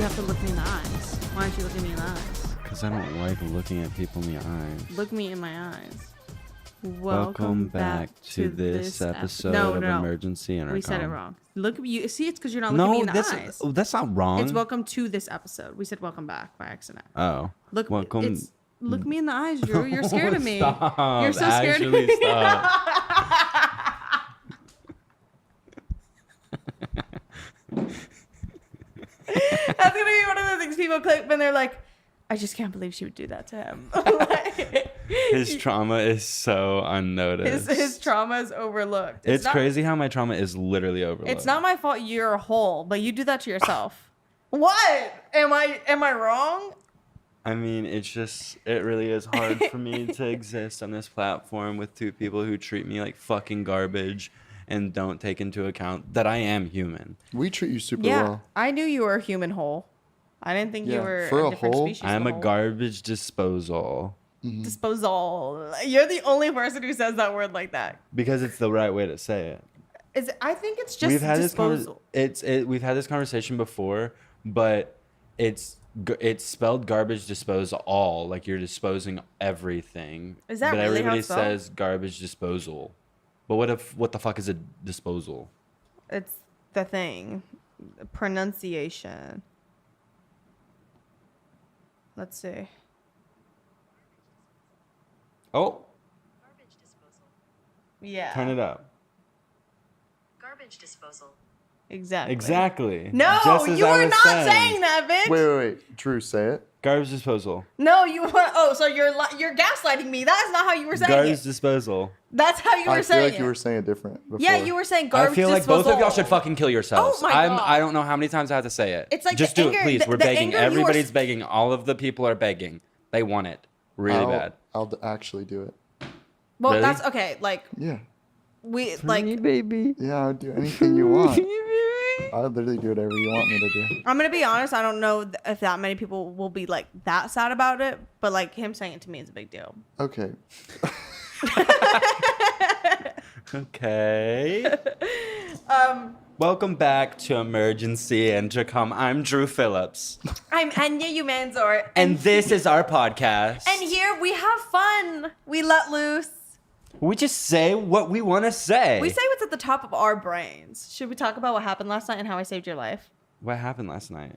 you have to look me in the eyes? Why aren't you looking me in the eyes? Because I don't like looking at people in the eyes. Look me in my eyes. Welcome back to this episode of Emergency Intercom. We said it wrong. Look at you. See, it's because you're not looking me in the eyes. That's not wrong. It's welcome to this episode. We said welcome back by accident. Oh. Look, welcome. Look me in the eyes, Drew. You're scared of me. Stop. You're so scared of me. Stop. That's gonna be one of the things people click when they're like, I just can't believe she would do that to him. His trauma is so unnoticed. His trauma is overlooked. It's crazy how my trauma is literally overlooked. It's not my fault you're a hole, but you do that to yourself. What? Am I wrong? I mean, it really is hard for me to exist on this platform with two people who treat me like fucking garbage and don't take into account that I am human. We treat you super well. I knew you were a human hole. I didn't think you were a different species. I'm a garbage disposal. Mm-hmm. Disposal. You're the only person who says that word like that. Because it's the right way to say it. I think it's just disposal. We've had this conversation before, but it's spelled garbage disposal, like you're disposing everything. Is that but really everybody how it's spelled? says garbage disposal. But what the fuck is a disposal? It's the thing. Pronunciation. Let's see. Oh. Garbage disposal. Yeah. Turn it up. Garbage disposal. Exactly. No, you are not saying that, bitch. Wait. Drew, say it. Garbage disposal. No, you were. Oh, so you're gaslighting me. That is not how you were saying Garbage it. disposal. That's how you were saying it. I feel like you were saying it different before. Yeah, you were saying garbage disposal. I feel like both of y'all should fucking kill yourselves. Oh my God. I don't know how many times I have to say it. It's like just the do anger, it, please. We're the begging. anger you Everybody's begging. All of the people are begging. They want it really bad. I'll actually do it. Well, Really? that's okay. Like Yeah. we For like. me, baby. Yeah, I'll do anything you want. I'll literally do whatever you want me to do. I'm gonna be honest. I don't know if that many people will be like that sad about it, but like him saying it to me is a big deal. Okay. Okay. Welcome back to Emergency Intercom. I'm Drew Phillips. I'm Enya Umanzor, And this is our podcast. and here we have fun. We let loose. We just say what we want to say. We say what's at the top of our brains. Should we talk about what happened last night and how I saved your life? What happened last night?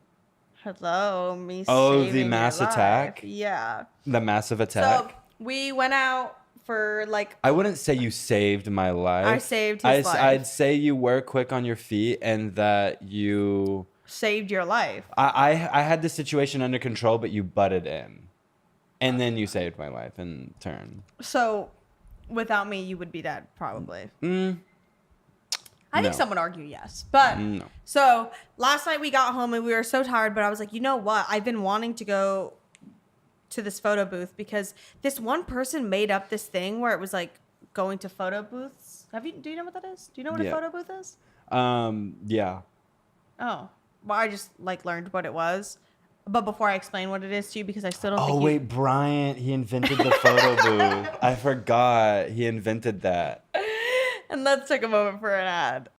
Hello, me. Oh, saving the your mass life. attack? Yeah. The massive attack? So we went out for like. I wouldn't say you saved my life. I saved his life. I'd say you were quick on your feet and that you... Saved your life. I had the situation under control, but you butted in. And then you saved my life in turn. So, without me, you would be dead, probably. I think No. some would argue yes. But, No. so, last night we got home and we were so tired, but I was like, you know what? I've been wanting to go to this photo booth because this one person made up this thing where it was like going to photo booths. Do you know what that is? Do you know what a Yeah. photo booth is? Yeah. Oh, well, I just like learned what it was. But before I explain what it is to you, because I still don't think Oh, wait, Bryant, he invented the photo booth. I forgot. He invented that. And let's take a moment for an ad.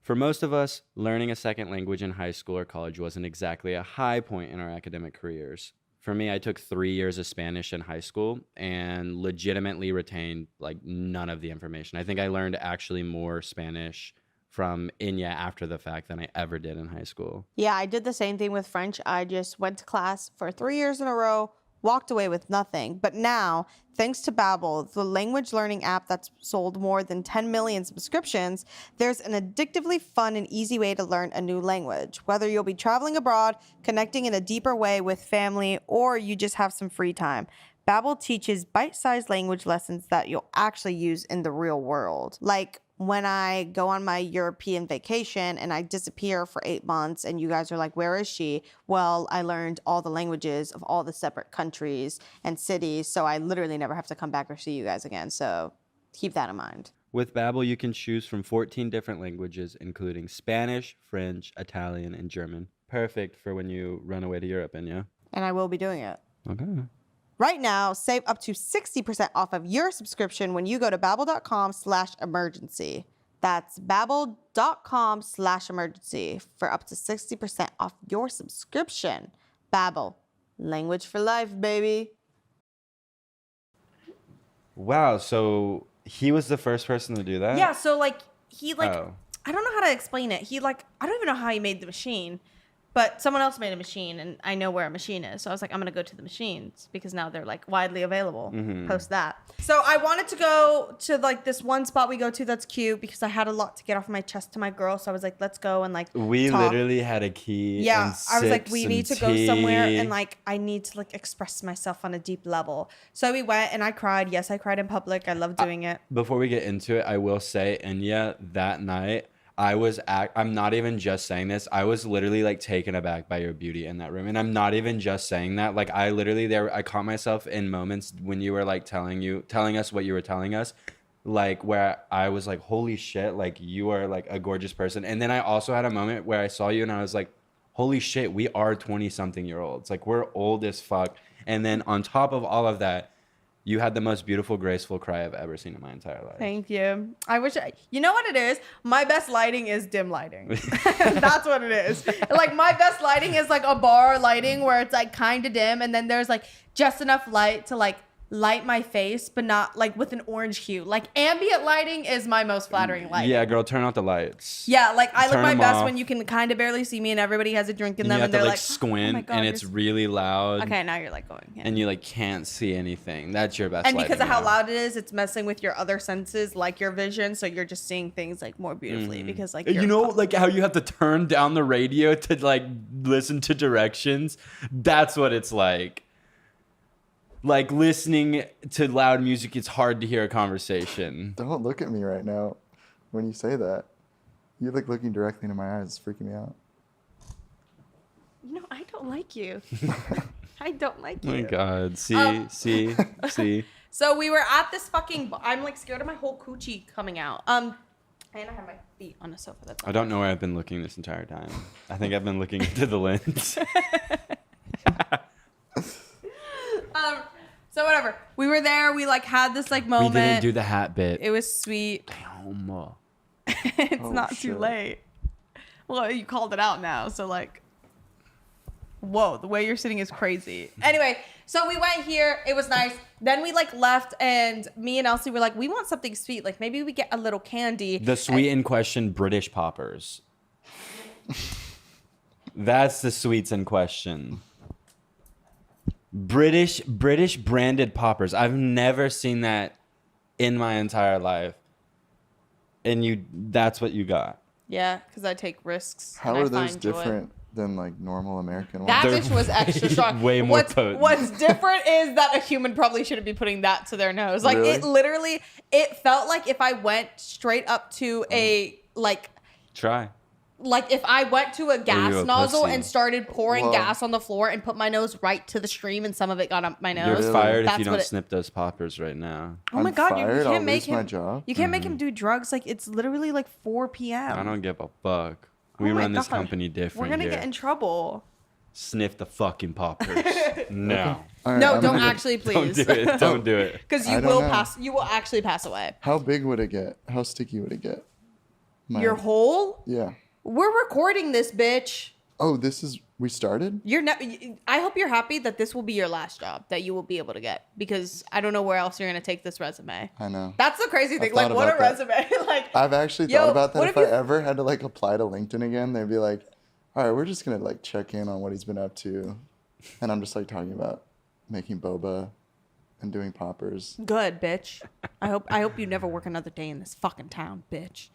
For most of us, learning a second language in high school or college wasn't exactly a high point in our academic careers. For me, I took 3 years of Spanish in high school and legitimately retained like none of the information. I think I learned actually more Spanish from Enya after the fact than I ever did in high school. Yeah, I did the same thing with French. I just went to class for 3 years in a row, walked away with nothing. But now, thanks to Babbel, the language learning app that's sold more than 10 million subscriptions, there's an addictively fun and easy way to learn a new language. Whether you'll be traveling abroad, connecting in a deeper way with family, or you just have some free time, Babbel teaches bite-sized language lessons that you'll actually use in the real world. Like when I go on my European vacation and I disappear for 8 months and you guys are like, where is she? Well, I learned all the languages of all the separate countries and cities, so I literally never have to come back or see you guys again. So keep that in mind. With Babbel, you can choose from 14 different languages, including Spanish, French, Italian, and German. Perfect for when you run away to Europe, Enya. And I will be doing it. Okay. Right now, save up to 60% off of your subscription when you go to babbel.com/emergency. That's babbel.com/emergency for up to 60% off your subscription. Babbel, language for life, baby. Wow, so he was the first person to do that? Yeah, so like he like Oh. I don't know how to explain it. He like I don't even know how he made the machine, but someone else made a machine, and I know where a machine is. So I was like, I'm gonna go to the machines because now they're like widely available. Post that. So I wanted to go to like this one spot we go to that's cute because I had a lot to get off my chest to my girl. So I was like, let's go and like We talk. literally had a key. Yeah, and I was like, sips we and need to go somewhere tea. and like I need to like express myself on a deep level. So we went and I cried. Yes, I cried in public. I love doing it. Before we get into it, I will say, Enya, that night, I'm not even just saying this. I was literally like taken aback by your beauty in that room. And I'm not even just saying that. Like I caught myself in moments when you were like telling us what you were telling us, like where I was like, holy shit, like you are like a gorgeous person. And then I also had a moment where I saw you and I was like, holy shit, we are 20-something-year-olds. Like we're old as fuck. And then on top of all of that, you had the most beautiful, graceful cry I've ever seen in my entire life. Thank you. You know what it is? My best lighting is dim lighting. That's what it is. Like my best lighting is like a bar lighting where it's like kind of dim. And then there's like just enough light to like light my face, but not like with an orange hue. Like ambient lighting is my most flattering light. Yeah, girl, turn out the lights. Yeah, like I look Turn my them best off. when you can kind of barely see me and everybody has a drink in And them you have and to they're like like, squint oh my God, and you're it's really loud. okay, now you're like going. Yeah. And you like can't see anything. That's your best And because lighting of how now. loud it is, it's messing with your other senses, like your vision. So you're just seeing things like more beautifully because like You you're know, like how you have to turn down the radio to like listen to directions? That's what it's like. Like listening to loud music, it's hard to hear a conversation. Don't look at me right now when you say that. You're like looking directly into my eyes. It's freaking me out. No, I don't like you. I don't like Oh you. my God. See. So we were at this fucking. I'm like scared of my whole coochie coming out. And I have my feet on a sofa. That's I don't know where I've been looking this entire time. I think I've been looking into the lens. So whatever. We were there. We like had this like moment. We didn't do the hat bit. It was sweet. Damn. It's Oh, not too shit. late. Well, you called it out now, so like, whoa, the way you're sitting is crazy. Anyway, so we went here. It was nice. Then we like left, and me and Elsie were like, we want something sweet. Like maybe we get a little candy. The sweet in question, British poppers. That's the sweets in question. British branded poppers. I've never seen that in my entire life. And that's what you got. Yeah, because I take risks. How and I are those find joy. different than like normal American That ones? bitch was extra strong. way more potent. What's different is that a human probably shouldn't be putting that to their nose. Like Really? it literally, it felt like if I went straight up to a Try. like if I went to a gas a nozzle pussy? and started pouring Whoa. gas on the floor and put my nose right to the stream and some of it got up my You're nose. Really? fired if That's you what don't it- snip those poppers right now. Oh my I'm God, you fired? can't I'll make lose him. my job? You can't make him do drugs. Like it's literally like 4 p.m. I don't give a fuck. We Oh my run this God. company different We're gonna here. get in trouble. Sniff the fucking poppers. No. All right, No, I'm don't gonna- actually, Don't please. do it. Don't do it. Because I you don't will know. pass. You will actually pass away. How big would it get? How sticky would it get? Your hole. Yeah. We're recording this, bitch. Oh, we started? I hope you're happy that this will be your last job that you will be able to get because I don't know where else you're gonna take this resume. I know. That's the crazy thing. I've Like, thought what a about resume. Like, I've actually Yo, thought about that. what If if I you- ever had to like apply to LinkedIn again, they'd be like, all right, we're just going to like check in on what he's been up to. And I'm just like talking about making boba and doing poppers. good, bitch. I hope you never work another day in this fucking town, bitch.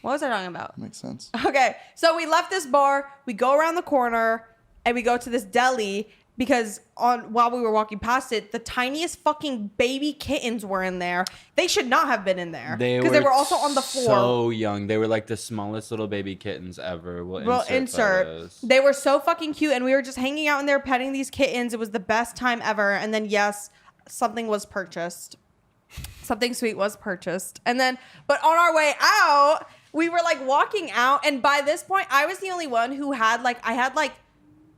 What was I talking about? Makes sense. Okay, so we left this bar, we go around the corner, and we go to this deli because while we were walking past it, the tiniest fucking baby kittens were in there. They should not have been in there because they were also on the floor. So young. They were like the smallest little baby kittens ever. We'll insert photos. They were so fucking cute, and we were just hanging out in there petting these kittens. It was the best time ever. And then yes, something was purchased. Something sweet was purchased. And then, but on our way out, we were like walking out, and by this point, I was the only one who had like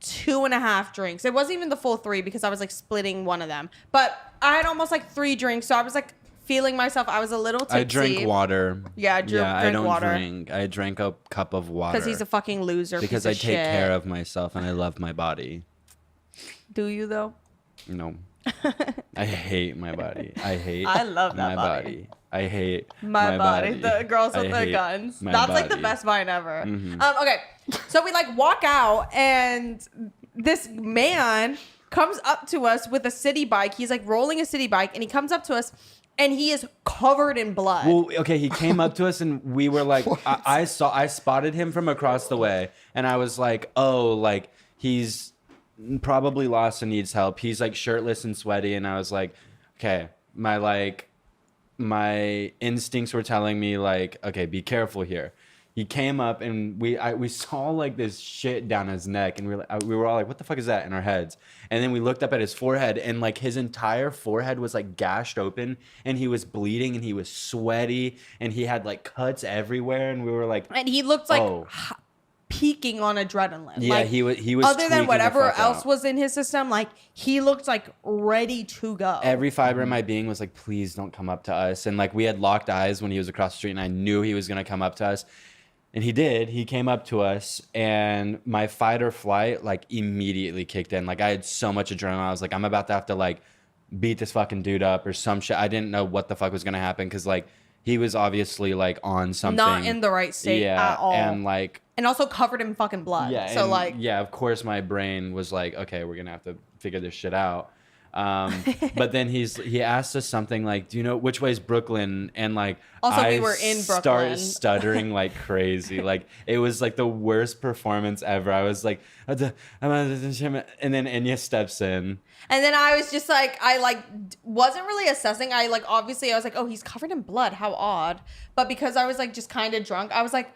2.5 drinks. It wasn't even the full 3 because I was like splitting one of them. But I had almost like 3 drinks, so I was like feeling myself. I was a little tipsy. I drank water. Yeah, I don't water. drink. I drank a cup of water. Because he's a fucking loser. Because I take care of myself and I love my body. Do you though? No. I hate my body. I love that my body. I hate my body. The girls with the guns. That's like the best vine ever. Okay, so we like walk out and this man comes up to us with a city bike. He's like rolling a city bike and he comes up to us and he is covered in blood. Well, okay, he came up to us and we were like, I spotted him from across the way and I was like, oh, like he's probably lost and needs help. He's like shirtless and sweaty and I was like, okay, my instincts were telling me like, okay, be careful here. He came up and we saw like this shit down his neck and we were all like, what the fuck is that in our heads? And then we looked up at his forehead and like his entire forehead was like gashed open and he was bleeding and he was sweaty and he had like cuts everywhere and we were like, and he looked like peaking on adrenaline. Yeah, like, he was other than whatever else out. Was in his system, like he looked like ready to go. Every fiber in my being was like, please don't come up to us. And like we had locked eyes when he was across the street and I knew he was gonna come up to us. And he did. He came up to us and my fight or flight like immediately kicked in. Like I had so much adrenaline. I was like, I'm about to have to like beat this fucking dude up or some shit. I didn't know what the fuck was gonna happen because like he was obviously like on something. Not in the right state at all. And also covered in fucking blood. Yeah. So like. Yeah, of course my brain was like, okay, we're gonna have to figure this shit out. But then he asked us something like, do you know which way is Brooklyn? And like also we were in Brooklyn. Started stuttering like crazy. Like it was like the worst performance ever. I was like, and then Enya steps in. And then I was just like, I like wasn't really assessing. I like obviously I was like, oh, he's covered in blood. How odd. But because I was like just kind of drunk, I was like,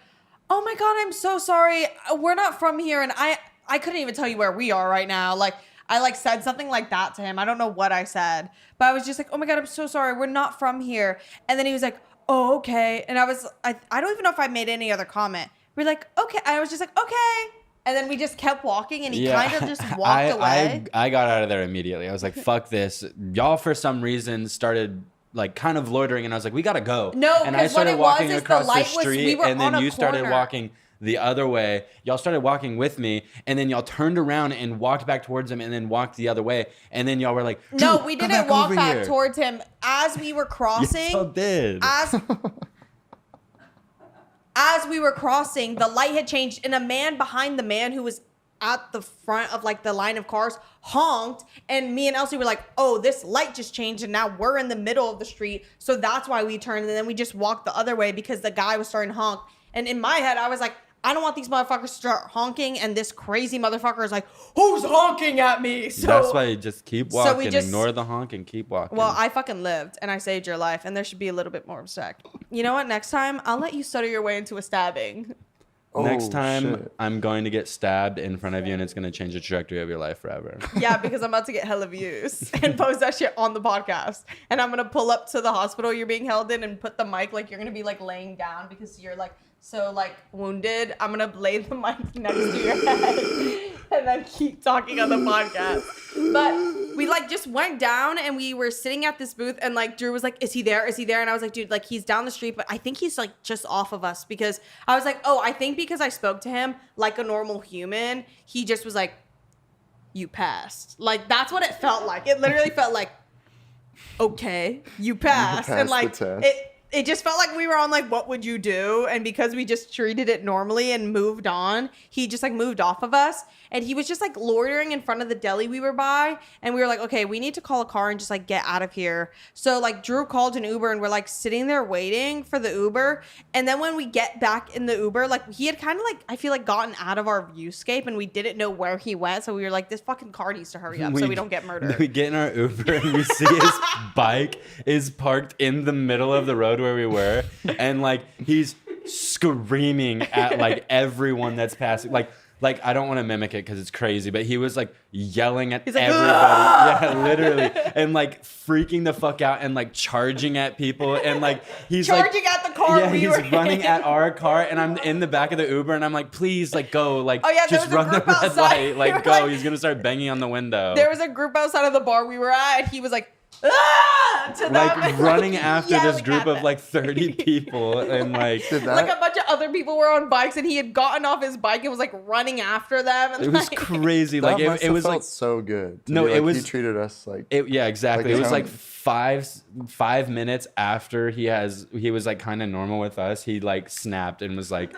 oh my God, I'm so sorry. We're not from here. And I couldn't even tell you where we are right now. Like I like said something like that to him. I don't know what I said, but I was just like, oh my God, I'm so sorry. We're not from here. And then he was like, oh, okay. And I don't even know if I made any other comment. We're like, okay. I was just like, okay. And then we just kept walking and he kind of just walked away. I got out of there immediately. I was like, fuck this. Y'all for some reason started like kind of loitering and I was like, we gotta go. No, and I started walking across the street and then you started walking the other way. Y'all started walking with me and then y'all turned around and walked back towards him and then walked the other way. And then y'all were like, no, we didn't walk back towards him. As we were crossing. Yes, y'all did. As we were crossing, the light had changed and a man behind the man who was at the front of like the line of cars honked and me and Elsie were like, oh, this light just changed and now we're in the middle of the street. So that's why we turned and then we just walked the other way because the guy was starting to honk. And in my head, I was like, I don't want these motherfuckers to start honking. And this crazy motherfucker is like, who's honking at me? So that's why you just keep walking, ignore the honk and keep walking. Well, I fucking lived and I saved your life and there should be a little bit more respect. You know what? Next time, I'll let you stutter your way into a stabbing. Next time, I'm going to get stabbed in front of you and it's going to change the trajectory of your life forever. Yeah, because I'm about to get hella views and post that shit on the podcast. And I'm going to pull up to the hospital you're being held in and put the mic like you're going to be like laying down because you're like so like wounded. I'm going to lay the mic next to your head and then keep talking on the podcast. But we like just went down and we were sitting at this booth and like Drew was like, is he there? Is he there? And I was like, dude, like he's down the street, but I think he's like just off of us because I was like, oh, I think because I spoke to him like a normal human, he just was like, you passed. Like that's what it felt like. It literally felt like, okay, you passed. And like it just felt like we were on like, what would you do? And because we just treated it normally and moved on, he just like moved off of us. And he was just like loitering in front of the deli we were by. And we were like, okay, we need to call a car and just like get out of here. So like Drew called an Uber and we're like sitting there waiting for the Uber. And then when we get back in the Uber, like he had kind of like, I feel like gotten out of our viewscape and we didn't know where he went. So we were like, this fucking car needs to hurry up so we don't get murdered. We get in our Uber and we see his bike is parked in the middle of the road where we were. And like he's screaming at like everyone that's passing. Like I don't want to mimic it because it's crazy, but he was like yelling at everybody. Yeah, literally. And like freaking the fuck out and like charging at people. And like he's charging like, at the car. Yeah, we he's were running in. at our car and I'm in the back of the Uber and I'm like, please, like go, like just run the red outside. light, like go. He's gonna start banging on the window. There was a group outside of the bar we were at and he was like, to them, like and, running after this yelling group at of them. like 30 people and like Did that? Like a bunch of other people were on bikes, and he had gotten off his bike and was like running after them. And it was like, crazy. That Like must it have was felt like so good. to No, be it like, was- He treated us like. yeah, exactly. Like It was his like own. 5 minutes after he was like kind of normal with us. He like snapped and was like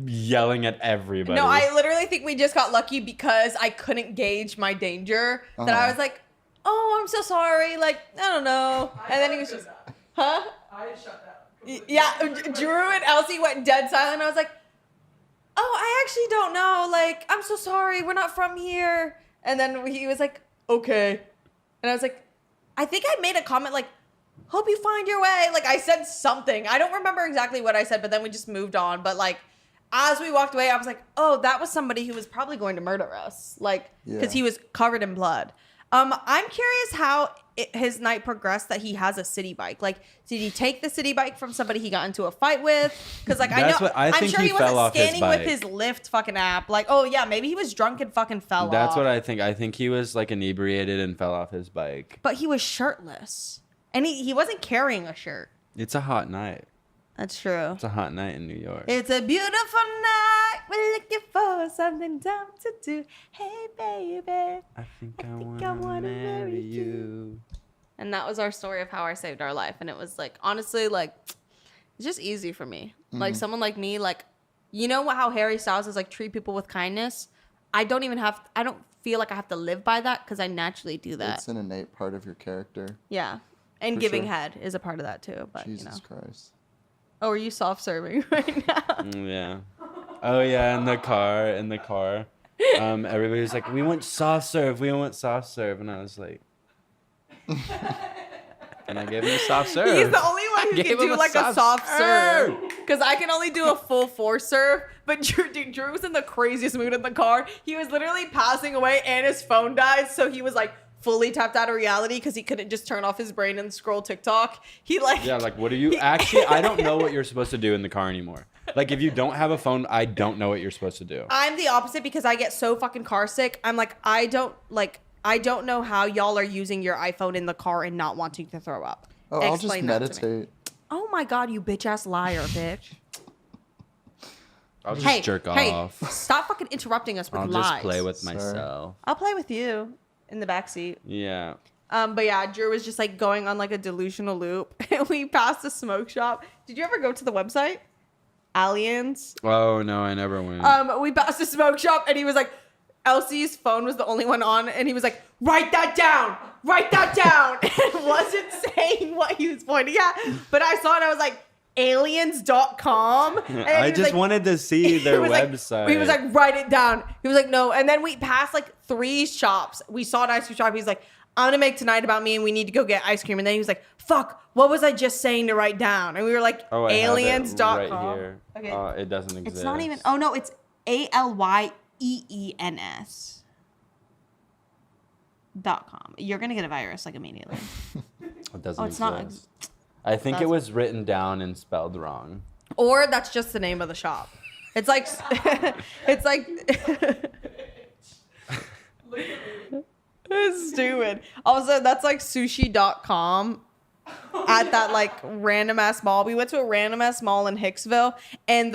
yelling at everybody. No, I literally think we just got lucky because I couldn't gauge my danger. That I was like, oh, I'm so sorry. Like, I don't know. And then he was just, huh? I shut down. Yeah, Drew and Elsie went dead silent. I was like, oh, I actually don't know. Like, I'm so sorry. We're not from here. And then he was like, okay. And I was like, I think I made a comment like, hope you find your way. Like, I said something. I don't remember exactly what I said, but then we just moved on. But like, as we walked away, I was like, oh, that was somebody who was probably going to murder us. Like, because Yeah. he was covered in blood. I'm curious how his night progressed that he has a city bike. Like, did he take the city bike from somebody he got into a fight with? Because, like, That's I know, what- I I'm think sure he he wasn't fell off his scanning with bike. his Lyft fucking app. Like, oh, yeah, maybe he was drunk and fucking fell off. That's what I think. I think he was like inebriated and fell off his bike. But he was shirtless. And he wasn't carrying a shirt. It's a hot night. That's true. It's a hot night in New York. It's a beautiful night. We're looking for something dumb to do. Hey, baby. I think I I wanna wanna marry marry you. And that was our story of how I saved our life. And it was like, honestly, like, it's just easy for me. Like, someone like me, like, you know how Harry Styles is like, treat people with kindness? I don't feel like I have to live by that because I naturally do that. It's an innate part of your character. Yeah. And For giving sure. head is a part of that too. But, Jesus Christ. Oh, are you soft-serving right now? Yeah. Oh yeah, in the car. Everybody was like, "We want soft serve. We want soft serve," and I was like, "And I gave him a soft serve." He's the only one who gave can him do a like a soft soft serve. serve. Because I can only do a full force serve. But Drew was in the craziest mood in the car. He was literally passing away and his phone died. So he was like fully tapped out of reality because he couldn't just turn off his brain and scroll TikTok. He like... Yeah, like what are you actually? I don't know what you're supposed to do in the car anymore. Like if you don't have a phone, I don't know what you're supposed to do. I'm the opposite because I get so fucking car sick. I'm like, I don't know how y'all are using your iPhone in the car and not wanting to throw up. Oh, I'll just Explain that to me. meditate. Oh my God, you bitch ass liar, bitch. I'll just Hey, jerk hey, off. stop fucking interrupting us with I'll lies. just play with Sorry. myself. I'll play with you in the backseat. Yeah. But yeah, Drew was just like going on like a delusional loop. And we passed a smoke shop. Did you ever go to the website? Aliens. Oh no, I never went. We passed a smoke shop and he was like, Elsie's phone was the only one on, and he was like, write that down, and wasn't saying what he was pointing at. But I saw it, I was like, aliens.com. And I he was just like- wanted to see their he was like- website. he was like, write it down. He was like, no. And then we passed like 3 shops. We saw an ice cream shop. He's like, I'm going to make tonight about me and we need to go get ice cream. And then he was like, fuck, what was I just saying to write down? And we were like, oh, I have it aliens.com. right here. Okay. It doesn't exist. It's not even, oh no, it's ALYEENS.com. You're going to get a virus like immediately. It doesn't Oh, it's exist. not. I think it That's- was written down and spelled wrong. Or that's just the name of the shop. It's like, it's like, it's stupid. Also, that's like sushi.com at that like random ass mall. We went to a random ass mall in Hicksville and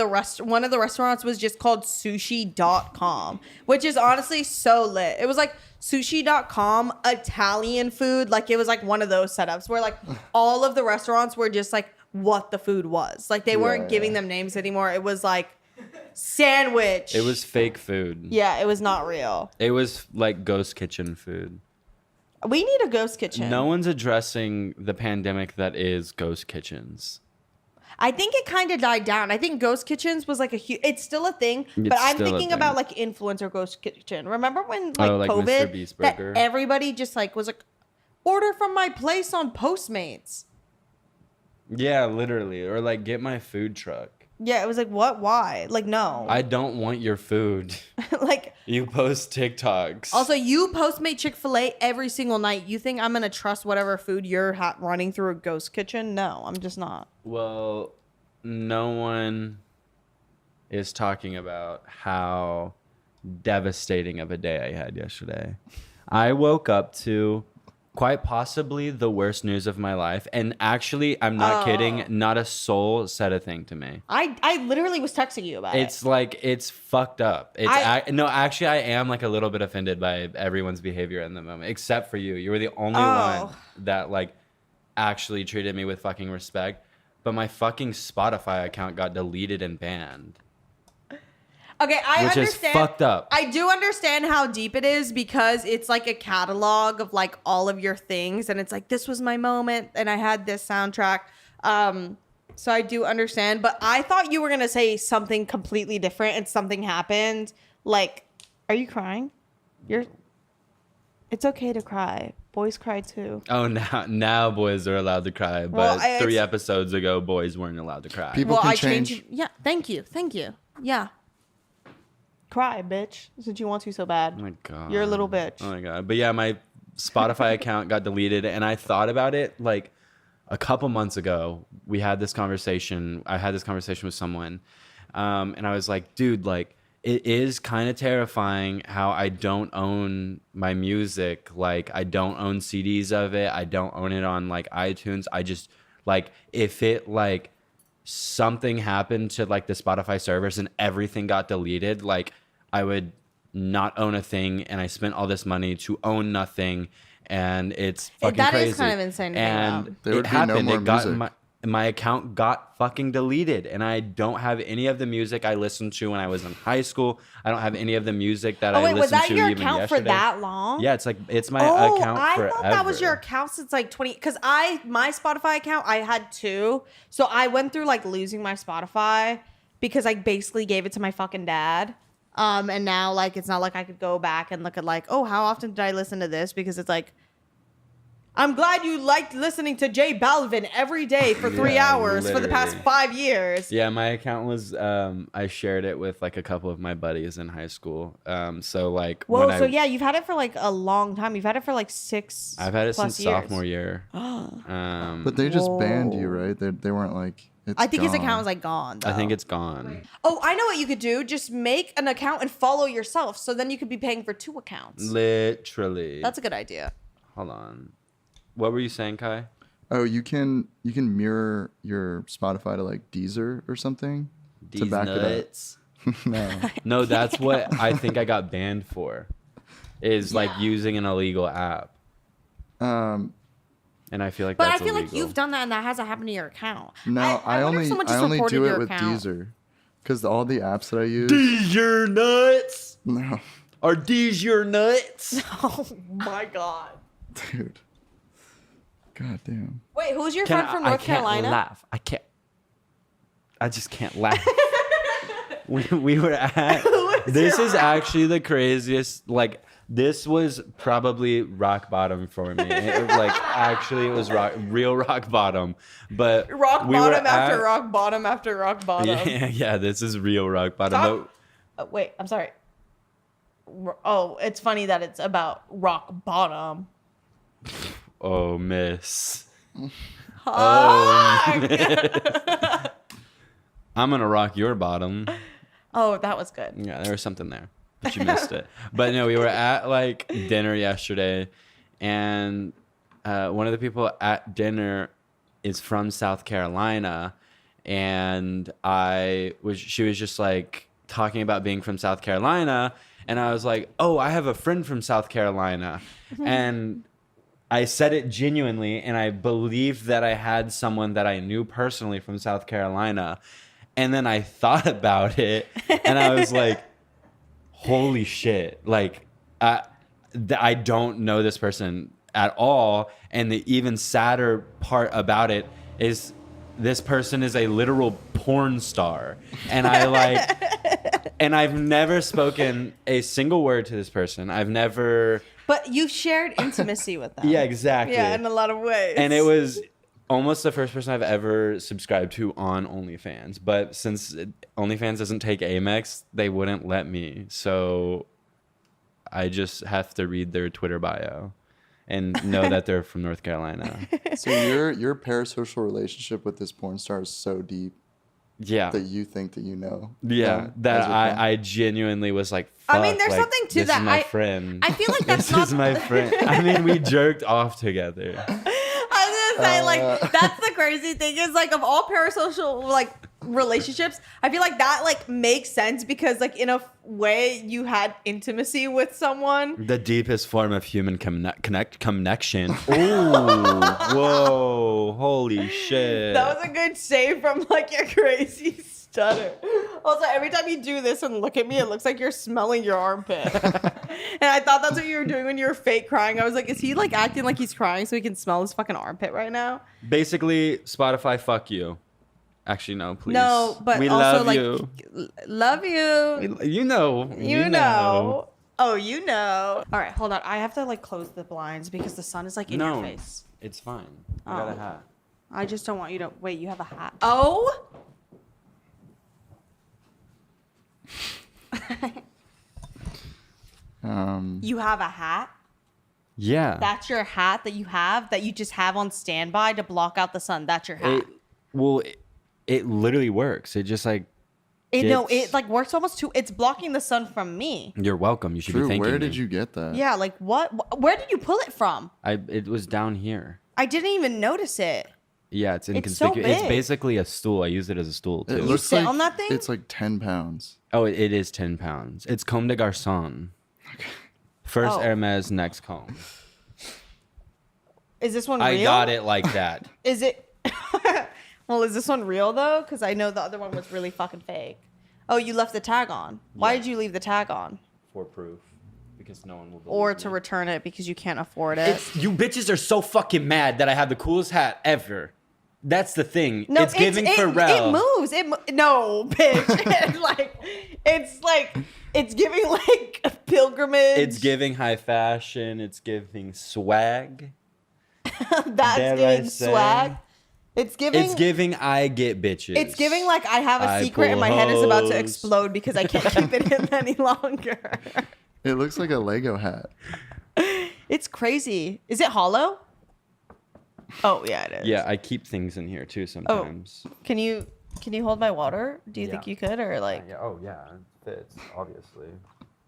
one of the restaurants was just called sushi.com, which is honestly so lit. It was like sushi.com Italian food. Like it was like one of those setups where like all of the restaurants were just like what the food was. Like they weren't giving them names anymore. It was like sandwich. It was fake food. Yeah, it was not real. It was like ghost kitchen food. We need a ghost kitchen. No one's addressing the pandemic that is ghost kitchens. I think it kind of died down. I think ghost kitchens was like a huge. It's still a thing, but It's I'm still a thinking thing. about like influencer ghost kitchen. Remember when like Oh, like Mr. COVID, Beast that Burger? everybody just like was like, order from my place on Postmates. Yeah, literally. Or like get my food truck. Yeah, it was like what? Why? Like no. I don't want your food. Like You post TikToks. also you Postmate Chick-fil-A every single night. You think I'm gonna trust whatever food you're running through a ghost kitchen? No, I'm just not. Well, no one is talking about how devastating of a day I had yesterday. I woke up to quite possibly the worst news of my life. And actually, I'm not kidding. Not a soul said a thing to me. I literally was texting you about it. It's like, it's fucked up. No, actually, I am like a little bit offended by everyone's behavior in the moment, except for you. You were the only one that like actually treated me with fucking respect. But my fucking Spotify account got deleted and banned. Okay, I which understand. Is fucked up. I do understand how deep it is because it's like a catalog of like all of your things, and it's like this was my moment, and I had this soundtrack. So I do understand, but I thought you were gonna say something completely different, and something happened. Like, are you crying? It's okay to cry. Boys cry too. Oh, now boys are allowed to cry, but 3 episodes ago, boys weren't allowed to cry. People can change. Yeah, thank you. Yeah. Cry, bitch, since you want to so bad. Oh my god, you're a little bitch. Oh my god, but yeah, my Spotify account got deleted, and I thought about it like a couple months ago. I had this conversation with someone, and I was like, dude, like it is kind of terrifying how I don't own my music. Like I don't own CDs of it. I don't own it on like iTunes. I just like if it like something happened to like the Spotify servers and everything got deleted, like I would not own a thing, and I spent all this money to own nothing, and it's fucking crazy. That is kind of insane. And there would it be happened. no more music. My account got fucking deleted, and I don't have any of the music I listened to when I was in high school. I don't have any of the music that I listened to was that your even account yesterday. for that long? Yeah, it's my account I forever. thought that was your account since like 20. Because my Spotify account, I had 2, so I went through like losing my Spotify because I basically gave it to my fucking dad. And now like it's not like I could go back and look at like, oh, how often did I listen to this? Because it's like, I'm glad you liked listening to J Balvin every day for 3 hours for the past 5 years. Yeah, my account was I shared it with like a couple of my buddies in high school. So like yeah, you've had it for like a long time. You've had it for like 6 I've had it since years. sophomore year. But they just banned you, right? They weren't like. I think gone. his account was like gone. Though. I think it's gone. Oh, I know what you could do. Just make an account and follow yourself. So then you could be paying for 2 accounts. Literally. That's a good idea. Hold on. What were you saying, Kai? Oh, you can mirror your Spotify to like Deezer or something to back nuts. it up. No. No, that's what I think I got banned for. Is like using an illegal app. And I feel like but that's I feel illegal. like you've done that and that hasn't happened to your account. No, I only do it with Deezer because all the apps that I use. Deezer nuts. No. Are these your nuts? Oh my god, dude. God damn. Wait, who's your friend from North Carolina? Laugh. I just can't laugh. we were at. This is actually the craziest. Like this was probably rock bottom for me. It was real rock bottom. But rock bottom after rock bottom after rock bottom. Yeah. This is real rock bottom. Wait, I'm sorry. Oh, it's funny that it's about rock bottom. Oh, miss. I'm gonna rock your bottom. Oh, that was good. Yeah, there was something there, but you missed it. But no, we were at like dinner yesterday, and one of the people at dinner is from South Carolina, and she was just like talking about being from South Carolina, and I was like, oh, I have a friend from South Carolina, and I said it genuinely, and I believed that I had someone that I knew personally from South Carolina. And then I thought about it, and I was like, holy shit. Like, I don't know this person at all. And the even sadder part about it is this person is a literal porn star. And and I've never spoken a single word to this person. I've never... But you've shared intimacy with them. Yeah, exactly. Yeah, in a lot of ways. And it was almost the first person I've ever subscribed to on OnlyFans. But since OnlyFans doesn't take Amex, they wouldn't let me. So I just have to read their Twitter bio and know that they're from North Carolina. So your parasocial relationship with this porn star is so deep. Yeah. that you think that you know. Yeah, them that as your friend. I genuinely was like, fuck, I mean, there's like, something to this that. Is my friend. I feel like that's this not. is my friend. I mean, we jerked off together. I was gonna say, like, that's the crazy thing is, like, of all parasocial, like, relationships, I feel like that, like, makes sense because, like, in a way, you had intimacy with someone. The deepest form of human connection. Ooh, whoa, holy shit. That was a good save from, like, your crazy stutter. Also, every time you do this and look at me, it looks like you're smelling your armpit. And I thought that's what you were doing when you were fake crying. I was like, is he, like, acting like he's crying so he can smell his fucking armpit right now? Basically, Spotify, fuck you. Actually, no, please. No, but we also, love like, you. Love you. You know. You know. Oh, you know. All right, hold on. I have to, like, close the blinds because the sun is, like, in your face. It's fine. I got a hat. I just don't want you to... Wait, you have a hat. Oh! You have a hat? Yeah. That's your hat that you have that you just have on standby to block out the sun. That's your hat. It literally works. It just like it like works almost too. It's blocking the sun from me. You're welcome. You should Drew, be thanking where did me. you get that? Yeah, like what? Where did you pull it from? It was down here. I didn't even notice it. Yeah, it's so inconspicuous. It's big. basically a stool. I use it as a stool too. It You looks sit like on that thing? It's like 10 pounds. Oh, it is 10 pounds. It's Comme des Garçons. First Oh. Hermes, next Comme. Is this one real? I got it like that. Is it? Well, is this one real though? Because I know the other one was really fucking fake. Oh, you left the tag on. Why Yeah. did you leave the tag on? For proof. Because no one will believe Or to me. return it because you can't afford it? You bitches are so fucking mad that I have the coolest hat ever. That's the thing. No, it's giving it Pharrell. moves. No, bitch. It's giving like a pilgrimage. It's giving high fashion. It's giving swag. That's dare I giving say. swag. It's giving. I get bitches. It's giving like I have a I secret and my pull head is about to hoes. explode because I can't keep it in any longer. It looks like a Lego hat. It's crazy. Is it hollow? Oh yeah, it is. Yeah, I keep things in here too sometimes. Can you hold my water? Do you Yeah. think you could, or like Yeah. Oh yeah, it fits. Obviously,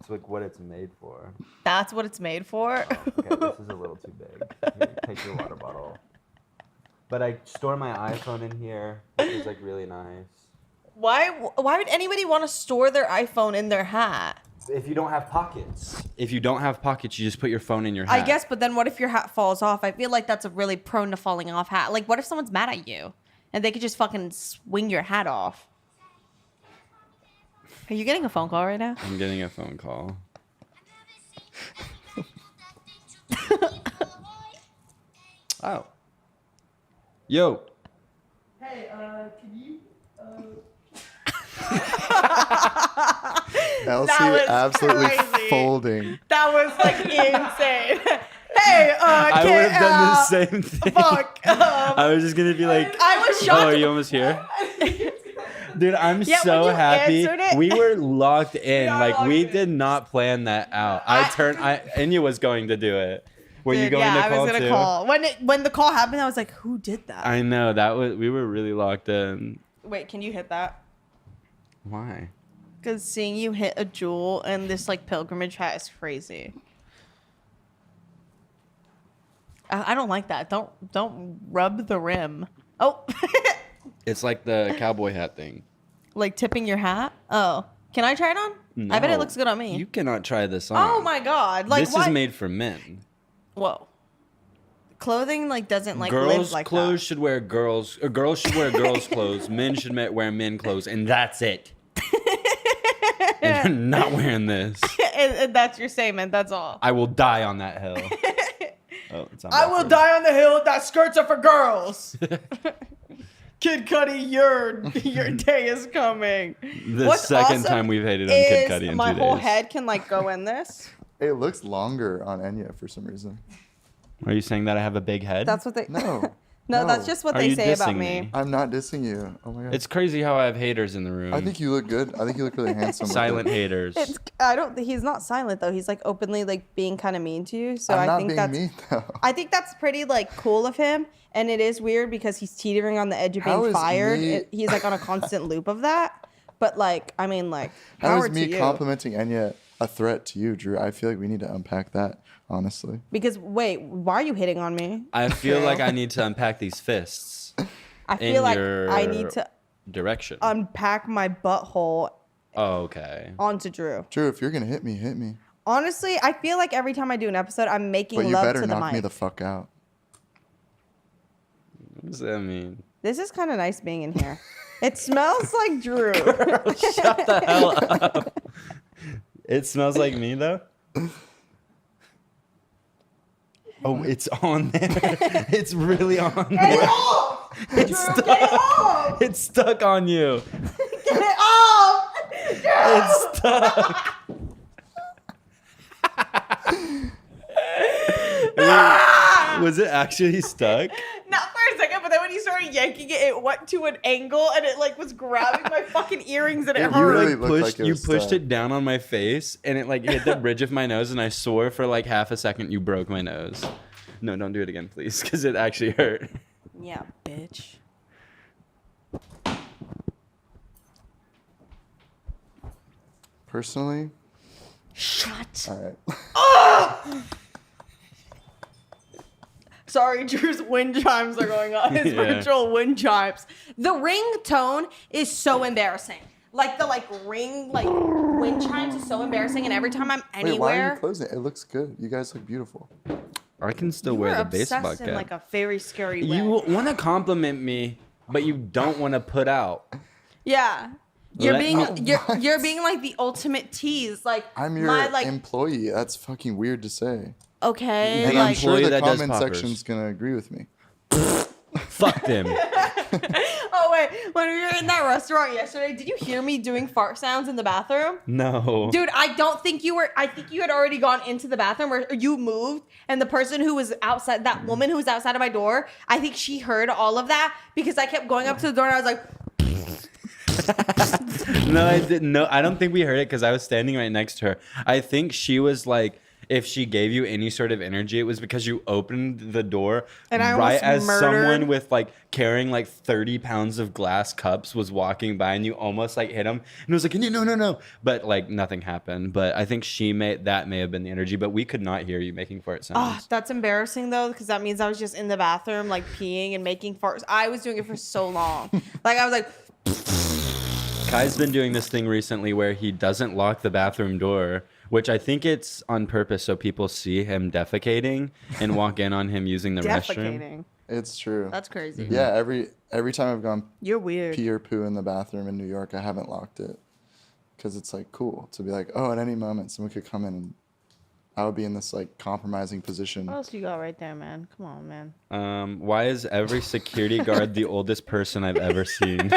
it's like what it's made for. that's what it's made for? Okay, this is a little too big. Here, take your water bottle. But I store my iPhone in here, which is like really nice. Why would anybody want to store their iPhone in their hat? If you don't have pockets. If you don't have pockets, you just put your phone in your hat. I guess, but then what if your hat falls off? I feel like that's a really prone to falling off hat. Like, what if someone's mad at you and they could just fucking swing your hat off? Are you getting a phone call right now? I'm getting a phone call. Oh. Yo. Hey, can you? Elsie That was absolutely crazy. folding. That was like insane. Hey, I would have done the same thing. Fuck. I was just gonna be like, I was "Oh, shocked. are you almost here?" Dude, I'm Yeah, so when you happy. answered it- We were locked in. are Like locked we in. did not plan that out. Enya was going to do it. Were you Dude, going to I call was gonna too? call. When the call happened, I was like, who did that? I know we were really locked in. Wait, can you hit that? Why? Because seeing you hit a jewel and this like pilgrimage hat is crazy. I don't like that. Don't rub the rim. Oh, It's like the cowboy hat thing. like tipping your hat. Oh, can I try it on? I bet it No, looks good on me. You cannot try this on. Oh my god! Like this what? is made for men. Whoa. Clothing like doesn't like girls' live like clothes should wear girls. Girls should wear girls' clothes. Men should wear men clothes, and that's it. And you're not wearing this. that. And that's your statement. That's all. I will die on that hill. Oh, it's on I will backwards. die on the hill that skirts are for girls. Kid Cudi, your day is coming. The What's second awesome time we've hated on Kid is Cudi in 2 days. my whole head can like go in this. It looks longer on Enya for some reason. Are you saying that I have a big head? That's what they. No. No, No. that's just what Are they you say about dissing me. me? I'm not dissing you. Oh my god. It's crazy how I have haters in the room. I think you look good. I think you look really handsome. with Silent it. haters. I don't. He's not silent though. He's like openly like being kind of mean to you. So I'm I not think being that's. mean though. I think that's pretty like cool of him, and it is weird because he's teetering on the edge of How being is fired. me- He's like on a constant loop of that. But like, I mean, like, How power is me to you. complimenting Enya a threat to you, Drew? I feel like we need to unpack that, honestly. Because wait, why are you hitting on me? I feel like I need to unpack these fists I in feel like your I need to direction. unpack my butthole Oh, okay. onto Drew. Drew, if you're gonna hit me, hit me. Honestly, I feel like every time I do an episode, I'm making But you love better to the knock me mic. the fuck out. What does that mean? This is kind of nice being in here. It smells like Drew. Shut the hell up. It smells like me though. Oh, it's on there. It's really on there. It's Drew, get it off! It's stuck on you. Get it off! It's stuck. Wait, was it actually stuck? Not for a second, but then when you started yanking it, it went to an angle and it like was grabbing my fucking earrings and it You hurt. really Like looked pushed, like it you was pushed stuck. it down on my face and it like hit the bridge of my nose and I swore for like half a second you broke my nose. No, don't do it again, please, because it actually hurt. Yeah, bitch. Personally, Shut. all right. Sorry, Drew's wind chimes are going on. His Yeah. virtual wind chimes. The ringtone is so embarrassing. Like the ring wind chimes is so embarrassing, and every time I'm Wait, why are you anywhere, closing it? It looks good. You guys look beautiful. I can still you wear are the baseball obsessed cap. in like a very scary way. You want to compliment me, but you don't want to put out. Yeah. You're Let being me- you're being like the ultimate tease. Like I'm your my like employee. That's fucking weird to say. okay, And The I'm like sure employee the that does comment poppers. section's gonna agree with me. Fuck them. oh wait, when we were in that restaurant yesterday, did you hear me doing fart sounds in the bathroom? No. Dude, I don't think you were. I think you had already gone into the bathroom or you moved, and the person who was outside, that woman who was outside of my door, I think she heard all of that because I kept going up to the door and I was like, No, I didn't. No, I don't think we heard it because I was standing right next to her. I think she was like, if she gave you any sort of energy, it was because you opened the door And I right almost as murdered- someone with like carrying like 30 pounds of glass cups was walking by, and you almost like hit him, and it was like, no, but like nothing happened. But I think that may have been the energy, but we could not hear you making fart oh, sounds. that's embarrassing though, because that means I was just in the bathroom like peeing and making farts. I was doing it for so long. Like I was like, Kai's been doing this thing recently where he doesn't lock the bathroom door, which I think it's on purpose so people see him defecating and walk in on him using the restroom. defecating. It's true. That's crazy. Yeah, every time I've gone You're weird. pee or poo in the bathroom in New York, I haven't locked it because it's like cool to be like, oh, at any moment someone could come in and I would be in this like compromising position. What else you got right there, man? Come on, man. Why is every security guard the oldest person I've ever seen?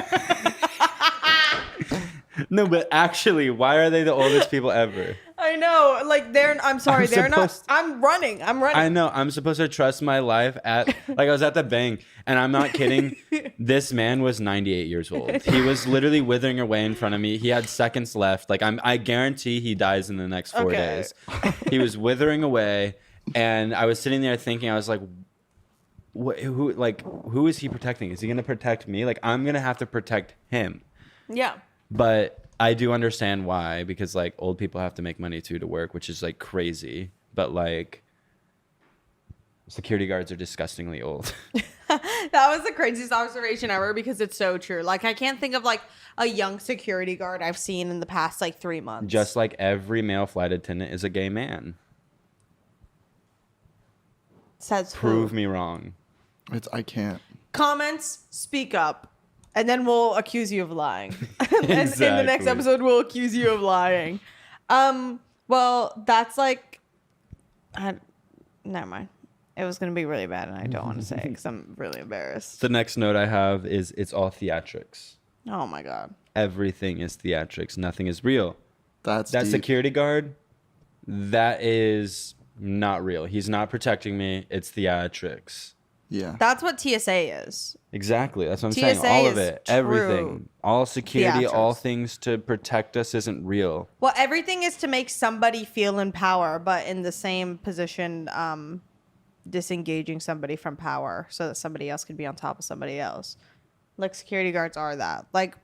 No, but actually, why are they the oldest people ever? I know. Like I'm sorry, I'm they're not. supposed- I'm running. I know. I'm supposed to trust my life I was at the bank, and I'm not kidding. This man was 98 years old. He was literally withering away in front of me. He had seconds left. Like I guarantee he dies in the next 4 Okay. days. He was withering away, and I was sitting there thinking, I was like, who is he protecting? Is he gonna protect me? Like I'm gonna have to protect him. Yeah. But I do understand why, because like old people have to make money too to work, which is like crazy. But like security guards are disgustingly old. That was the craziest observation ever because it's so true. Like I can't think of like a young security guard I've seen in the past like 3 months. Just like every male flight attendant is a gay man. says who? Prove me wrong. I can't. Comments, speak up. And then we'll accuse you of lying. And in the next Exactly. episode, we'll accuse you of lying. Well, that's like, never mind. It was gonna be really bad, and I don't want to say it because I'm really embarrassed. The next note I have is it's all theatrics. Oh my god. Everything is theatrics. Nothing is real. That That security guard, that is not real. He's not protecting me. It's theatrics. Yeah. That's what TSA is. Exactly. That's what I'm TSA saying. All of is it. true Everything. All security, all theatrics. things to protect us isn't real. Well, everything is to make somebody feel in power, but in the same position, disengaging somebody from power so that somebody else can be on top of somebody else. Like security guards are that. Like,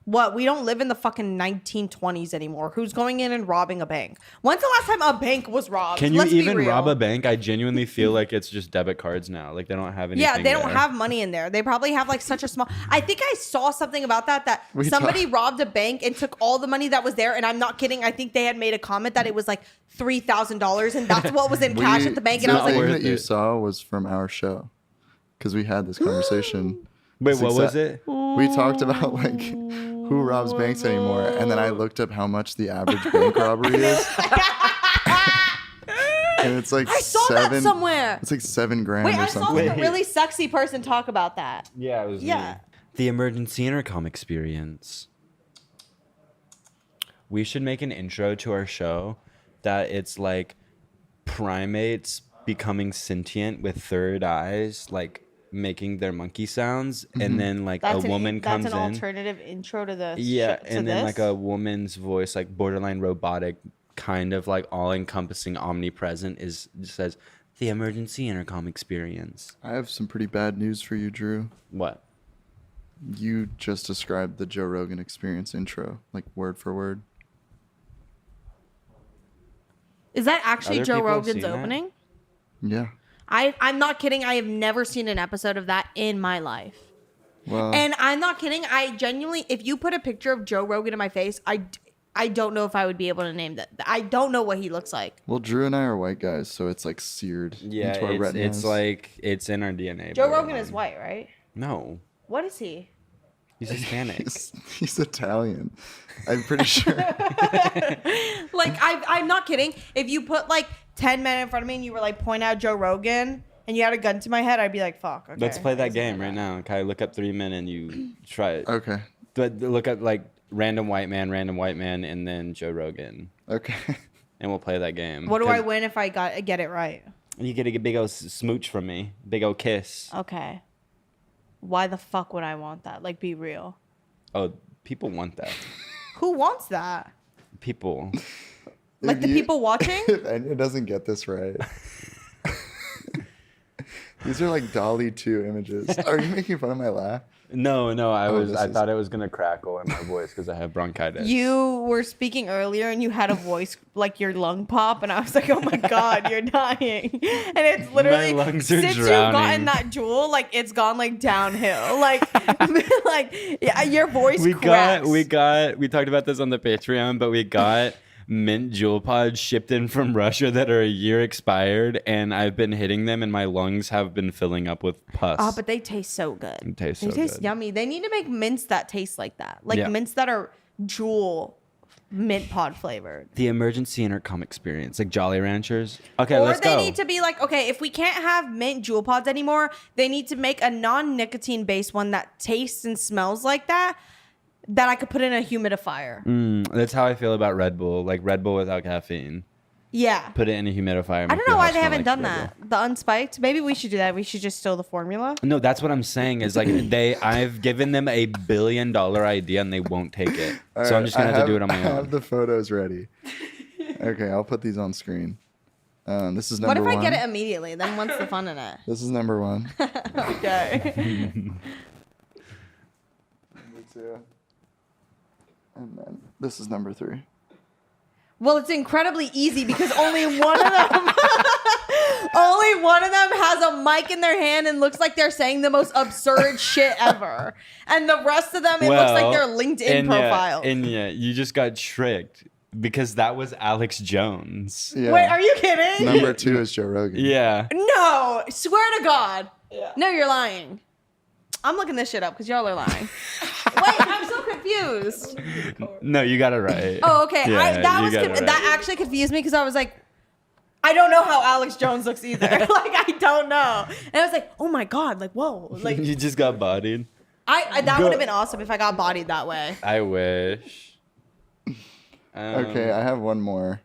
what? We don't live in the fucking 1920s anymore. Who's going in and robbing a bank? When's the last time a bank was robbed? Can you Let's be even real. rob a bank? I genuinely feel like it's just debit cards now. Like they don't have anything. Yeah, they don't there. have money in there. They probably have like such a small. I think I saw something about that We somebody robbed a bank and took all the money that was there. And I'm not kidding. I think they had made a comment that it was like $3,000 and that's what was in cash at the bank. And I The was thing like, that you it. saw was from our show, because we had this conversation. Wait, what was Success- it? We talked about like who robs banks anymore, and then I looked up how much the average bank robbery is, and it's like I saw that somewhere. It's like $7,000 Wait, or I saw something. like a really sexy person talk about that. Yeah, it was Yeah. me. The Emergency Intercom Experience. We should make an intro to our show that it's like primates becoming sentient with third eyes, like making their monkey sounds, and then like a woman comes That's an in. alternative intro to the Yeah, to and then like this? a woman's voice, like borderline robotic, kind of like all-encompassing, omnipresent, is says the Emergency Intercom Experience. I have some pretty bad news for you, Drew. What? You just described the Joe Rogan Experience intro, like word for word. Is that actually Other Joe people have Rogan's seen that? opening? Yeah. I'm not kidding. I have never seen an episode of that in my life. Well, And I'm not kidding. I genuinely, if you put a picture of Joe Rogan in my face, I don't know if I would be able to name that. I don't know what he looks like. well, Drew and I are white guys, so it's like seared Yeah, into our it's retinas. like it's in our DNA. Joe borderline. Rogan is white, right? No, What is he? he's Hispanic. he's Italian. I'm pretty sure. Like, I'm not kidding. If you put like 10 men in front of me and you were like, point out Joe Rogan and you had a gun to my head, I'd be like, fuck. Okay, Let's play I that see game right now. Okay, look up 3 men and you try it. Okay. But look up like random white man, and then Joe Rogan, Okay. and we'll play that game. What do I 'Cause win if I get it right? You get a big old smooch from me, big old kiss. Okay. Why the fuck would I want that? Like, be real. Oh, people want that. Who wants that? People. Like If the you- people watching? If Enya doesn't get this right. These are like Dolly 2 images. Are you making fun of my laugh? No, I Oh, was. this I is- thought it was gonna crackle in my voice because I have bronchitis. You were speaking earlier and you had a voice like your lung pop, and I was like, oh my God, you're dying. And it's literally, My lungs are since you've gotten drowning. that jewel, like it's gone like downhill. Like, like yeah, your voice we cracks. we talked about this on the Patreon, but we got mint jewel pods shipped in from Russia that are a year expired, and I've been hitting them and my lungs have been filling up with pus. Oh, but they taste so good. It tastes They so taste good. yummy. They need to make mints that taste like that. Like Yeah. mints that are jewel mint pod flavored. The Emergency Intercom Experience, like Jolly Ranchers. Okay, Or let's they go. need to be like, okay, if we can't have mint jewel pods anymore, they need to make a non-nicotine based one that tastes and smells like that I could put in a humidifier. That's how I feel about Red Bull, like Red Bull without caffeine. Yeah. Put it in a humidifier. I don't know why they haven't done that. The unspiked. Maybe we should do that. We should just steal the formula. No, that's what I'm saying. Is like I've given them a $1 billion idea and they won't take it. All So I'm right, just gonna have to do it on I my have own. the photos ready. Okay, I'll put these on screen. This is What number if one. I get it immediately? Then what's the fun in it? This is number one. Okay. Number two. And then this is number three. Well, it's incredibly easy because only one of them has a mic in their hand and looks like they're saying the most absurd shit ever. And the rest of them, it looks like their LinkedIn profile. Enya, you just got tricked because that was Alex Jones. Yeah. Wait, are you kidding? Number two is Joe Rogan. Yeah. No, swear to God. No, you're lying. I'm looking this shit up because y'all are lying. Wait, I'm so confused. No, you got it right. Oh, okay. Yeah, you got it right. That actually confused me because I was like, I don't know how Alex Jones looks either. Like, I don't know. And I was like, oh my God, like, whoa. Like, You just got bodied. that would have been awesome if I got bodied that way. I wish. Okay, I have one more.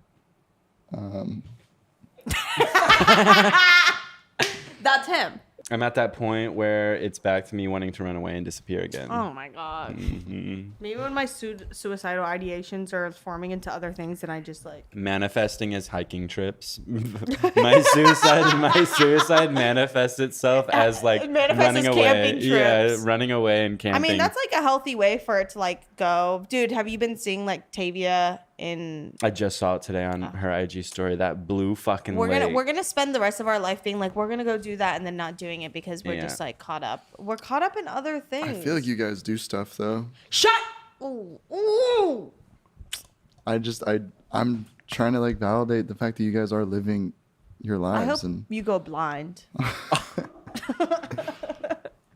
That's him. I'm at that point where it's back to me wanting to run away and disappear again. Oh my god. Maybe when my suicidal ideations are forming into other things, and I just like Manifesting as hiking trips. my suicide manifests itself as like running away. Camping trips. Yeah, running away and camping. I mean, that's like a healthy way for it to like go. Dude, have you been seeing like Tavia in? I just saw it today on her IG story. That blue fucking lake. We're gonna spend the rest of our life being like, we're gonna go do that and then not doing it because we're just like caught up. We're caught up in other things. I feel like you guys do stuff though. Shut. Ooh. I'm trying to like validate the fact that you guys are living your lives. I hope and you go blind.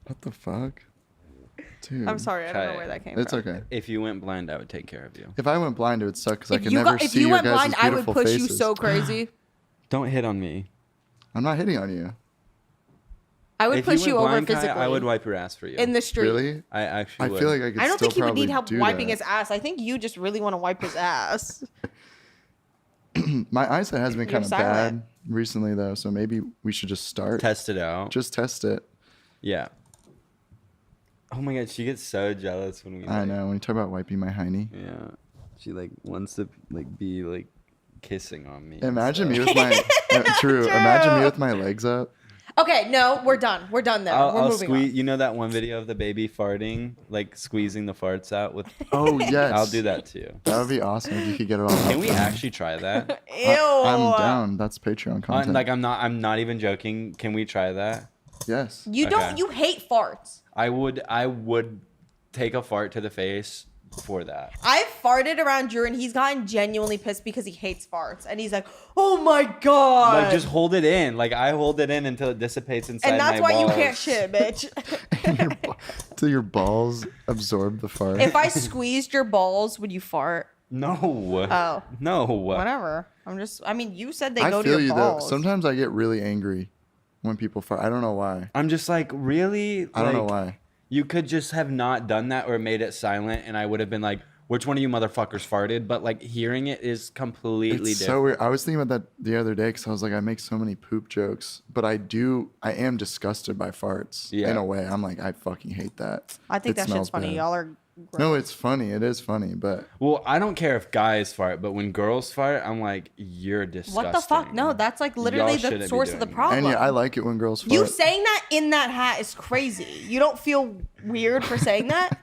what the fuck, dude? I'm sorry, I don't know Okay. where that came It's from. okay. If you went blind, I would take care of you. If I went blind, it would suck because I If could you, never if see you your went guys' blind, I would beautiful push faces. you so crazy. Don't hit on me. I'm not hitting on you. I would If push you went over blind, Kai, physically. I would wipe your ass for you. in the street. Really? I actually I would. feel like I could. I don't still think he would probably need help do wiping that. his ass. I think you just really want to wipe his ass. My eyesight has been You're kind of silent. bad recently though, so maybe we should just start. Test it out. Just test it. Yeah. Oh my god, she gets so jealous when we. I like- know when you talk about wiping my hiney. Yeah, she like wants to like be like kissing on me. and Imagine me stuff. with my true. Imagine me with my legs up. Okay, no, we're done. We're done there. We're I'll moving squeeze. on. You know that one video of the baby farting, like squeezing the farts out with. Oh yes. I'll do that too. That would be awesome if you could get it all. Can we actually try that? Ew. I'm down. That's Patreon content. I'm not even joking. Can we try that? Yes. You don't. Okay. You hate farts. I would take a fart to the face for that. I've farted around Drew and he's gotten genuinely pissed because he hates farts. And he's like, oh my God. Like just hold it in. Like I hold it in until it dissipates inside and that's my why you balls. can't shit, bitch. Till your balls absorb the fart. If I squeezed your balls, would you fart? No. Oh. No. Whatever. I mean, you said they I go to feel your you balls. though. Sometimes I get really angry when people fart. I don't know why. I'm just like, really? I don't know Like, why. You could just have not done that or made it silent, and I would have been like, which one of you motherfuckers farted? But like hearing it is completely It's different. so weird. I was thinking about that the other day because I was like, I make so many poop jokes, but I am disgusted by farts. Yeah. In a way, I'm like, I fucking hate that. I think It that shit's smells funny. bad. Y'all are gross. No, it's funny. It is funny, but Well, I don't care if guys fart, but when girls fart, I'm like, you're disgusting. What the fuck? No, that's like literally Y'all shouldn't the be source of the doing that. problem. and yeah, I like it when girls fart. You saying that in that hat is crazy. You don't feel weird for saying that?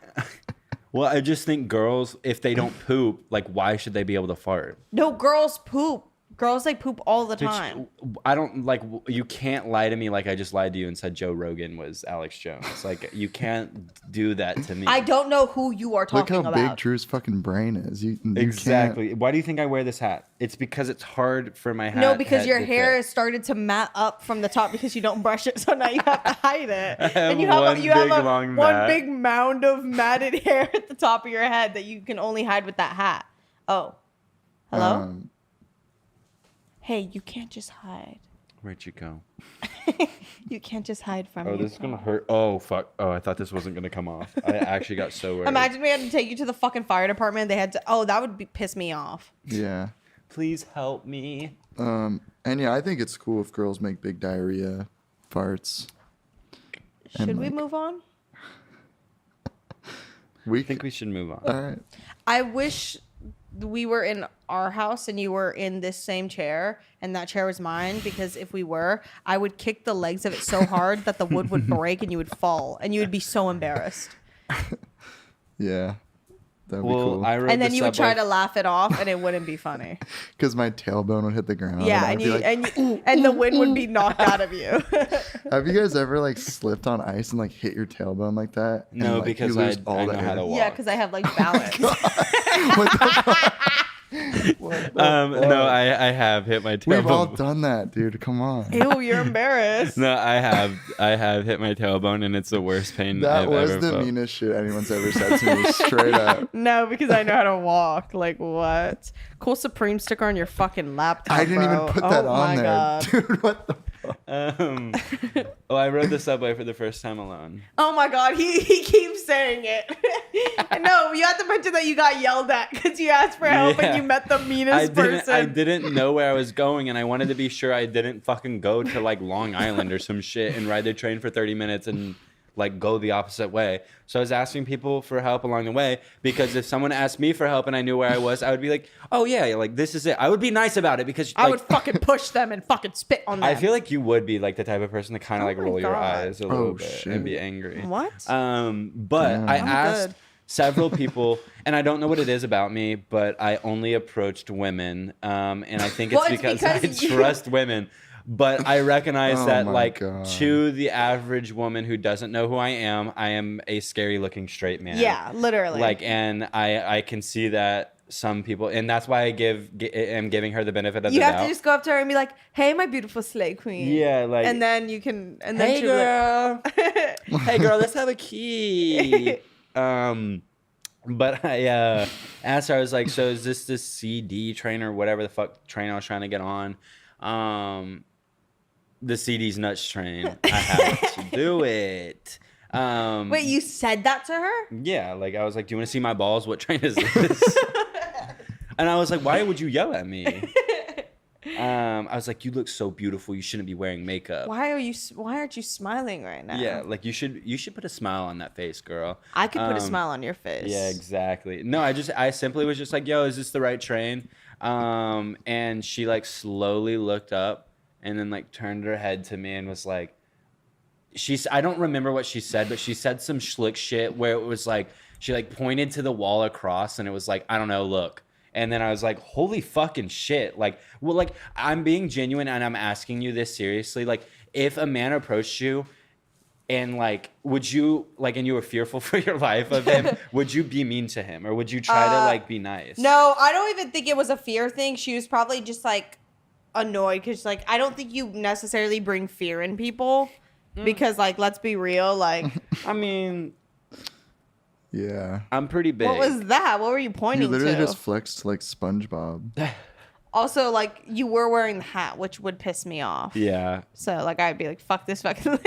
Well, I just think girls, if they don't poop, like, why should they be able to fart? No, girls poop. Girls like poop all the Bitch, time. I don't like. You can't lie to me like I just lied to you and said Joe Rogan was Alex Jones. Like you can't do that to me. I don't know who you are Look talking how about. big Drew's fucking brain is. You Exactly. Why do you think I wear this hat? It's because it's hard for my hat. No, because head your to hair fit. has started to mat up from the top because you don't brush it, so now you have to hide it. I have and you have one you have big, long one mat. big mound of matted hair at the top of your head that you can only hide with that hat. Oh, hello. Hey, you can't just hide. Where'd you go? You can't just hide from Oh, me. this is gonna hurt. Oh fuck. Oh, I thought this wasn't gonna come off. I actually got so worried. Imagine we had to take you to the fucking fire department. They had to. Oh, that would piss me off. Yeah. Please help me. And yeah, I think it's cool if girls make big diarrhea farts. Should And, we like, move on? We I think we should move on. All right. I wish we were in our house and you were in this same chair and that chair was mine, because if we were, I would kick the legs of it so hard that the wood would break and you would fall and you would be so embarrassed. Yeah. That would be Well, cool. I rode And then the you would try subway- to laugh it off and it wouldn't be funny. Because my tailbone would hit the ground. Yeah, I'd and be you like, and the wind would be knocked out of you. have you guys ever like slipped on ice and like hit your tailbone like that? And, No, like, because you lose I know the how air? to walk. Yeah, because I have like balance. What the fuck? What the fuck? No, I have hit my tailbone. We've all done that, dude. Come on. Ew, you're embarrassed. No, I have hit my tailbone, and it's the worst pain That I've was ever the felt. meanest shit anyone's ever said to me. Straight up. No, because I know how to walk. Like what? Cool Supreme sticker on your fucking laptop. I didn't even bro. put that Oh on my there. God. Dude, what the fuck? I rode the subway for the first time alone. Oh my God, he keeps saying it. No, you have to mention that you got yelled at because you asked for help and you met the meanest person. I didn't know where I was going, and I wanted to be sure I didn't fucking go to like Long Island or some shit and ride the train for 30 minutes and like go the opposite way. So I was asking people for help along the way, because if someone asked me for help and I knew where I was, I would be like, oh yeah, like this is it. I would be nice about it, because I would fucking push them and fucking spit on them. I feel like you would be like the type of person to kind of like roll your God. eyes a little bit and be angry. What? But I asked good. several people, and I don't know what it is about me, but I only approached women, and I think it's Well, it's because I because you- trust women. But I recognize Oh that, my like, God. to the average woman who doesn't know who I am a scary-looking straight man. Yeah, literally. Like, and I can see that some people, and that's why I am giving her the benefit of you the have doubt. to just go up to her and be like, "Hey, my beautiful slay queen." Yeah, like, and then you can. And then hey she'll be girl, like, hey girl, let's have a key. But I asked her, I was like, so is this the CD train or whatever the fuck train I was trying to get on? The CD's nuts train. I have to do it. Wait, you said that to her? Yeah, like I was like, do you want to see my balls? What train is this? And I was like, why would you yell at me? I was like, you look so beautiful. You shouldn't be wearing makeup. Why aren't you smiling right now? Yeah, like you should put a smile on that face, girl. I could put a smile on your face. Yeah, exactly. No, I simply was just like, yo, is this the right train? And she like slowly looked up and then like turned her head to me and was like, I don't remember what she said, but she said some schlick shit where it was like, she like pointed to the wall across and it was like, I don't know, look. And then I was like, holy fucking shit. Like, well, like I'm being genuine and I'm asking you this seriously. Like if a man approached you and like, would you like, and you were fearful for your life of him, would you be mean to him or would you try to like be nice? No, I don't even think it was a fear thing. She was probably just like annoyed because like I don't think you necessarily bring fear in people because like let's be real, like I mean, Yeah. I'm pretty big. what was that? What were you You pointing literally to? just flexed like SpongeBob. Also, like you were wearing the hat, which would piss me off. Yeah. So like I'd be like, fuck this fucking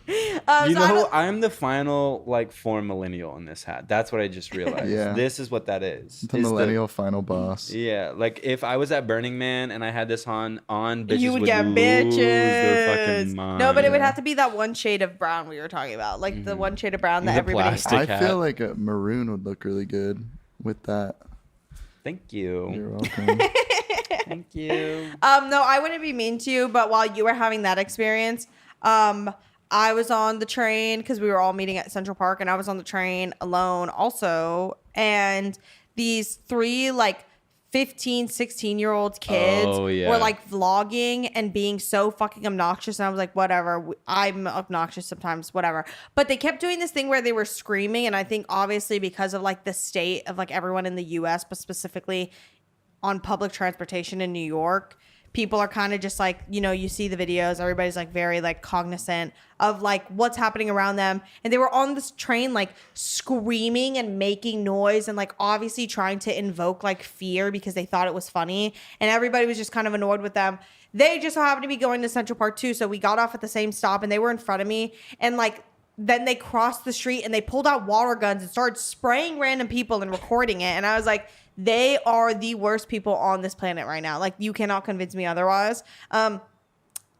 You so I know, don't- I'm the final like form millennial in this hat. That's what I just realized. Yeah. This is what that is. The Is millennial final boss. Yeah, like if I was at Burning Man and I had this on bitches you would would get lose their bitches. fucking mind. No, but it would have to be that one shade of brown we were talking about, like the one shade of brown that The everybody. plastic. I hat. feel like a maroon would look really good with that. Thank you. You're welcome. Thank you. No, I wouldn't be mean to you, but while you were having that experience, I was on the train because we were all meeting at Central Park, and I was on the train alone also, and these three like 15, 16-year-old kids Oh, yeah. were like vlogging and being so fucking obnoxious, and I was like, whatever, I'm obnoxious sometimes, whatever. But they kept doing this thing where they were screaming, and I think obviously because of like the state of like everyone in the US, but specifically on public transportation in New York, people are kind of just like, you know, you see the videos, everybody's like very like cognizant of like what's happening around them. And they were on this train like screaming and making noise and like obviously trying to invoke like fear because they thought it was funny. And everybody was just kind of annoyed with them. They just so happened to be going to Central Park too. So we got off at the same stop and they were in front of me. And like, then they crossed the street and they pulled out water guns and started spraying random people and recording it. And I was like, they are the worst people on this planet right now. Like, you cannot convince me otherwise. And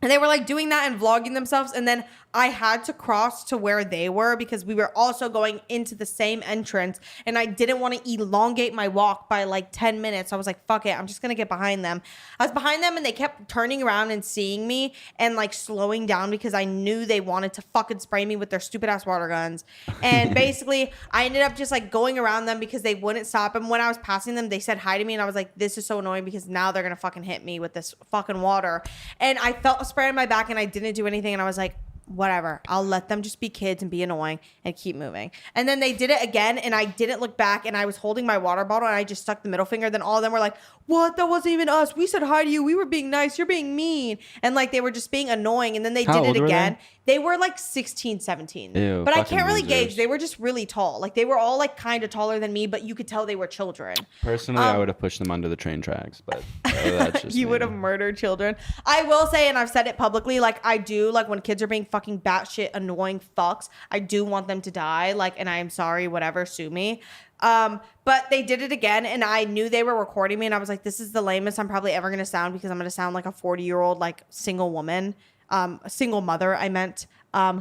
they were like doing that and vlogging themselves. And then I had to cross to where they were because we were also going into the same entrance. And I didn't want to elongate my walk by like 10 minutes. I was like, fuck it, I'm just going to get behind them. I was behind them and they kept turning around and seeing me and like slowing down because I knew they wanted to fucking spray me with their stupid ass water guns. And basically I ended up just like going around them because they wouldn't stop. And when I was passing them, they said hi to me. And I was like, this is so annoying because now they're going to fucking hit me with this fucking water. And I felt a spray on my back and I didn't do anything. And I was like, whatever. I'll let them just be kids and be annoying and keep moving. And then they did it again, and I didn't look back, and I was holding my water bottle, and I just stuck the middle finger. Then all of them were like, what? That wasn't even us. We said hi to you. We were being nice. You're being mean. And like they were just being annoying. And then they How did old it were again. They were like 16, 17. Ew, but I fucking can't really losers. gauge. They were just really tall. Like they were all like kind of taller than me, but you could tell they were children. Personally, I would have pushed them under the train tracks, but that's just You me. would have murdered children. I will say, and I've said it publicly, like I do, like when kids are being fucking batshit annoying fucks, I do want them to die. Like, and I am sorry, whatever, sue me. But they did it again, and I knew they were recording me, and I was like, this is the lamest I'm probably ever gonna sound, because I'm gonna sound like a 40-year-old like single woman, a single mother, I meant,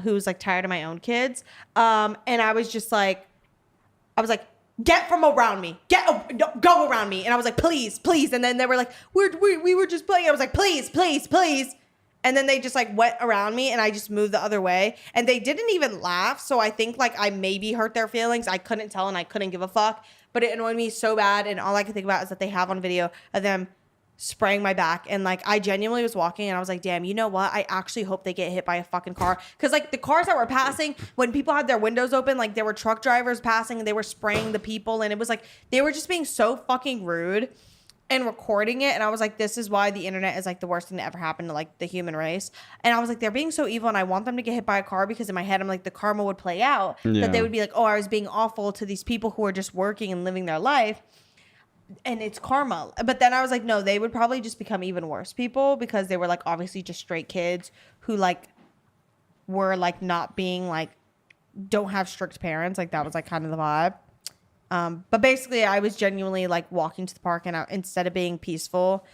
who's like tired of my own kids. And I was like, get from around me. Go around me. And I was like, please, please. And then they were like, we were just playing. I was like, please, please, please. And then they just like went around me, and I just moved the other way. And they didn't even laugh. So I think like I maybe hurt their feelings. I couldn't tell, and I couldn't give a fuck. But it annoyed me so bad. And all I could think about is that they have on video of them spraying my back. And like I genuinely was walking, and I was like, damn, you know what? I actually hope they get hit by a fucking car. Because like the cars that were passing, when people had their windows open, like there were truck drivers passing, and they were spraying the people. And it was like they were just being so fucking rude and recording it. And I was like, this is why the internet is like the worst thing to ever happen to like the human race. And I was like, they're being so evil, and I want them to get hit by a car, because in my head I'm like, the karma would play out. Yeah. That they would be like, oh, I was being awful to these people who are just working and living their life, and it's karma. But then I was like, no, they would probably just become even worse people, because they were like obviously just straight kids who like were like not being like, don't have strict parents. Like that was like kind of the vibe. But basically I was genuinely like walking to the park, and instead of being peaceful,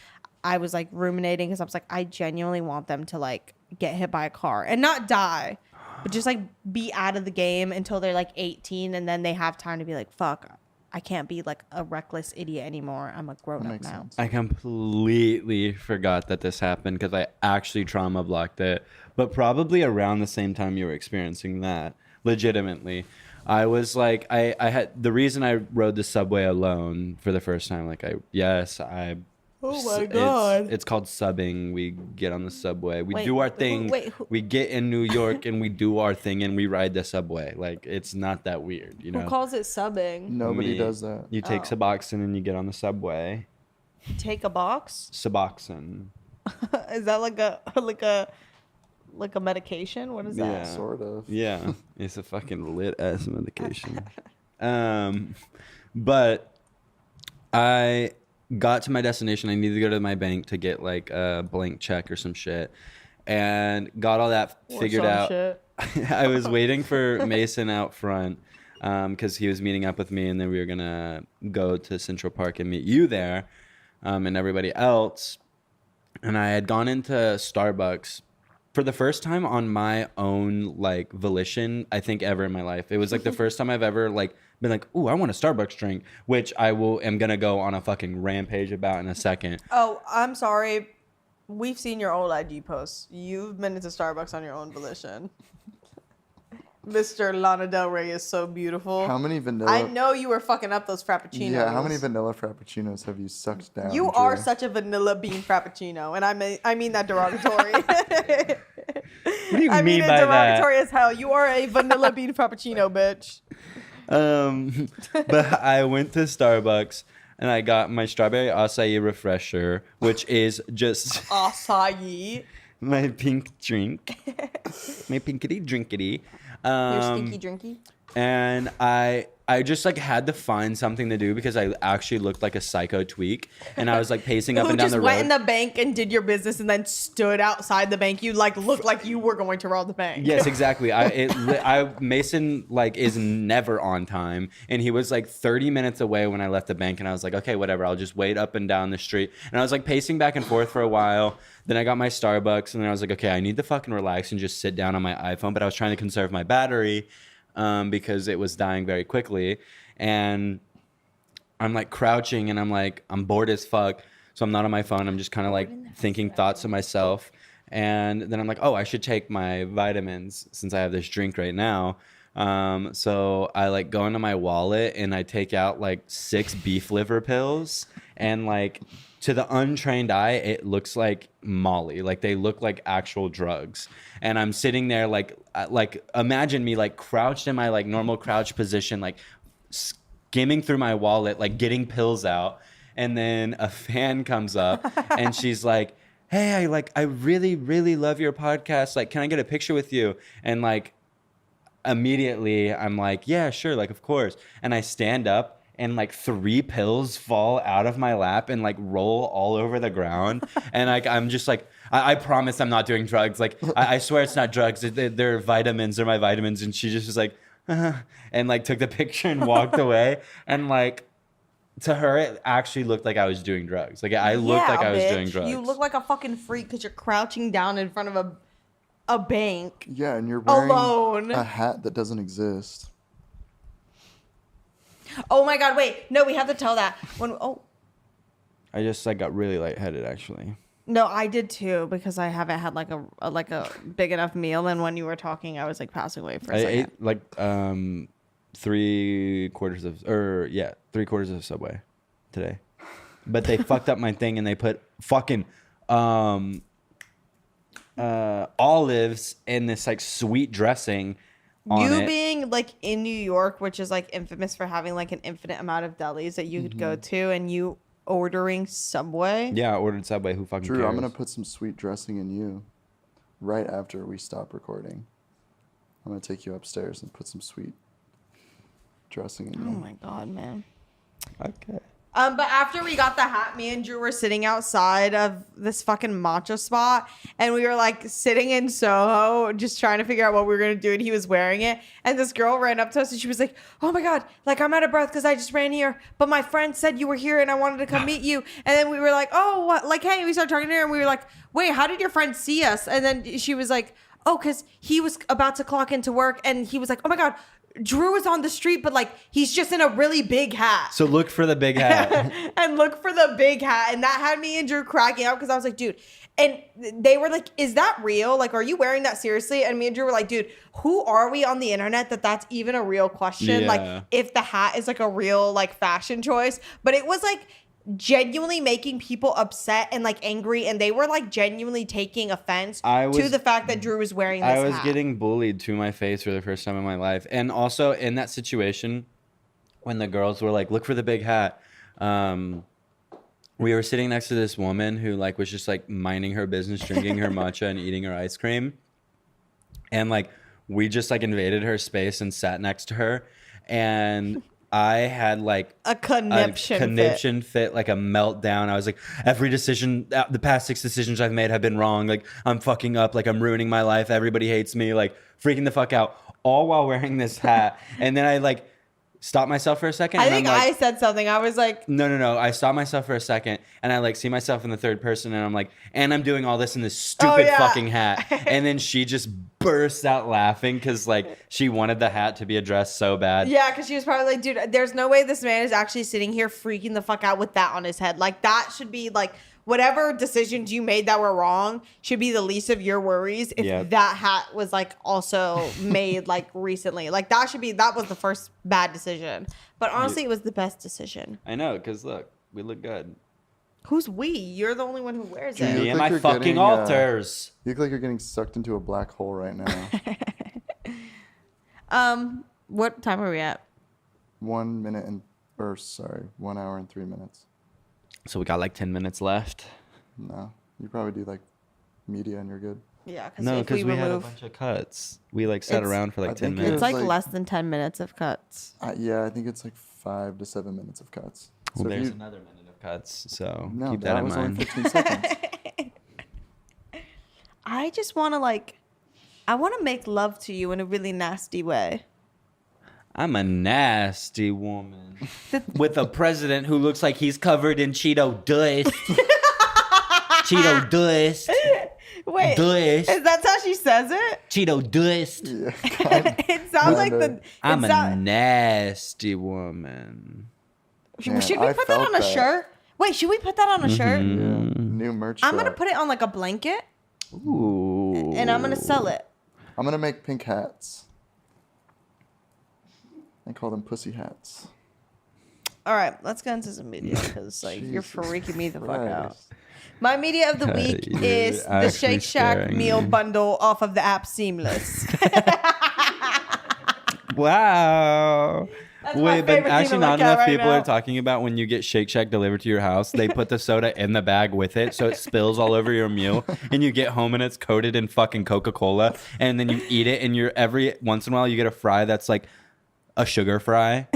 I was like ruminating, because I was like, I genuinely want them to like get hit by a car and not die, but just like be out of the game until they're like 18, and then they have time to be like, fuck, I can't be like a reckless idiot anymore. I'm a grown up now. I completely forgot that this happened, because I actually trauma blocked it. But probably around the same time you were experiencing that, legitimately. I was like, I had the reason I rode the subway alone for the first time. Like, Oh my God. It's called subbing. We get on the subway. We Wait, do our thing. who- We get in New York and we do our thing, and we ride the subway. Like, it's not that weird, you know? Who calls it subbing? Nobody Me. does that. You take Suboxone and you get on the subway. Take a box? Suboxone. Is that like a medication? What is that? Yeah. Sort of. Yeah, it's a fucking lit ass medication. But I got to my destination. I needed to go to my bank to get like a blank check or some shit, and got all that figured out. Shit. I was waiting for Mason out front because he was meeting up with me, and then we were gonna go to Central Park and meet you there, and everybody else. And I had gone into Starbucks for the first time on my own like volition, I think, ever in my life. It was like the first time I've ever like been like, ooh, I want a Starbucks drink, which am gonna go on a fucking rampage about in a second. Oh, I'm sorry. We've seen your old IG posts. You've been into Starbucks on your own volition. Mr. Lana Del Rey is so beautiful. How many vanilla? I know you were fucking up those frappuccinos. Yeah, how many vanilla frappuccinos have you sucked down? You are Drew? such a vanilla bean frappuccino, and I mean that derogatory. What do you I mean mean it by derogatory that? as hell. You are a vanilla bean frappuccino, bitch. But I went to Starbucks and I got my strawberry acai refresher, which is just Acai. my pink drink, my pinkity drinkity. Your stinky drinky. And I just like had to find something to do because I actually looked like a psycho tweak, and I was like pacing up Who and down just the went road. in the bank and did your business and then stood outside the bank. You like looked like you were going to rob the bank. Yes, exactly. Mason like is never on time, and he was like 30 minutes away when I left the bank, and I was like, okay, whatever, I'll just wait up and down the street. And I was like pacing back and forth for a while. Then I got my Starbucks, and then I was like, okay, I need to fucking relax and just sit down on my iPhone. But I was trying to conserve my battery because it was dying very quickly. And I'm like crouching, and I'm bored as fuck. So I'm not on my phone. I'm just kind of like thinking thoughts to myself. And then I'm like, oh, I should take my vitamins since I have this drink right now. So I like go into my wallet and I take out like 6 beef liver pills, and like to the untrained eye, it looks like Molly. Like they look like actual drugs. And I'm sitting there like imagine me like crouched in my like normal crouch position, like skimming through my wallet, like getting pills out. And then a fan comes up and she's like, hey, I really, really love your podcast. Like, can I get a picture with you? And like, immediately I'm like, yeah, sure. Like, of course. And I stand up and like 3 pills fall out of my lap and like roll all over the ground. And like, I'm just like, I promise I'm not doing drugs. Like, I swear it's not drugs. They're vitamins. They're my vitamins. And she just was like, and like took the picture and walked away. And like, to her, it actually looked like I was doing drugs. Like I looked like I was doing drugs. You look like a fucking freak because you're crouching down in front of a bank. Yeah, and you're wearing alone. a hat that doesn't exist. Oh my God! Wait, no, we have to tell that I just like got really lightheaded actually. No, I did too because I haven't had like a big enough meal, and when you were talking, I was like passing away for a second. I ate like 3/4 of Subway today, but they fucked up my thing and they put fucking olives in this like sweet dressing on You it. being like in New York, which is like infamous for having like an infinite amount of delis that you could go to, and you ordering Subway. Yeah, I ordered Subway. Who fucking Drew, cares? I'm gonna put some sweet dressing in you right after we stop recording. I'm gonna take you upstairs and put some sweet dressing in you. Oh my God, man. Okay. But after we got the hat, me and Drew were sitting outside of this fucking matcha spot, and we were like sitting in Soho, just trying to figure out what we were gonna do. And he was wearing it, and this girl ran up to us, and she was like, "Oh my God, like I'm out of breath because I just ran here, but my friend said you were here, and I wanted to come meet you." And then we were like, "Oh, what?" Like, hey, we started talking to her, and we were like, "Wait, how did your friend see us?" And then she was like, "Oh, because he was about to clock into work, and he was like, oh my God, Drew is on the street, but like he's just in a really big hat." So look for the big hat. And look for the big hat. And that had me and Drew cracking up because I was like, dude. And they were like, is that real? Like, are you wearing that seriously? And me and Drew were like, dude, who are we on the internet that's even a real question? Yeah. Like, if the hat is like a real like fashion choice. But it was like genuinely making people upset and like angry, and they were like genuinely taking offense to the fact that Drew was wearing this hat. I was getting bullied to my face for the first time in my life. And also in that situation, when the girls were like, look for the big hat, we were sitting next to this woman who like was just like minding her business, drinking her matcha and eating her ice cream. And like we just like invaded her space and sat next to her, and I had like a conniption fit, like a meltdown. I was like, every decision, the past 6 decisions I've made have been wrong. Like, I'm fucking up. Like, I'm ruining my life. Everybody hates me. Like, freaking the fuck out. All while wearing this hat. And then I like stopped myself for a second. I think I'm like, I said something. I was like, no. I stopped myself for a second, and I like see myself in the third person, and I'm like, and I'm doing all this in this stupid fucking hat. And then she just bursts out laughing because like she wanted the hat to be addressed so bad. yeah, because she was probably like, dude, there's no way this man is actually sitting here freaking the fuck out with that on his head. Like, that should be like, whatever decisions you made that were wrong should be the least of your worries if that hat was like also made like recently. Like, that was the first bad decision. But honestly, it was the best decision. I know, because look, we look good. Who's we? You're the only one who wears Dude, it. Me and like my you're fucking getting, alters. You look like you're getting sucked into a black hole right now. What time are we at? 1 hour and 3 minutes. So we got like 10 minutes left. No, you probably do like media and you're good. Yeah, because No, if we because we had a remove, bunch of cuts. We like sat around for like I 10 think minutes. it's like like- less than 10 minutes of cuts. Yeah, I think it's like 5 to 7 minutes of cuts. So Well, if there's you, another minute of cuts, so no, keep that in was only mind. 15 seconds. I just want to I want to make love to you in a really nasty way. I'm a nasty woman with a president who looks like he's covered in Cheeto dust. Cheeto dust. Wait, Dust. is that how she says it? Cheeto dust. Yeah, God. It sounds like the. I'm a nasty woman. Man, Should we I put that felt on a shirt? Wait, should we put that on a shirt? Yeah, new merch. I'm gonna drop. put it on like a blanket, Ooh. and I'm gonna sell it. I'm gonna make pink hats. I call them pussy hats. All right, let's get into some media because like you're Jesus freaking me the fuck out. Christ. My media of the week You're is the actually Shake Shack scaring meal me. bundle off of the app Seamless. Wow. That's my Wait, but favorite thing actually, to not look at enough right people now. are talking about when you get Shake Shack delivered to your house. They put the soda in the bag with it, so it spills all over your meal, and you get home and it's coated in fucking Coca-Cola, and then you eat it, and you're every once in a while you get a fry that's like a sugar fry.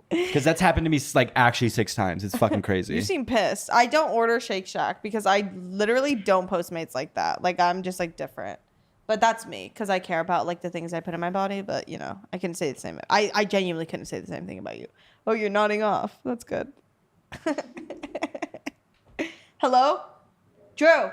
Because that's happened to me like actually 6 times. It's fucking crazy. You seem pissed. I don't order Shake Shack because I literally don't Postmates like that. Like I'm just like different. But that's me because I care about like the things I put in my body. But you know, I couldn't say the same. I genuinely couldn't say the same thing about you. Oh, you're nodding off. That's good. Hello, Drew.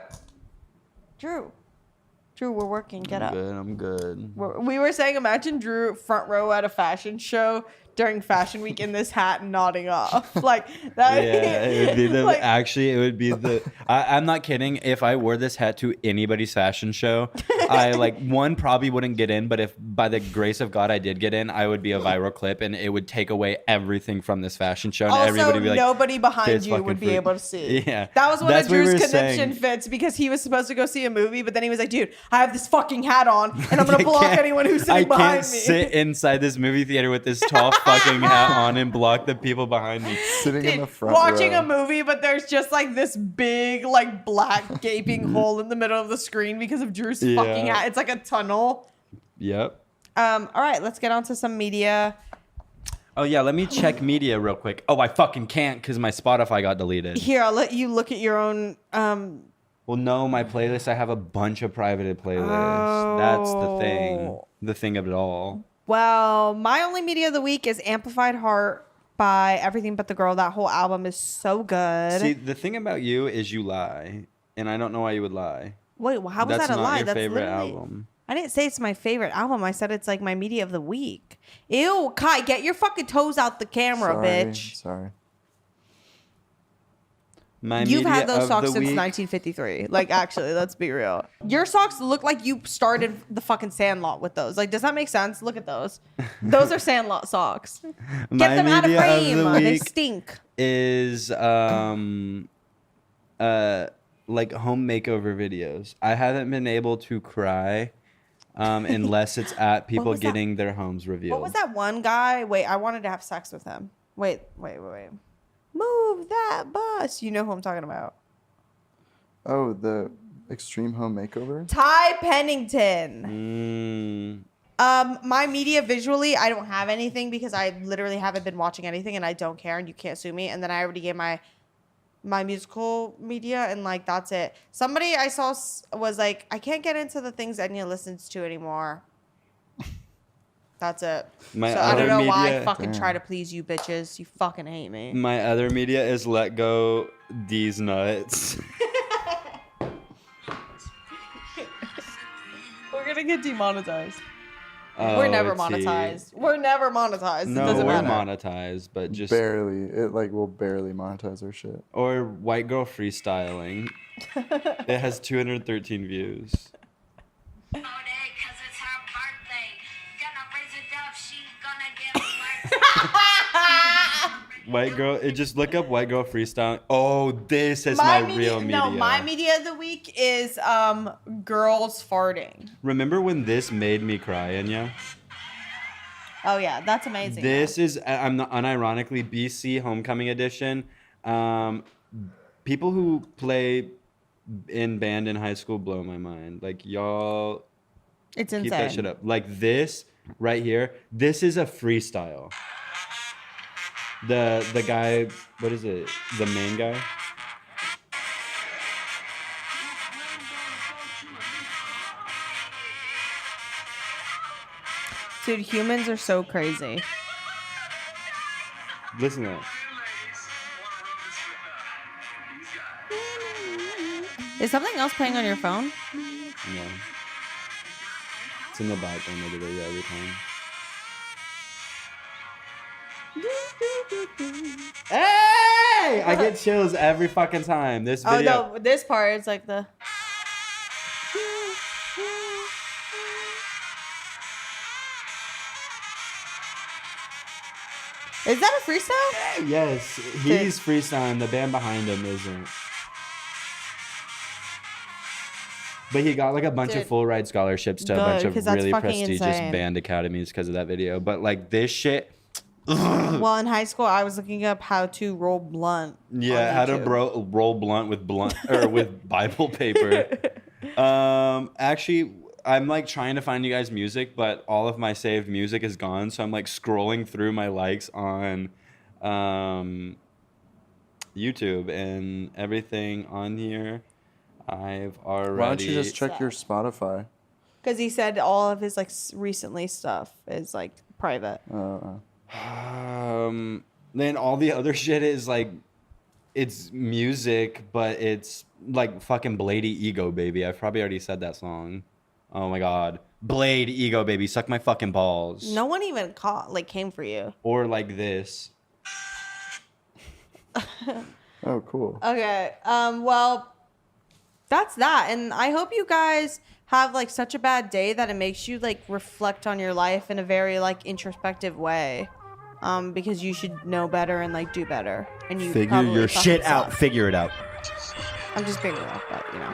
Drew, we're working. Get up. I'm good. We were saying, imagine Drew front row at a fashion show during Fashion Week in this hat and nodding off like that. Yeah, it would be the like, actually it would be the I'm not kidding. If I wore this hat to anybody's fashion show, I like one probably wouldn't get in, but if by the grace of God I did get in, I would be a viral clip and it would take away everything from this fashion show and Also, everybody would be like, nobody behind "This you fucking would be freak." able to see. Yeah. That was one That's of what we Drew's were connection saying. fits because he was supposed to go see a movie, but then he was like, dude, I have this fucking hat on and I'm going to block can't- anyone who's I sitting behind can't me. sit inside this movie theater with this tall fucking hat on and block the people behind me. Sitting in the front Watching row. a movie, but there's just like this big, like black gaping hole in the middle of the screen because of Drew's fucking Yeah. hat. It's like a tunnel. Yep. All right, let's get on to some media. Oh yeah, let me check media real quick. Oh, I fucking can't because my Spotify got deleted. Here, I'll let you look at your own. Well, no, my playlist. I have a bunch of privated playlists. That's the thing. Oh. The thing of it all. Well, my only media of the week is Amplified Heart by Everything But the Girl. That whole album is so good. See, the thing about you is you lie, and I don't know why you would lie. Wait, well, how was That's that a not lie? your That's favorite literally. album. I didn't say it's my favorite album. I said it's like my media of the week. Ew, Kai, get your fucking toes out the camera, Sorry, bitch. Sorry. My You've media had those of socks the since week- 1953. Like, actually, let's be real. Your socks look like you started the fucking Sandlot with those. Like, does that make sense? Look at those. Those are Sandlot socks. Get My them out of media frame. the They week stink. is like home makeover videos. I haven't been able to cry unless it's at people was that? getting their homes revealed. What was that one guy? Wait, I wanted to have sex with him. Wait. Move that bus. You know who I'm talking about. Oh, the Extreme Home Makeover? Ty Pennington. My media visually, I don't have anything because I literally haven't been watching anything and I don't care and you can't sue me. And then I already gave my musical media and like that's it. Somebody I saw was like, I can't get into the things Enya listens to anymore. That's it. My So I don't other know why I media- fucking Damn. try to please you bitches. You fucking hate me. My other media is Let Go These Nuts. We're gonna get demonetized. Oh, We're never let's see. monetized. We're never monetized. It No, doesn't we're matter. monetized, but just Barely. It like will barely monetize our shit. or white girl freestyling. It has 213 views. Cause it's her birthday. Gonna raise it up, she gonna give White girl, just look up white girl freestyling. Oh, this is my real media. No, my media of the week is girls farting. Remember when this made me cry, Enya? Oh yeah, that's amazing. This is, I'm not unironically, BC Homecoming Edition. People who play in band in high school blow my mind. Like, y'all It's keep insane. that shit up. Like this right here, this is a freestyle. The guy, what is it? The main guy? Dude, humans are so crazy. Listen to that. Is something else playing on your phone? No. It's in the background of the video every time. Hey! I get chills every fucking time. This Oh video. no, this part is like the. Is that a freestyle? Yes, he's freestyling. The band behind him isn't. But he got like a bunch of full ride scholarships to a bunch of really prestigious band academies because of that video. But like this shit. Well, in high school, I was looking up how to roll blunt. Yeah, how to roll blunt with with Bible paper. Actually, I'm like trying to find you guys music, but all of my saved music is gone. So I'm like scrolling through my likes on YouTube and everything on here. I've already. Why don't you just check your Spotify? Because he said all of his like recently stuff is like private. Then all the other shit is like, it's music, but it's like fucking Blade Ego Baby. I've probably already said that song. Oh my god, Blade Ego Baby, suck my fucking balls. No one even came for you. Or like this. Oh, cool. Okay. Well, that's that. And I hope you guys have like such a bad day that it makes you like reflect on your life in a very like introspective way. Because you should know better and like do better. And you figure your shit out. Figure it out. I'm just being real, but you know.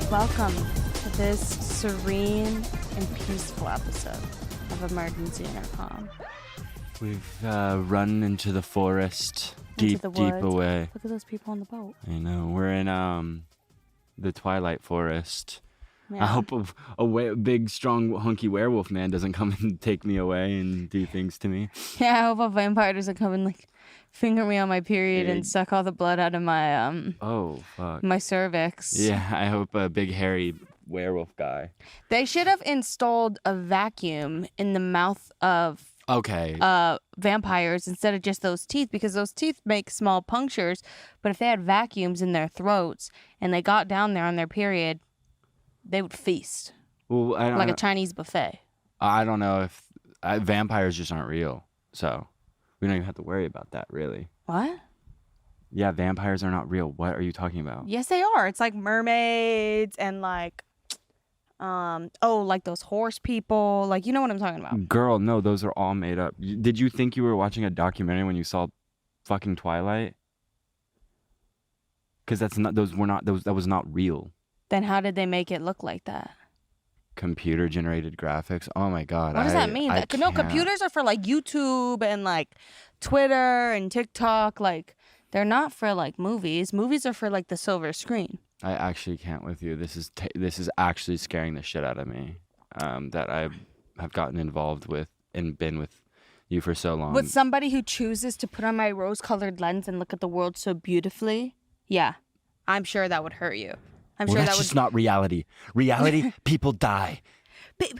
Welcome to this serene and peaceful episode of Emergency Intercom. We've run into the forest, deep away. Look at those people on the boat. I know. We're in the Twilight Forest. Yeah. I hope a big, strong, hunky werewolf man doesn't come and take me away and do things to me. Yeah, I hope a vampire doesn't come and like finger me on my period and suck all the blood out of my oh fuck, my cervix. Yeah, I hope a big hairy werewolf guy. They should have installed a vacuum in the mouth of vampires instead of just those teeth, because those teeth make small punctures. But if they had vacuums in their throats and they got down there on their period, they would feast. Well, like a Chinese buffet. I don't know if vampires just aren't real, so we don't even have to worry about that, really. What? Yeah, vampires are not real. What are you talking about? Yes, they are. It's like mermaids and like, like those horse people. Like, you know what I'm talking about. Girl, no, those are all made up. Did you think you were watching a documentary when you saw fucking Twilight? Because that was not real. Then how did they make it look like that? Computer generated graphics. Oh my god. What does that mean? No, computers are for like YouTube and like Twitter and TikTok. Like, they're not for like movies. Movies are for like the silver screen. I actually can't with you. This is actually scaring the shit out of me. That I have gotten involved with and been with you for so long. With somebody who chooses to put on my rose-colored lens and look at the world so beautifully, yeah, I'm sure that would hurt you. I'm sure that's just not reality. Reality, people die.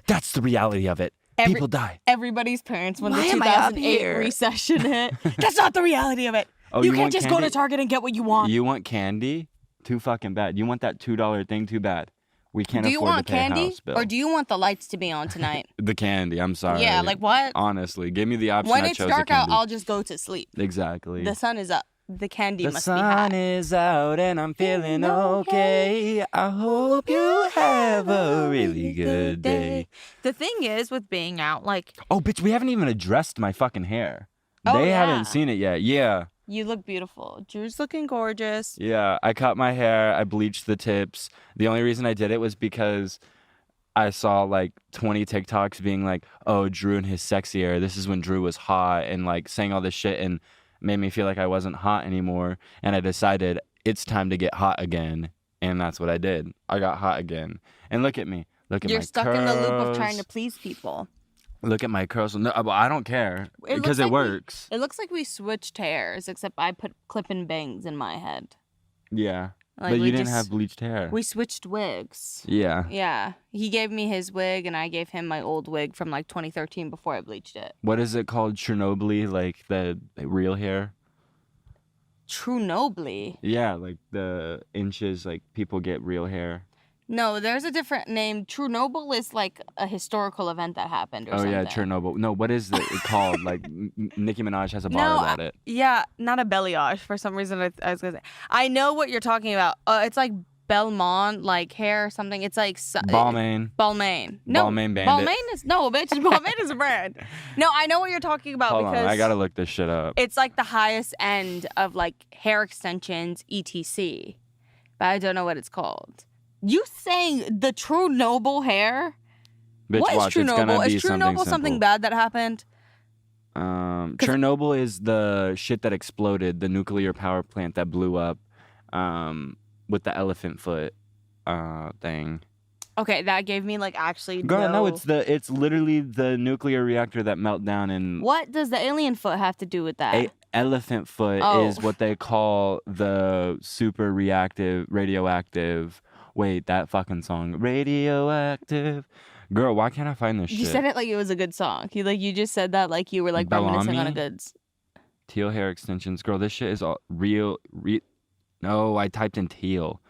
That's the reality of it. People die. Everybody's parents when the 2008 recession hit. That's not the reality of it. Oh, you can't just go to Target and get what you want. You want candy? Too fucking bad. You want that $2 thing? Too bad. We can't afford to pay a house bill. Or do you want the lights to be on tonight? The candy. I'm sorry. Yeah, like what? Honestly, give me the option. When it's dark out, I'll just go to sleep. Exactly. The sun is up. The candy must be high. The sun is out and I'm feeling okay. I hope you have a really good day. The thing is with being out, like... Oh, bitch, we haven't even addressed my fucking hair. Oh, they haven't seen it yet. Yeah. You look beautiful. Drew's looking gorgeous. Yeah, I cut my hair. I bleached the tips. The only reason I did it was because I saw like 20 TikToks being like, oh, Drew and his sexy hair. This is when Drew was hot, and like saying all this shit and made me feel like I wasn't hot anymore. And I decided it's time to get hot again. And that's what I did. I got hot again. And look at me. Look at my curls. You're stuck in the loop of trying to please people. Look at my curls. No, I don't care because it works. It looks like we switched hairs, except I put clip-in bangs in my head. Yeah. Like, But we you didn't just- have bleached hair. We switched wigs. Yeah. Yeah. He gave me his wig, and I gave him my old wig from like 2013 before I bleached it. What is it called? Chernobyl, like the real hair? True Nobly. Yeah, like the inches, like people get real hair. No, there's a different name. True Noble is like a historical event that happened or Oh something. yeah, Chernobyl. No, what is it called? Like Nicki Minaj has a bar No, about it. Yeah, not a balayage. For some reason, I was gonna say. I know what you're talking about. It's like Belmont, like hair or something. It's like Balmain. Balmain. No, Balmain Bandit. Balmain is no, bitch. Balmain is a brand. No, I know what you're talking about Hold on, because I gotta look this shit up. it's like the highest end of like hair extensions, etc. But I don't know what it's called. You saying the True Noble hair? Bitch, What is watch, True it's gonna Noble? be Is True something Noble something simple. bad that happened? Chernobyl is the shit that exploded, the nuclear power plant that blew up with the elephant foot thing. Okay, that gave me like actually. Girl, no, it's literally the nuclear reactor that melted down and What does the alien foot have to do with that? elephant foot Oh. is what they call the super radioactive. Wait, that fucking song, radioactive. Girl, why can't I find this You shit? said it like it was a good song. You just said that like you were like reminiscing on a Bellamy? good. Teal hair extensions. Girl, this shit is all real. No, I typed in teal.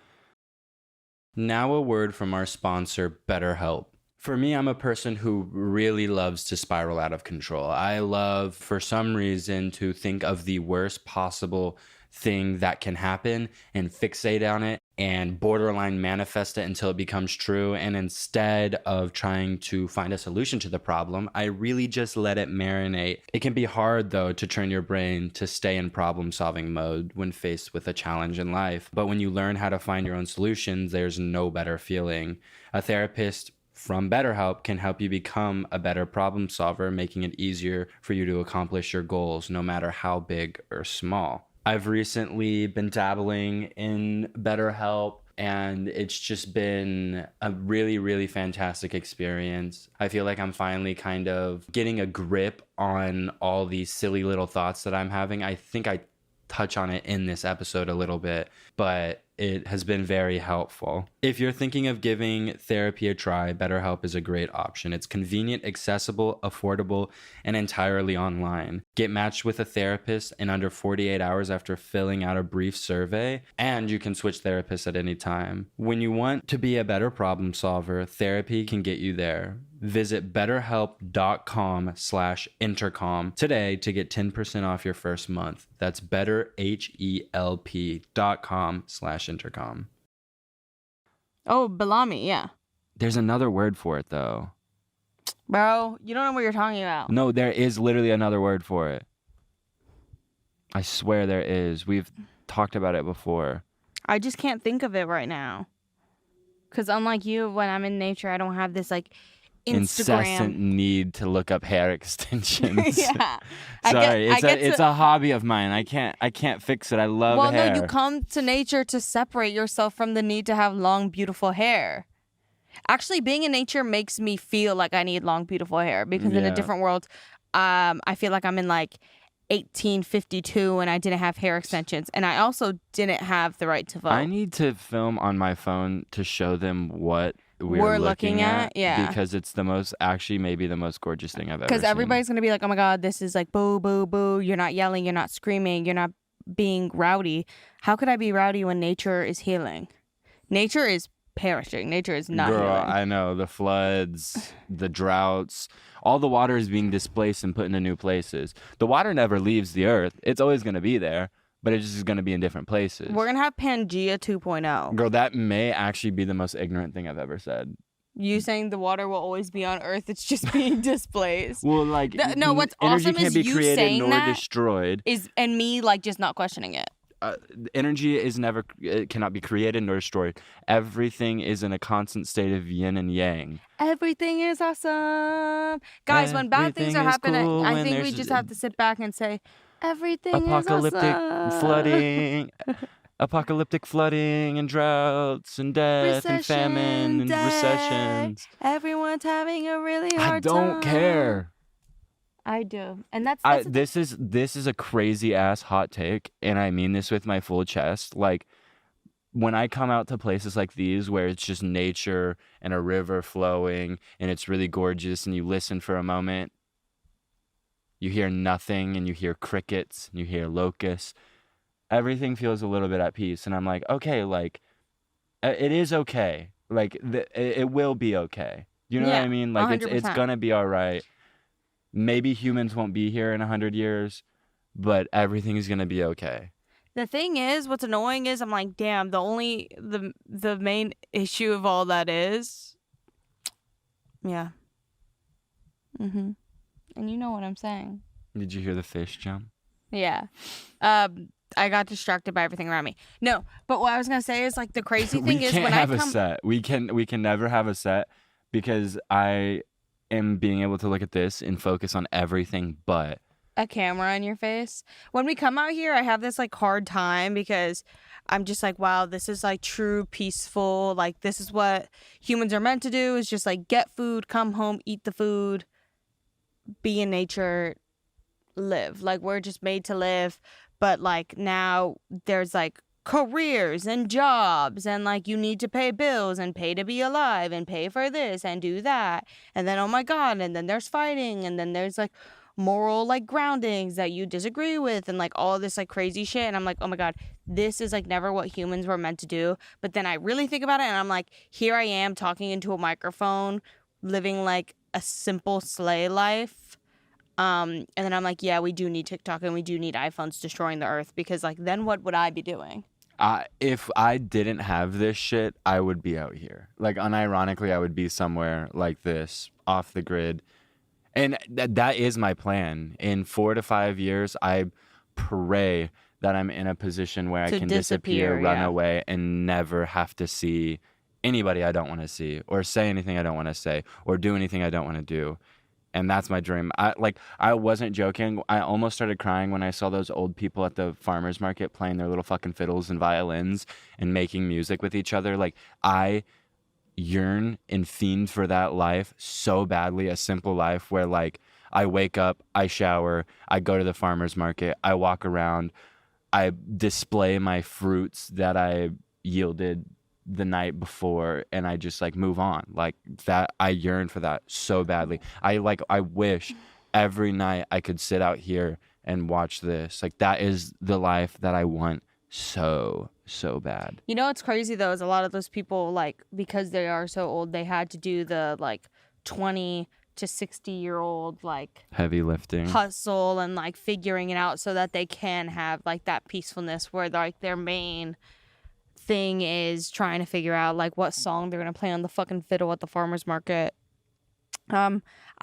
Now a word from our sponsor, BetterHelp. For me, I'm a person who really loves to spiral out of control. I love, for some reason, to think of the worst possible thing that can happen and fixate on it and borderline manifest it until it becomes true. And instead of trying to find a solution to the problem, I really just let it marinate. It can be hard, though, to train your brain to stay in problem-solving mode when faced with a challenge in life. But when you learn how to find your own solutions, there's no better feeling. A therapist from BetterHelp can help you become a better problem solver, making it easier for you to accomplish your goals, no matter how big or small. I've recently been dabbling in BetterHelp, and it's just been a really, really fantastic experience. I feel like I'm finally kind of getting a grip on all these silly little thoughts that I'm having. I think I touch on it in this episode a little bit, but it has been very helpful. If you're thinking of giving therapy a try, BetterHelp is a great option. It's convenient, accessible, affordable, and entirely online. Get matched with a therapist in under 48 hours after filling out a brief survey, and you can switch therapists at any time. When you want to be a better problem solver, therapy can get you there. Visit betterhelp.com/intercom today to get 10% off your first month. That's betterhelp.com/intercom. Oh, Bellamy, yeah. There's another word for it, though. Bro, you don't know what you're talking about. No, there is literally another word for it. I swear there is. We've talked about it before. I just can't think of it right now. Because unlike you, when I'm in nature, I don't have this like Incessant Instagram. need to look up hair extensions. Yeah. Sorry, it's a hobby of mine. I can't fix it. I love Well, hair. no, you come to nature to separate yourself from the need to have long, beautiful hair. Actually, being in nature makes me feel like I need long, beautiful hair because in Yeah. a different world, I feel like I'm in like 1852 and I didn't have hair extensions, and I also didn't have the right to vote. I need to film on my phone to show them what we're looking at, yeah. because it's maybe the most gorgeous thing I've ever seen. Because everybody's gonna be like, "Oh my God, this is like boo, boo, boo. You're not yelling. You're not screaming. You're not being rowdy. How could I be rowdy when nature is healing? Nature is perishing. Nature is not Girl, healing." I know. The floods, the droughts, all the water is being displaced and put into new places. The water never leaves the earth. It's always going to be there, but it just is going to be in different places. We're gonna have Pangea 2.0. Girl, that may actually be the most ignorant thing I've ever said. You saying the water will always be on Earth? It's just being displaced. Well, like, No, what's energy awesome can't is be you created saying nor that destroyed. and me like just not questioning it. Energy it cannot be created nor destroyed. Everything is in a constant state of yin and yang. Everything is awesome, guys. When bad things Everything are is happening, cool I when think we there's just have to sit back and say, "Everything Apocalyptic is awesome." flooding, apocalyptic flooding and droughts and death and famine and recessions. Everyone's having a really hard I don't time. care. I do, and that's This is a crazy ass hot take, and I mean this with my full chest. Like, when I come out to places like these where it's just nature and a river flowing and it's really gorgeous and you listen for a moment, you hear nothing and you hear crickets and you hear locusts, everything feels a little bit at peace. And I'm like, okay, like, it is okay. Like, it will be okay. You know what I mean? Like, it's 100%. going to be all right. Maybe humans won't be here in 100 years, but everything's going to be okay. The thing is, what's annoying is I'm like, damn, the main issue of all that is, yeah. Mm-hmm. And you know what I'm saying. Did you hear the fish jump? Yeah. I got distracted by everything around me. No, but what I was going to say is, like, the crazy thing is when I come... We can't have a set. We can never have a set because I am being able to look at this and focus on everything but... a camera in your face. When we come out here, I have this like hard time because I'm just like, wow, this is like true peaceful. Like, this is what humans are meant to do, is just like get food, come home, eat the food, be in nature, live. Like, we're just made to live. But like now there's like careers and jobs and like you need to pay bills and pay to be alive and pay for this and do that. And then, oh my God, and then there's fighting and then there's like moral like groundings that you disagree with and like all this like crazy shit. And I'm like, oh my God, this is like never what humans were meant to do. But then I really think about it and I'm like, here I am talking into a microphone, living like a simple sleigh life. And then I'm like, yeah, we do need TikTok and we do need iPhones destroying the earth, because like then what would I be doing? If I didn't have this shit, I would be out here. Like, unironically, I would be somewhere like this, off the grid. And that is my plan. In 4 to 5 years, I pray that I'm in a position where I can disappear, run away, and never have to see anybody I don't want to see, or say anything I don't want to say, or do anything I don't want to do. And that's my dream. I wasn't joking. I almost started crying when I saw those old people at the farmer's market playing their little fucking fiddles and violins and making music with each other. Like, I yearn and fiend for that life so badly, a simple life where like I wake up, I shower, I go to the farmer's market, I walk around, I display my fruits that I yielded the night before, and I just like move on. Like that, I yearn for that so badly. I wish every night I could sit out here and watch this. Like, that is the life that I want so bad. You know what's crazy though is a lot of those people, like, because they are so old, they had to do the like 20 to 60-year-old like heavy lifting hustle and like figuring it out so that they can have like that peacefulness where like their main thing is trying to figure out like what song they're gonna play on the fucking fiddle at the farmer's market. I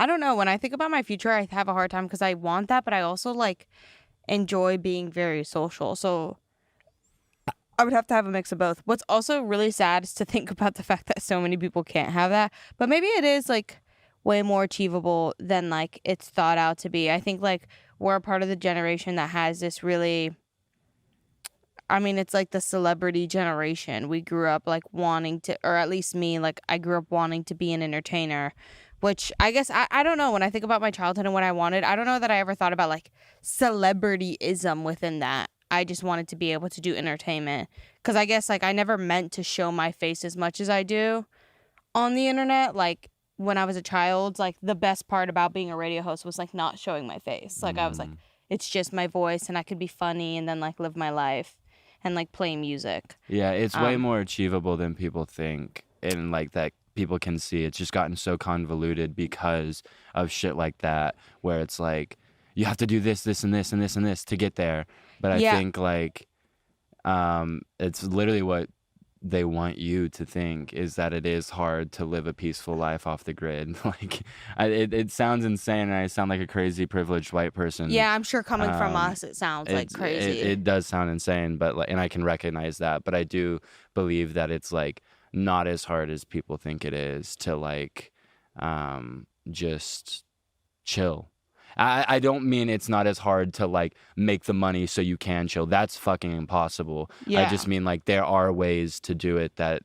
don't know, when I think about my future, I have a hard time because I want that, but I also like enjoy being very social, so I would have to have a mix of both. What's also really sad is to think about the fact that so many people can't have that, but maybe it is like way more achievable than like it's thought out to be. I think like we're a part of the generation that has this really, I mean, it's like the celebrity generation. We grew up like wanting to, or at least me, like I grew up wanting to be an entertainer, which I guess, I don't know, when I think about my childhood and what I wanted, I don't know that I ever thought about like celebrityism within that. I just wanted to be able to do entertainment, because I guess like I never meant to show my face as much as I do on the internet. Like when I was a child, like the best part about being a radio host was like not showing my face. Like I was like, it's just my voice and I could be funny and then like live my life and like play music. Yeah, it's way more achievable than people think, and like that people can see. It's just gotten so convoluted because of shit like that, where it's like you have to do this, this, and this, and this, and this to get there. But I think like it's literally what they want you to think, is that it is hard to live a peaceful life off the grid. Like it sounds insane, and I sound like a crazy privileged white person. Yeah, I'm sure coming from us, it sounds like crazy. It does sound insane, but like, and I can recognize that. But I do believe that it's like not as hard as people think it is to like just chill. I don't mean it's not as hard to like make the money so you can chill. That's fucking impossible. Yeah. I just mean like there are ways to do it that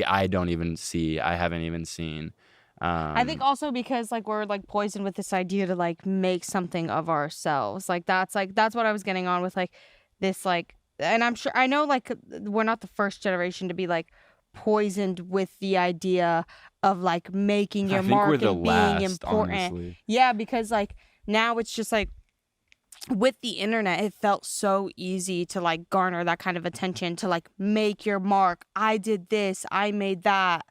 I don't even see. I haven't even seen. I think also because like we're like poisoned with this idea to like make something of ourselves. Like that's what I was getting on with like this like and I know like we're not the first generation to be like poisoned with the idea of like making your mark and being important. Honestly. Yeah, because like now it's just like with the internet, it felt so easy to like garner that kind of attention, to like make your mark. I did this, I made that.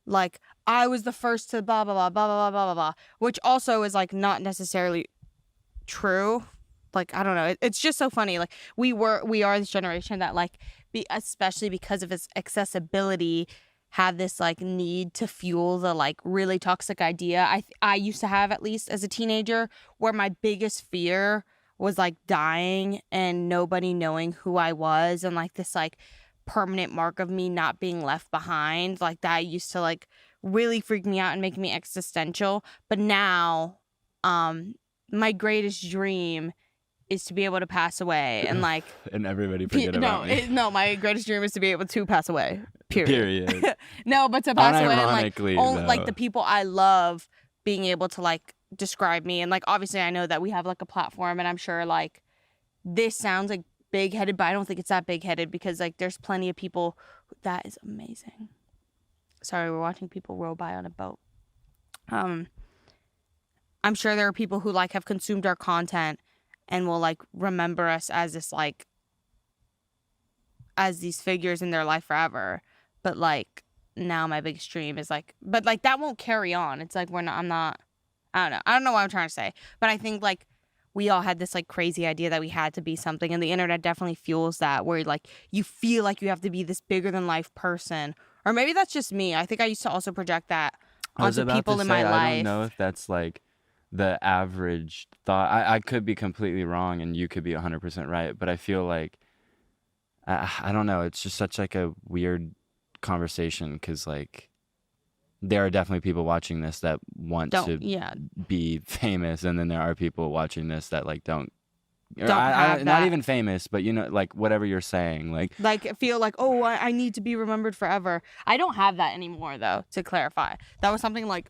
Like I was the first to blah blah blah blah blah blah blah blah, which also is like not necessarily true. Like I don't know, it's just so funny. Like we are this generation that like especially because of its accessibility had this like need to fuel the like really toxic idea I used to have, at least as a teenager, where my biggest fear was like dying and nobody knowing who I was, and like this like permanent mark of me not being left behind. Like that used to like really freak me out and make me existential. But now my greatest dream is to be able to pass away and like and everybody forget about me. No, my greatest dream is to be able to pass away. Period. No, but to pass away and like only, like the people I love being able to like describe me. And like obviously I know that we have like a platform, and I'm sure like this sounds like big-headed, but I don't think it's that big-headed, because like there's plenty of people that is amazing. Sorry, we're watching people row by on a boat. I'm sure there are people who like have consumed our content and will like remember us as this like as these figures in their life forever. But like now my biggest dream is like, but like that won't carry on. It's like I don't know what I'm trying to say, but I think like we all had this like crazy idea that we had to be something, and the internet definitely fuels that, where like you feel like you have to be this bigger than life person. Or maybe that's just me. I think I used to also project that onto people in my life. I don't know if that's like the average thought. I could be completely wrong and you could be 100% right, but I feel like I don't know, it's just such like a weird conversation, because like there are definitely people watching this that want to be famous, and then there are people watching this that like don't have that. Not even famous, but you know, like whatever you're saying, like feel like, oh, I need to be remembered forever. I don't have that anymore, though, to clarify. That was something like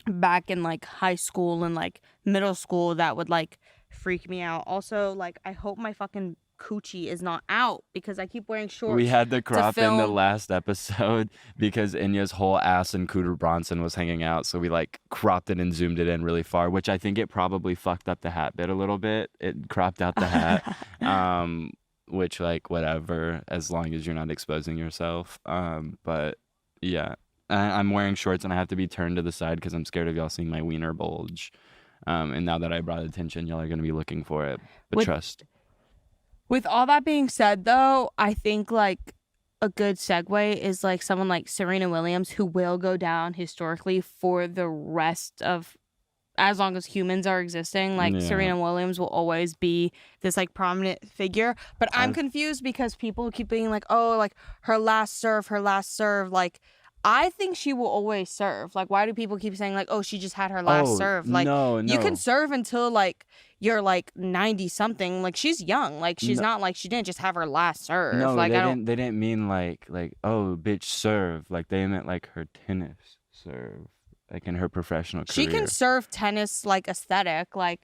back in like high school and like middle school that would like freak me out. Also, like I hope my fucking coochie is not out, because I keep wearing shorts. We had to crop in the last episode because Enya's whole ass and Cooter Bronson was hanging out, so we like cropped it and zoomed it in really far, which I think it probably fucked up the hat bit a little bit. It cropped out the hat, which like whatever, as long as you're not exposing yourself. But yeah, I'm wearing shorts and I have to be turned to the side because I'm scared of y'all seeing my wiener bulge. And now that I brought attention, y'all are gonna be looking for it. But trust. With all that being said, though, I think like a good segue is like someone like Serena Williams, who will go down historically for the rest of, as long as humans are existing. Like Serena Williams will always be this like prominent figure. But I'm confused because people keep being like, oh, like her last serve. Like I think she will always serve. Like, why do people keep saying like, oh, she just had her last serve? Like, no. You can serve until like you're like 90 something. Like, she's young. Like, she's not like she didn't just have her last serve. No, like, they didn't mean like oh, bitch, serve. Like they meant like her tennis serve, like in her professional career. She can serve tennis like aesthetic, like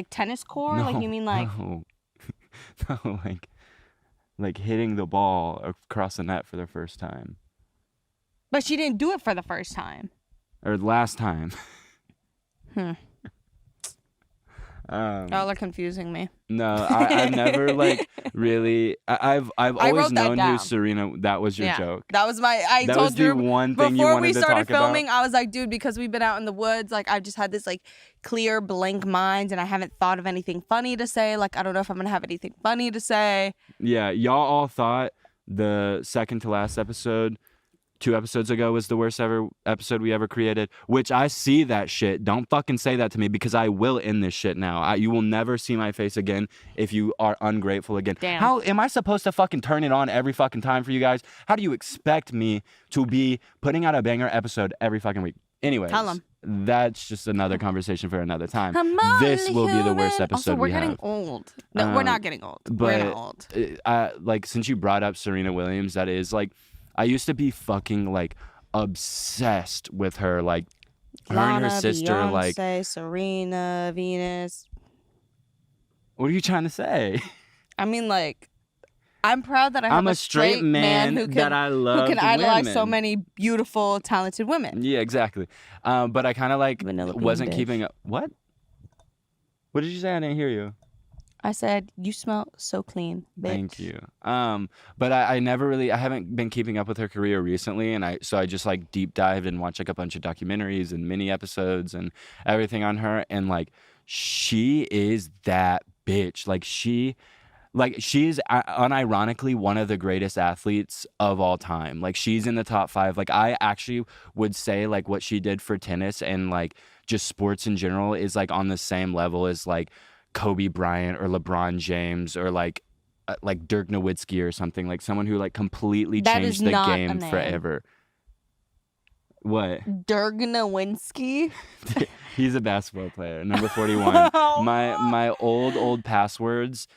tennis core. Like you mean like no, like hitting the ball across the net for the first time. But she didn't do it for the first time. Or last time. Y'all are confusing me. No, I've never like really. I've always known who Serena. That was your joke. That was my. That told was the Drew one thing you before wanted we to started talk filming. about? I was like, dude, because we've been out in the woods. Like, I've just had this like clear blank mind, and I haven't thought of anything funny to say. Like, I don't know if I'm gonna have anything funny to say. Yeah, y'all all thought the second to last episode 2 episodes ago was the worst ever episode we ever created, which I see that shit. Don't fucking say that to me, because I will end this shit now. You will never see my face again if you are ungrateful again. Damn. How am I supposed to fucking turn it on every fucking time for you guys? How do you expect me to be putting out a banger episode every fucking week? Anyways, Tell 'em. That's just another conversation for another time. This will be the worst episode also, we're we have. getting old. No, we're not getting old. We're not old. Like, since you brought up Serena Williams, that is like, I used to be fucking like obsessed with her, like her and her sister, Beyonce, like Serena, Venus. What are you trying to say? I mean, like, I'm proud that I have I'm a straight man who can, that I love who can idolize women. so many beautiful, talented women. Yeah, exactly. But I kind of like Vanilla bean wasn't bitch. keeping up. What? What did you say? I didn't hear you. I said, you smell so clean, bitch. Thank you. But I never really, I haven't been keeping up with her career recently, and I just like deep dived and watched like a bunch of documentaries and mini episodes and everything on her, and like she is that bitch. She's unironically one of the greatest athletes of all time. Like, she's in the top 5. Like, I actually would say like what she did for tennis and like just sports in general is like on the same level as like Kobe Bryant or LeBron James or like Dirk Nowitzki or something, like someone who like completely That changed is the not a game name. forever. What? Dirk Nowitzki. He's a basketball player, number 41. Oh, my old passwords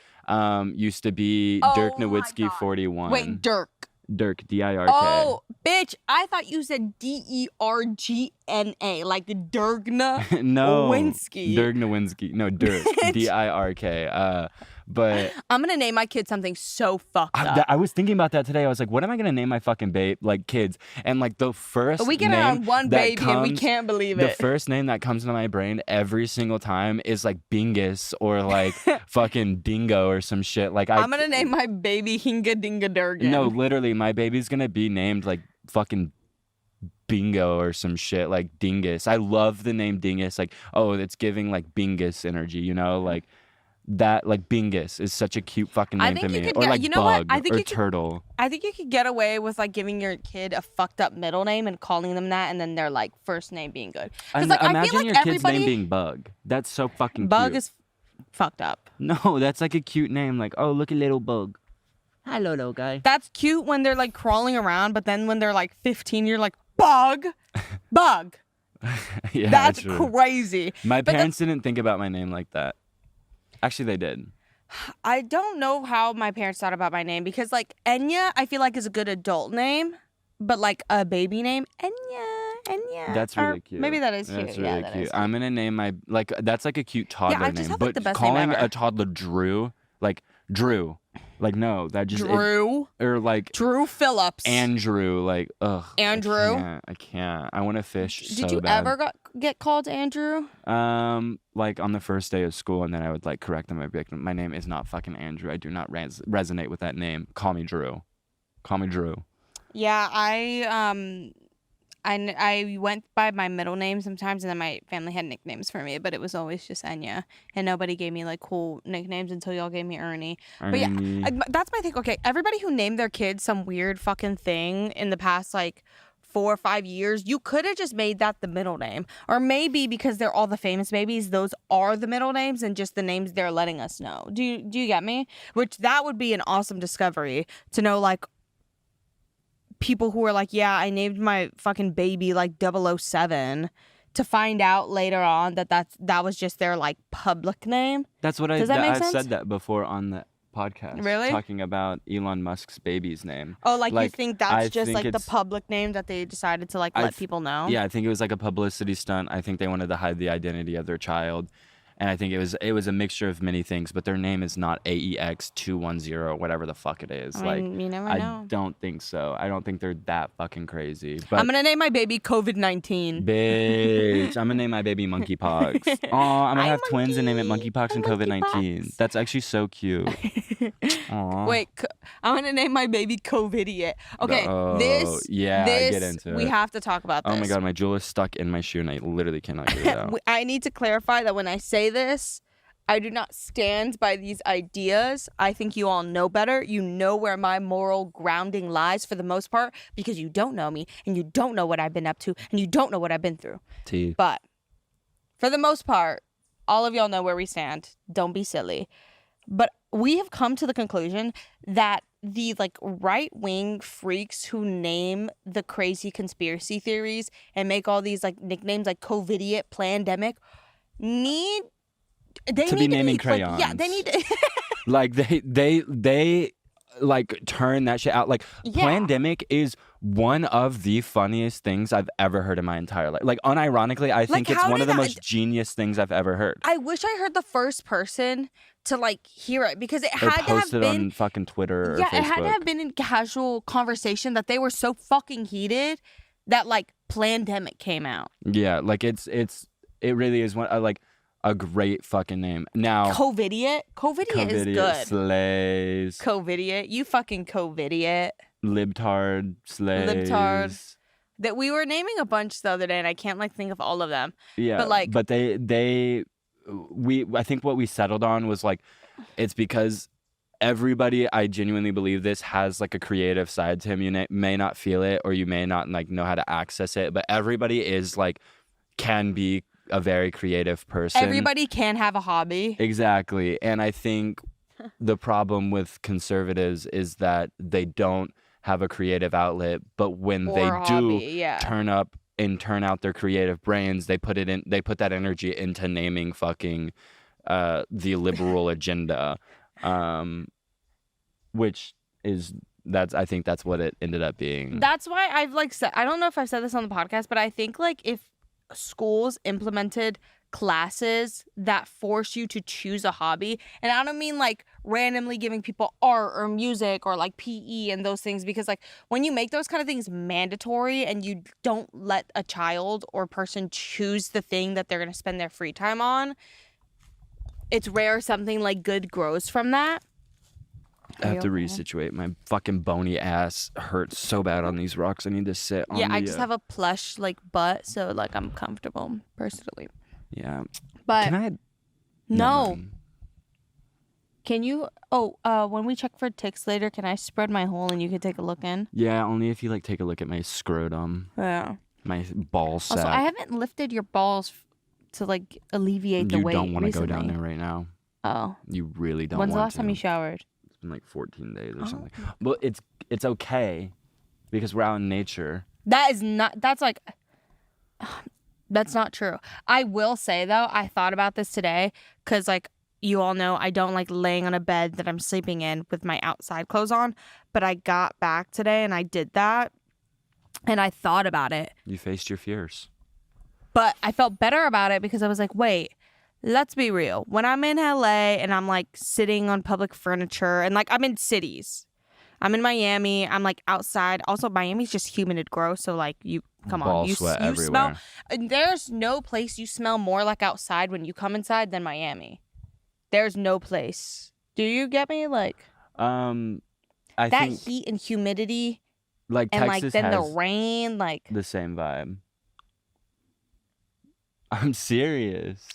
used to be Dirk Oh my Nowitzki God. 41. Wait, Dirk. Dirk, D-I-R-K. Oh, bitch. I thought you said Dergna, like Dirk No. Nowinski. Dirk Nowitzki. No, Dirk. D-I-R-K. But I'm going to name my kid something so fucked up. I was thinking about that today. I was like, what am I going to name my fucking kids? And like the first But we get name around one that baby and we can't believe The it. first name that comes into my brain every single time is like Bingus or like fucking Dingo or some shit. Like I'm going to name my baby Hinga Dinga Durgan. No, literally, my baby's going to be named like fucking Bingo or some shit, like Dingus. I love the name Dingus. Like, oh, it's giving like Bingus energy, you know? Like, that, like, Bingus is such a cute fucking name to me. Or like Bug or Turtle. I think you could get away with like giving your kid a fucked up middle name and calling them that, and then their like first name being good. Like, Imagine I feel like your kid's name being Bug. That's so fucking Bug cute. is fucked up. No, that's like a cute name. Like, oh, look at little Bug. Hello, little guy. That's cute when they're like crawling around, but then when they're like 15, you're like, Bug. Yeah, That's true. crazy. My parents didn't think about my name like that. Actually, they did. I don't know how my parents thought about my name because like Enya, I feel like is a good adult name, but like a baby name, Enya. That's really cute. Maybe that is cute. That's really yeah, that cute. is I'm gonna name my that's like a cute toddler I just name. have, like, But the best name calling ever. a toddler Drew, no, that just Drew. or like Drew Phillips. Andrew, like ugh. Andrew. I can't. I want to fish. Did so you bad. ever get called Andrew? Like on the first day of school, and then I would like correct them. I'd be like, my name is not fucking Andrew. I do not resonate with that name. Call me Drew. Yeah, I went by my middle name sometimes, and then my family had nicknames for me, but it was always just Enya, and nobody gave me like cool nicknames until y'all gave me Ernie. But yeah, that's my thing. Okay, everybody who named their kids some weird fucking thing in the past like 4 or 5 years, you could have just made that the middle name, or maybe because they're all the famous babies, those are the middle names and just the names they're letting us know. Do you get me? Which that would be an awesome discovery to know, like, people who are like, yeah, I named my fucking baby like 007, to find out later on that was just their like public name. That's what Does that make I've sense? said that before on the podcast. Really? Talking about Elon Musk's baby's name. Oh, like you think that's I just think like the it's- public name that they decided to like let people know? Yeah, I think it was like a publicity stunt. I think they wanted to hide the identity of their child. And I think it was a mixture of many things, but their name is not AEX210, whatever the fuck it is. I mean, you never I know. don't think so. I don't think they're that fucking crazy. But I'm gonna name my baby COVID-19. bitch, I'm gonna name my baby Monkeypox. Oh, I'm gonna Hi, have twins and name it monkey. Monkeypox and Hi, COVID-19. Monkeypox. That's actually so cute. Aw. Wait, I'm gonna name my baby COVIDiot. Okay, Oh, this yeah, this get into we it. have to talk about this. Oh my god, my jewel is stuck in my shoe and I literally cannot get it out. I need to clarify that when I say this, I do not stand by these ideas. I think you all know better. You know where my moral grounding lies for the most part, because you don't know me and you don't know what I've been up to and you don't know what I've been through. T. But for the most part, all of y'all know where we stand. Don't be silly. But we have come to the conclusion that the like right-wing freaks who name the crazy conspiracy theories and make all these like nicknames like COVIDiot, Plandemic, need To be naming like, yeah, crayons. they need to Like they like turn that shit out. Like Plandemic is one of the funniest things I've ever heard in my entire life. Like unironically, I think it's one of the most genius things I've ever heard. I wish I heard the first person to like hear it, because it Or had to have posted been on fucking Twitter or it Facebook. had to have been in casual conversation that they were so fucking heated that like Plandemic came out. Yeah, like it really is one like a great fucking name. Now Covidiot is good. Slays. Covidiot, you fucking Covidiot. Libtard slays. Libtard. That we were naming a bunch the other day, and I can't like think of all of them. Yeah, but like, I think what we settled on was like, it's because everybody, I genuinely believe this, has like a creative side to him. You may not feel it, or you may not like know how to access it, but everybody is like, can be a very creative person. Everybody can have a hobby. Exactly. And I think the problem with conservatives is that they don't have a creative outlet, but when Or they a do hobby, yeah. turn up and turn out their creative brains, they put that energy into naming fucking the liberal agenda, which is I think that's what it ended up being. That's why I've like said, I don't know if I've said this on the podcast, but I think like if schools implemented classes that force you to choose a hobby, and I don't mean like randomly giving people art or music or like PE and those things, because like when you make those kind of things mandatory and you don't let a child or person choose the thing that they're going to spend their free time on, it's rare something like good grows from that. I have to resituate. My fucking bony ass hurts so bad on these rocks. I need to sit on I just have a plush like butt, so like I'm comfortable personally. Yeah. But Can I? no. Can you? When we check for ticks later, can I spread my hole and you can take a look in? Yeah, only if you like take a look at my scrotum. Yeah. My ball sack. Also, I haven't lifted your balls to like alleviate the weight. You don't want to go recently. down there right now. Oh. You really don't. When's the want last time you showered? It's been like 14 days or something. Well, it's okay because we're out in nature. That's not true. I will say though, I thought about this today because like you all know I don't like laying on a bed that I'm sleeping in with my outside clothes on, but I got back today and I did that and I thought about it. You faced your fears. But I felt better about it because I was like, wait, let's be real. When I'm in LA and I'm like sitting on public furniture and like I'm in cities, I'm in Miami, I'm like outside. Also, Miami's just humid and gross. So like come on, you everywhere. smell. There's no place you smell more like outside when you come inside than Miami. There's no place. Do you get me? Like I that think heat and humidity, like and Texas like then has the rain, like the same vibe. I'm serious.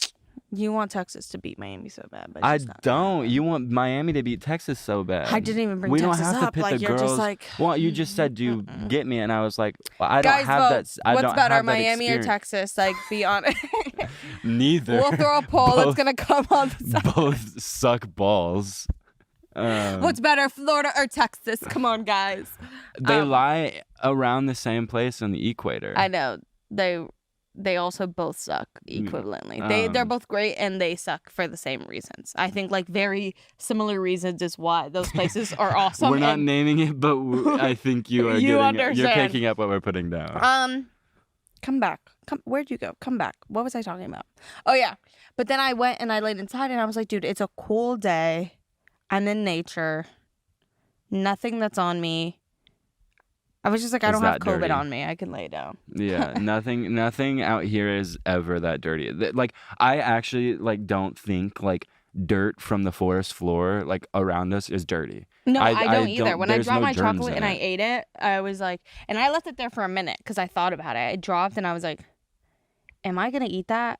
you want Texas to beat Miami so bad, but I it's not don't. You want Miami to beat Texas so bad. I didn't even bring we Texas don't have up. to pit Like the you're girls. just like, well, you just said, "Do you get me?" And I was like, well, "I guys, don't have vote. that. I What's don't better, have that Miami or experience." Texas? Like, be honest. Neither. We'll throw a poll. It's Both- gonna come on the side. Both suck balls. What's better, Florida or Texas? Come on, guys. They lie around the same place on the equator. I know they also both suck equivalently. They're both great and they suck for the same reasons. I think like very similar reasons is why those places are awesome. We're not naming it, but I think you are. You You're understand. picking up what we're putting down. Come back. Where'd you go? Come back. What was I talking about? Oh yeah. But then I went and I laid inside and I was like, dude, it's a cool day. I'm in nature. Nothing that's on me. I was just like, I don't have COVID dirty? on me. I can lay down. Yeah, nothing out here is ever that dirty. Like I actually like don't think like dirt from the forest floor like around us is dirty. No, I don't either. When I there's dropped no my germs chocolate in and I it. ate it, I was like, and I left it there for a minute because I thought about it. I dropped and I was like, am I gonna eat that?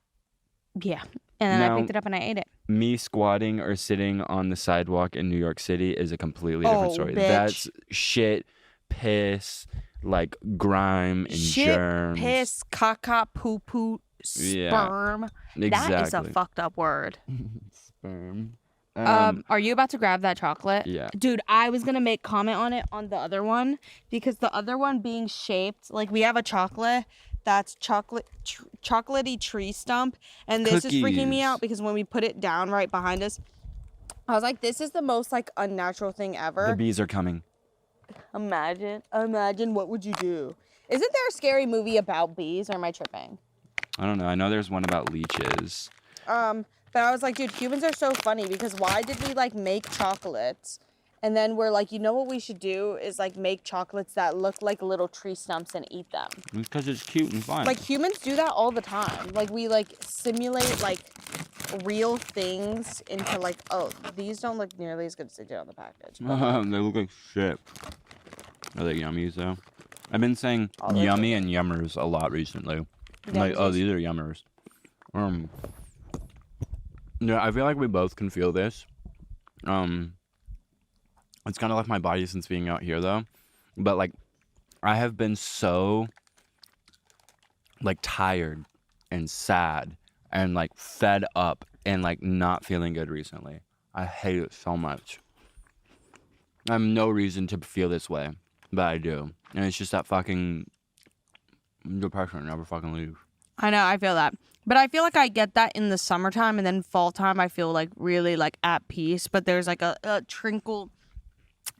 Yeah. And then I picked it up and I ate it. Me squatting or sitting on the sidewalk in New York City is a completely different story. Bitch. That's shit, piss, like grime and germs. Piss, caca, poo poo, sperm. Yeah, That is a exactly. fucked up word. Sperm. Are you about to grab that chocolate? Yeah. Dude, I was gonna make comment on it on the other one because the other one being shaped like we have a chocolate that's chocolatey tree stump, and this is freaking me Cookies. out because when we put it down right behind us, I was like, this is the most like unnatural thing ever. The bees are coming. Imagine what would you do? Isn't there a scary movie about bees, or am I tripping? I don't know. I know there's one about leeches. But I was like, dude, humans are so funny because why did we like make chocolates? And then we're like, you know what we should do is like make chocolates that look like little tree stumps and eat them. Because it's cute and fun. Like humans do that all the time. Like we like simulate like real things into like, oh, these don't look nearly as good as they did on the package. They look like shit. Are they yummies though? I've been saying Oh, yummy and yummers a lot recently. Like, oh, these are yummers. Yeah, I feel like we both can feel this. It's kind of left my body since being out here though. But like, I have been so like tired and sad and like fed up and like not feeling good recently. I hate it so much. I have no reason to feel this way, but I do. And it's just that fucking depression never fucking leaves. I know, I feel that. But I feel like I get that in the summertime, and then fall time I feel like really like at peace. But there's like a trinkle.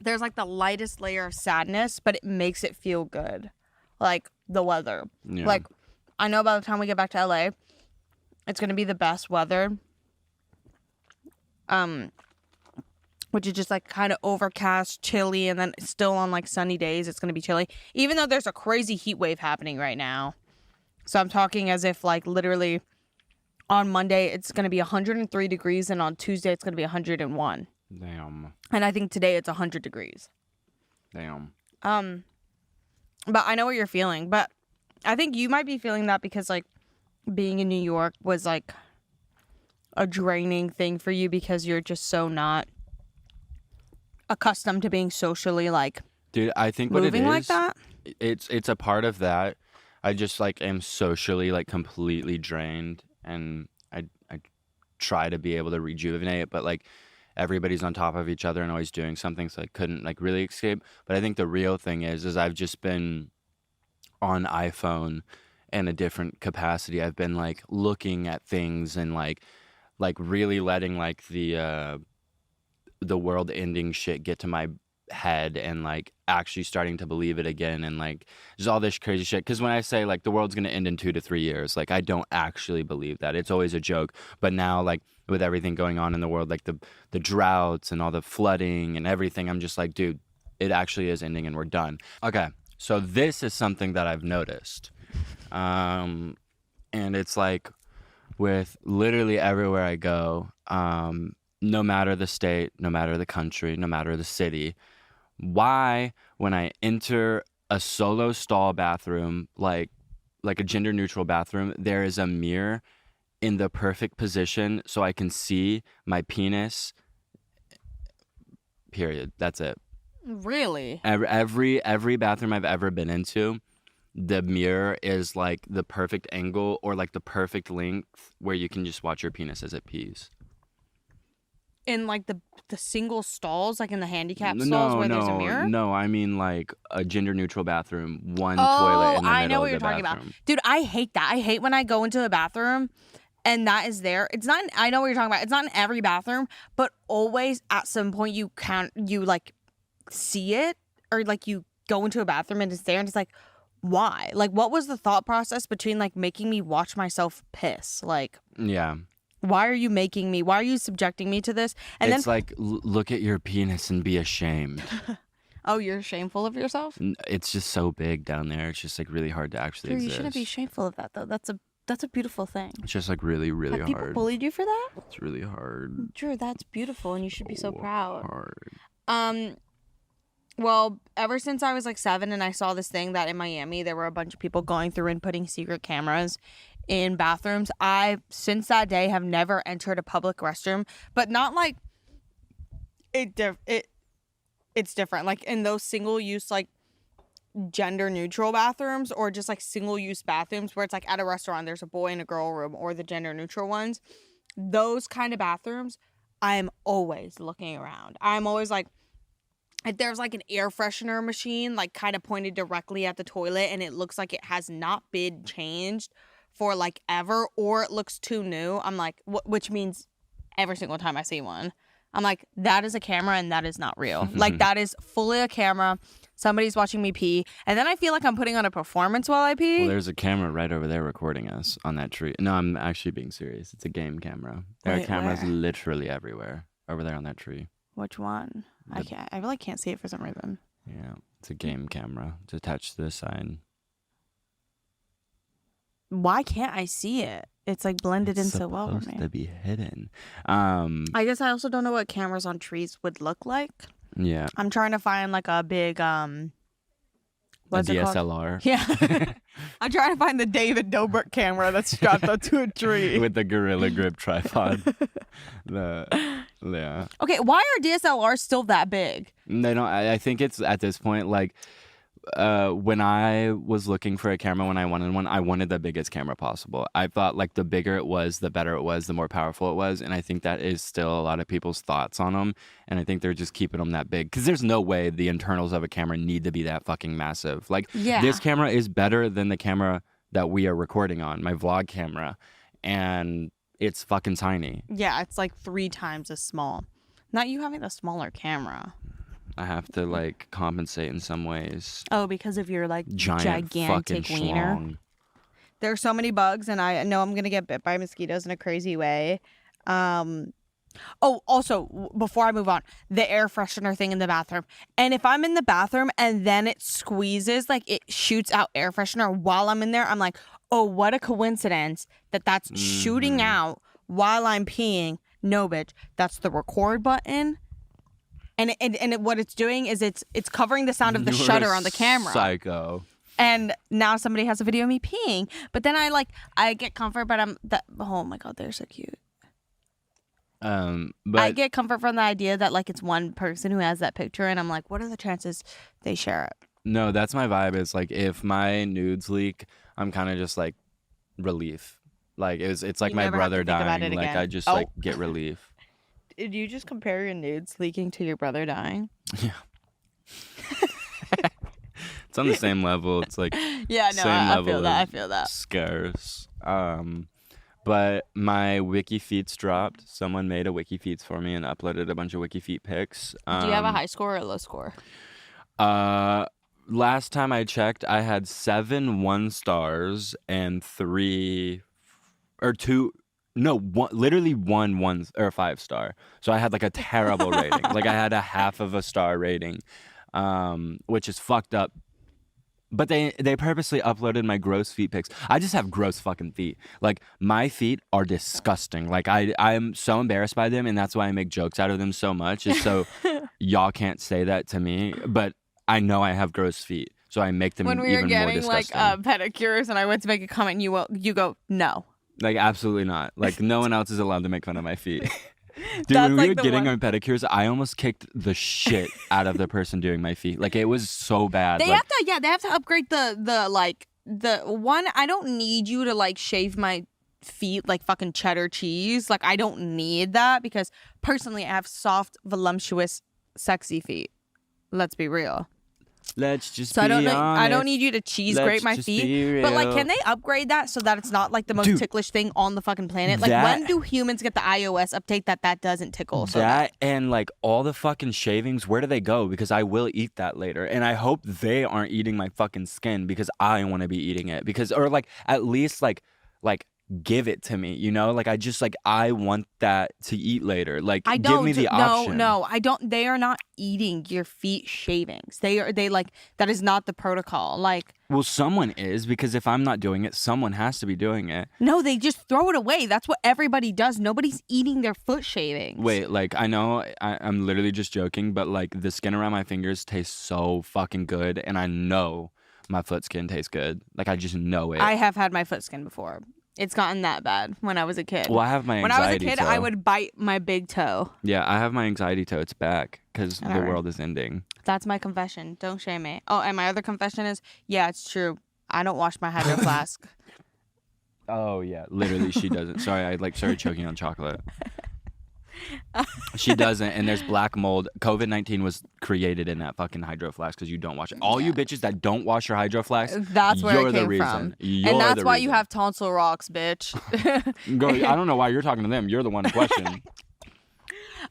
There's like the lightest layer of sadness, but it makes it feel good. Like the weather. Yeah. Like I know by the time we get back to LA, it's gonna be the best weather. Which is just like kind of overcast, chilly, and then still on like sunny days, it's gonna be chilly. Even though there's a crazy heat wave happening right now. So I'm talking as if like literally on Monday it's going to be 103 degrees and on Tuesday it's going to be 101. Damn. And I think today it's 100 degrees. Damn. But I know what you're feeling. But I think you might be feeling that because like being in New York was like a draining thing for you because you're just so not accustomed to being socially like Dude, I think what it moving is, like that. It's a part of that. I just like am socially like completely drained, and I try to be able to rejuvenate it, but like everybody's on top of each other and always doing something, so I couldn't like really escape. But I think the real thing is I've just been on iPhone in a different capacity. I've been like looking at things and like really letting like the world ending shit get to my head and like actually starting to believe it again, and like just all this crazy shit. Because when I say like the world's gonna end in 2 to 3 years, like I don't actually believe that. It's always a joke. But now like with everything going on in the world, like the droughts and all the flooding and everything, I'm just like, dude, it actually is ending and we're done. Okay, so this is something that I've noticed, and it's like with literally everywhere I go, no matter the state, no matter the country, no matter the city, why when I enter a solo stall bathroom, like a gender neutral bathroom, there is a mirror in the perfect position so I can see my penis, period. That's it. Really? Every bathroom I've ever been into, the mirror is like the perfect angle or like the perfect length where you can just watch your penis as it pees. In like the single stalls, like in the handicap stalls where there's a mirror? No, I mean like a gender neutral bathroom, one toilet in the I know middle what of you're the talking bathroom. about. Dude, I hate that. I hate when I go into the bathroom and that is there. It's not, I know what you're talking about. It's not in every bathroom, but always at some point you like see it, or like you go into a bathroom and it's there and it's like, why? Like what was the thought process between like making me watch myself piss? Like, Yeah. why are you subjecting me to this? And it's then like, look at your penis and be ashamed. oh, you're shameful of yourself? It's just so big down there. It's just like really hard to actually Drew, exist. you shouldn't be shameful of that though. That's a beautiful thing. It's just like really, really Have people hard. bullied you for that? It's really hard. Drew, that's beautiful and you should be so proud. Hard. Well, ever since I was like 7 and I saw this thing that in Miami there were a bunch of people going through and putting secret cameras in bathrooms, I since that day have never entered a public restroom, but not like it's different. Like in those single use like gender neutral bathrooms, or just like single use bathrooms where it's like at a restaurant there's a boy and a girl room, or the gender neutral ones. Those kind of bathrooms, I am always looking around. I'm always like, if there's like an air freshener machine like kind of pointed directly at the toilet and it looks like it has not been changed for like ever, or it looks too new, I'm like, which means every single time I see one, I'm like, that is a camera and that is not real. Like, that is fully a camera. Somebody's watching me pee. And then I feel like I'm putting on a performance while I pee. Well, there's a camera right over there recording us on that tree. No, I'm actually being serious. It's a game camera. There are cameras literally everywhere over there on that tree. Which one? I really can't see it for some reason. Yeah, it's a game camera. It's attached to the side. Why can't I see it? It's like blended in so well with me. It's supposed to be hidden. I guess I also don't know what cameras on trees would look like. Yeah. I'm trying to find like a big what's it called? DSLR. Yeah. I'm trying to find the David Dobrik camera that's strapped up to a tree. With the Gorilla Grip tripod. Yeah. Okay, why are DSLRs still that big? They don't. I think it's at this point like when I was looking for a camera when I wanted one, I wanted the biggest camera possible. I thought like the bigger it was, the better it was, the more powerful it was, and I think that is still a lot of people's thoughts on them. And I think they're just keeping them that big because there's no way the internals of a camera need to be that fucking massive. Like this camera is better than the camera that we are recording on, my vlog camera, and it's fucking tiny. Yeah, it's like 3 times as small. Not you having the smaller camera. I have to like compensate in some ways. Oh, because of your like Gigantic gigantic wiener. schlong. There are so many bugs, and I know I'm gonna get bit by mosquitoes in a crazy way. Oh, also, before I move on, the air freshener thing in the bathroom. And if I'm in the bathroom and then it squeezes, like it shoots out air freshener while I'm in there, I'm like, oh, what a coincidence that that's shooting out while I'm peeing. No, bitch, that's the record button. And what it's doing is it's covering the sound of the shutter on the camera. Psycho. And now somebody has a video of me peeing. But then I get comfort, but oh my God, they're so cute. But I get comfort from the idea that like it's one person who has that picture, and I'm like, what are the chances they share it? no, that's my vibe. Is like if my nudes leak, I'm kind of just like relief. Like it's like You my never have brother to think about dying. it Like again. I just like get relief. Did you just compare your nudes leaking to your brother dying? Yeah. It's on the same level. It's like Yeah, no, same I level feel that. I of feel that. scarce. But my wiki feeds dropped. Someone made a wiki feeds for me and uploaded a bunch of wiki feed pics. Do you have a high score or a low score? Last time I checked, I had 7 1-stars and 3 or 2. No, literally 1 or 5-star. So I had like a terrible rating. Like I had a half of a star rating, which is fucked up. But they purposely uploaded my gross feet pics. I just have gross fucking feet. Like my feet are disgusting. Like I'm so embarrassed by them, and that's why I make jokes out of them so much. Is so y'all can't say that to me. But I know I have gross feet, so I make them When we were even more getting like disgusting. pedicures, and I went to make a comment, and you go no. Like absolutely not. Like no one else is allowed to make fun of my feet. Dude, That's when we like were the getting one- our pedicures, I almost kicked the shit out of the person doing my feet. Like it was so bad. They like, have to upgrade the one. I don't need you to like shave my feet like fucking cheddar cheese. Like I don't need that because personally I have soft, voluptuous, sexy feet. Let's be real. let's just So be I don't honest. need you to cheese Let's grate my just feet. be But like, real. can they upgrade that so that it's not like the most Dude, ticklish thing on the fucking planet? Like, that- when do humans get the iOS update that doesn't tickle? So that and like all the fucking shavings, where do they go? Because I will eat that later, and I hope they aren't eating my fucking skin because I want to be eating it. Because or like at least like give it to me, you know? Like I just like I want that to eat later. Like I don't. give me the option. No, I don't. They are not eating your feet shavings. They like that is not the protocol. Like, Well, someone is, because if I'm not doing it, someone has to be doing it. no, they just throw it away. That's what everybody does. Nobody's eating their foot shavings. Wait, like I know I'm literally just joking, but like the skin around my fingers tastes so fucking good, and I know my foot skin tastes good. Like I just know it. I have had my foot skin before. It's gotten that bad when I was a kid. Well, I have my when I was a anxiety kid, toe. I would bite my big toe. Yeah, I have my anxiety toe. It's back because the Alright. world is ending. That's my confession. Don't shame me. Oh, and my other confession is, yeah, it's true. I don't wash my hydro flask. Oh yeah, literally she doesn't. Sorry, I like started choking on chocolate. She doesn't, and there's black mold. COVID-19 was created in that fucking hydro flask because you don't wash it. All you bitches that don't wash your hydro flask, That's where you're it the came reason. from. You're And that's the why you reason. have tonsil rocks, bitch. I don't know why you're talking to them. You're the one in question.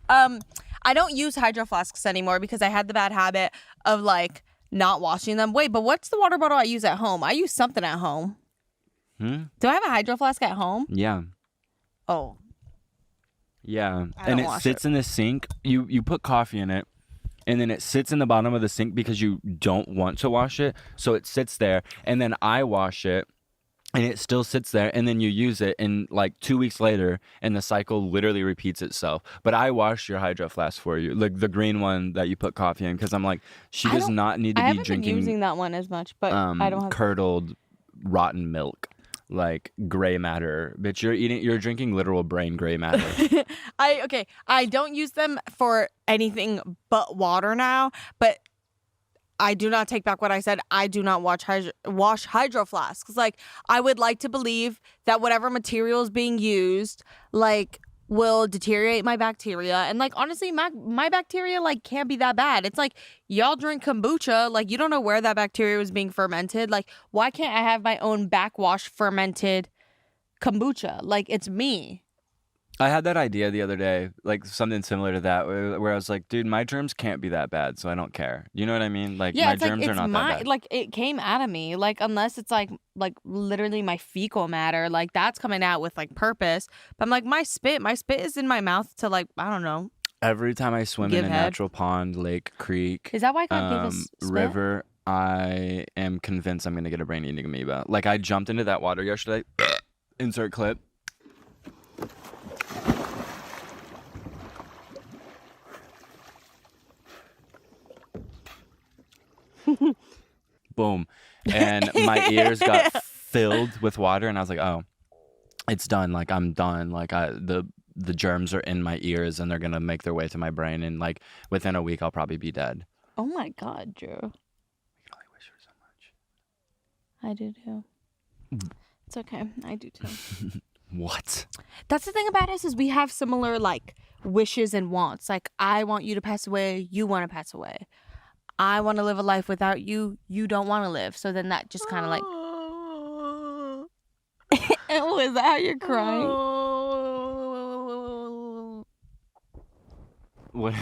I don't use hydro flasks anymore because I had the bad habit of like not washing them. Wait, but what's the water bottle I use at home? I use something at home. Do I have a hydro flask at home? Yeah. Oh. Yeah. I And don't it wash sits in the sink. You put coffee in it. And then it sits in the bottom of the sink because you don't want to wash it. So it sits there. And then I wash it. And it still sits there. And then you use it. And like 2 weeks later. And the cycle literally repeats itself. But I wash your hydro flask for you. Like the green one that you put coffee in. Because I'm like, she does not need to I be haven't been drinking using that one as much. But I don't have... curdled rotten milk. Like gray matter. Bitch, you're drinking literal brain gray matter. I don't use them for anything but water now, but I do not take back what I said. I do not wash hydro flasks. Like, I would like to believe that whatever material is being used, like, will deteriorate my bacteria. And like, honestly, my bacteria like can't be that bad. It's like, y'all drink kombucha, like you don't know where that bacteria was being fermented. Like, why can't I have my own backwash fermented kombucha? Like, it's me. I had that idea the other day, like something similar to that, where I was like, dude, my germs can't be that bad, so I don't care. You know what I mean? Like, Yeah, my it's like, germs are not that bad. like it came out of me. Like, unless it's like literally my fecal matter, like that's coming out with like purpose. But I'm like, my spit is in my mouth to like, I don't know. Every time I swim in a natural pond, lake, creek, Is that why God gave us spit? river, I am convinced I'm going to get a brain-eating amoeba. Like, I jumped into that water yesterday. Insert clip. Boom. And my ears got filled with water, and I was like, oh, it's done. Like, I'm done. Like, the germs are in my ears, and they're going to make their way to my brain, and like within a week I'll probably be dead. Oh my God, Drew. I can only wish for so much. I do too. It's okay. I do too. What? That's the thing about us, is we have similar like wishes and wants. Like, I want you to pass away. You want to pass away. I want to live a life without you. You don't want to live. So then that just kind of like... Oh, is that how you're crying? What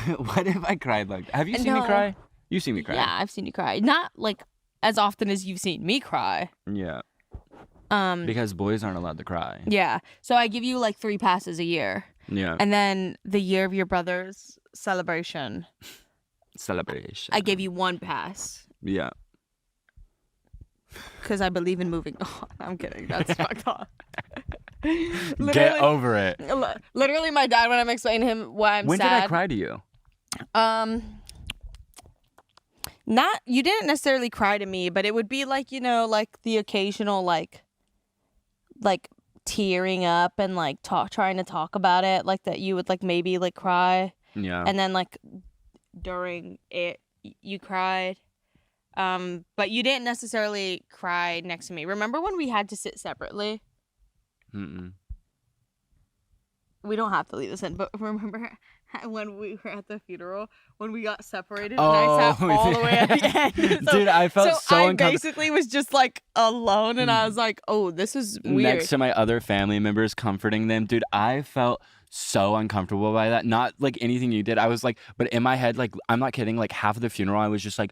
if I cried like that? Have you seen me cry? You've seen me cry. Yeah, I've seen you cry. Not like as often as you've seen me cry. Yeah. Because boys aren't allowed to cry. Yeah. So I give you like 3 passes a year. Yeah. And then the year of your brother's celebration, I gave you 1 pass. Yeah. Because I believe in moving on. I'm kidding. That's fucked up. Get over it. Literally, my dad, when I'm explaining to him why I'm sad. When did I cry to you? Not, you didn't necessarily cry to me, but it would be like, you know, like the occasional like tearing up and like trying to talk about it, like that you would like maybe like cry. Yeah. And then like during it you cried. But you didn't necessarily cry next to me. Remember when we had to sit separately? Mm-mm. We don't have to leave this in, but remember when we were at the funeral, when we got separated, Oh, and I sat all the way at the end. Dude, I felt so I uncomfortable. basically was just like alone, and I was like, oh, this is weird. Next to my other family members, comforting them. Dude, I felt so uncomfortable by that. Not like anything you did. I was like, but in my head, like, I'm not kidding, like half of the funeral, I was just like,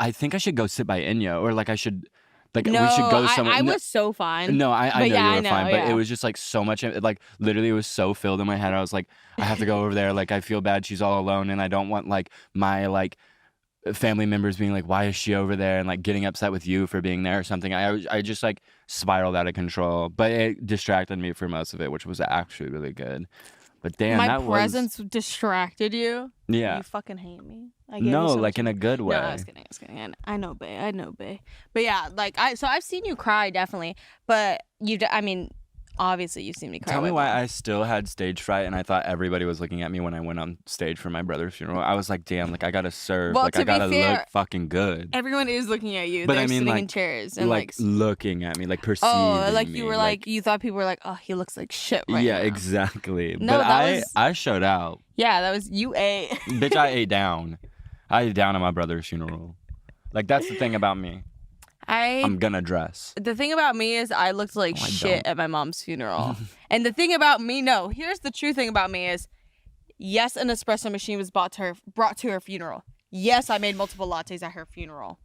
I think I should go sit by Enya, or like I should... Like, no, we should go somewhere. I was so fine. No, I know you were fine, but yeah. it was just like so much, like literally it was so filled in my head. I was like, I have to go over there. Like, I feel bad. She's all alone, and I don't want like my like family members being like, why is she over there? And like getting upset with you for being there or something. I just like spiraled out of control, but it distracted me for most of it, which was actually really good. But damn, my presence distracted you. Yeah. You fucking hate me. No, like in a good way. No, I was kidding. I know, bae. But yeah, like I've seen you cry, definitely. But I mean, obviously you've seen me cry. Tell me why I still had stage fright, and I thought everybody was looking at me when I went on stage for my brother's funeral. I was like, damn, like I gotta serve. Well, like I gotta look fucking good. Everyone is looking at you. But they're I mean, sitting like, in chairs and like looking at me, like perceiving me. Oh, like you were like you thought people were like, oh, he looks like shit right now. Yeah, exactly. No, but I showed out. Yeah, that was you ate. Bitch, I ate down. I ate down at my brother's funeral. Like, that's the thing about me. I'm gonna dress. The thing about me is I looked like shit at my mom's funeral. And the thing about me, here's the true thing about me is Yes, an espresso machine was brought to her funeral. Yes, I made multiple lattes at her funeral.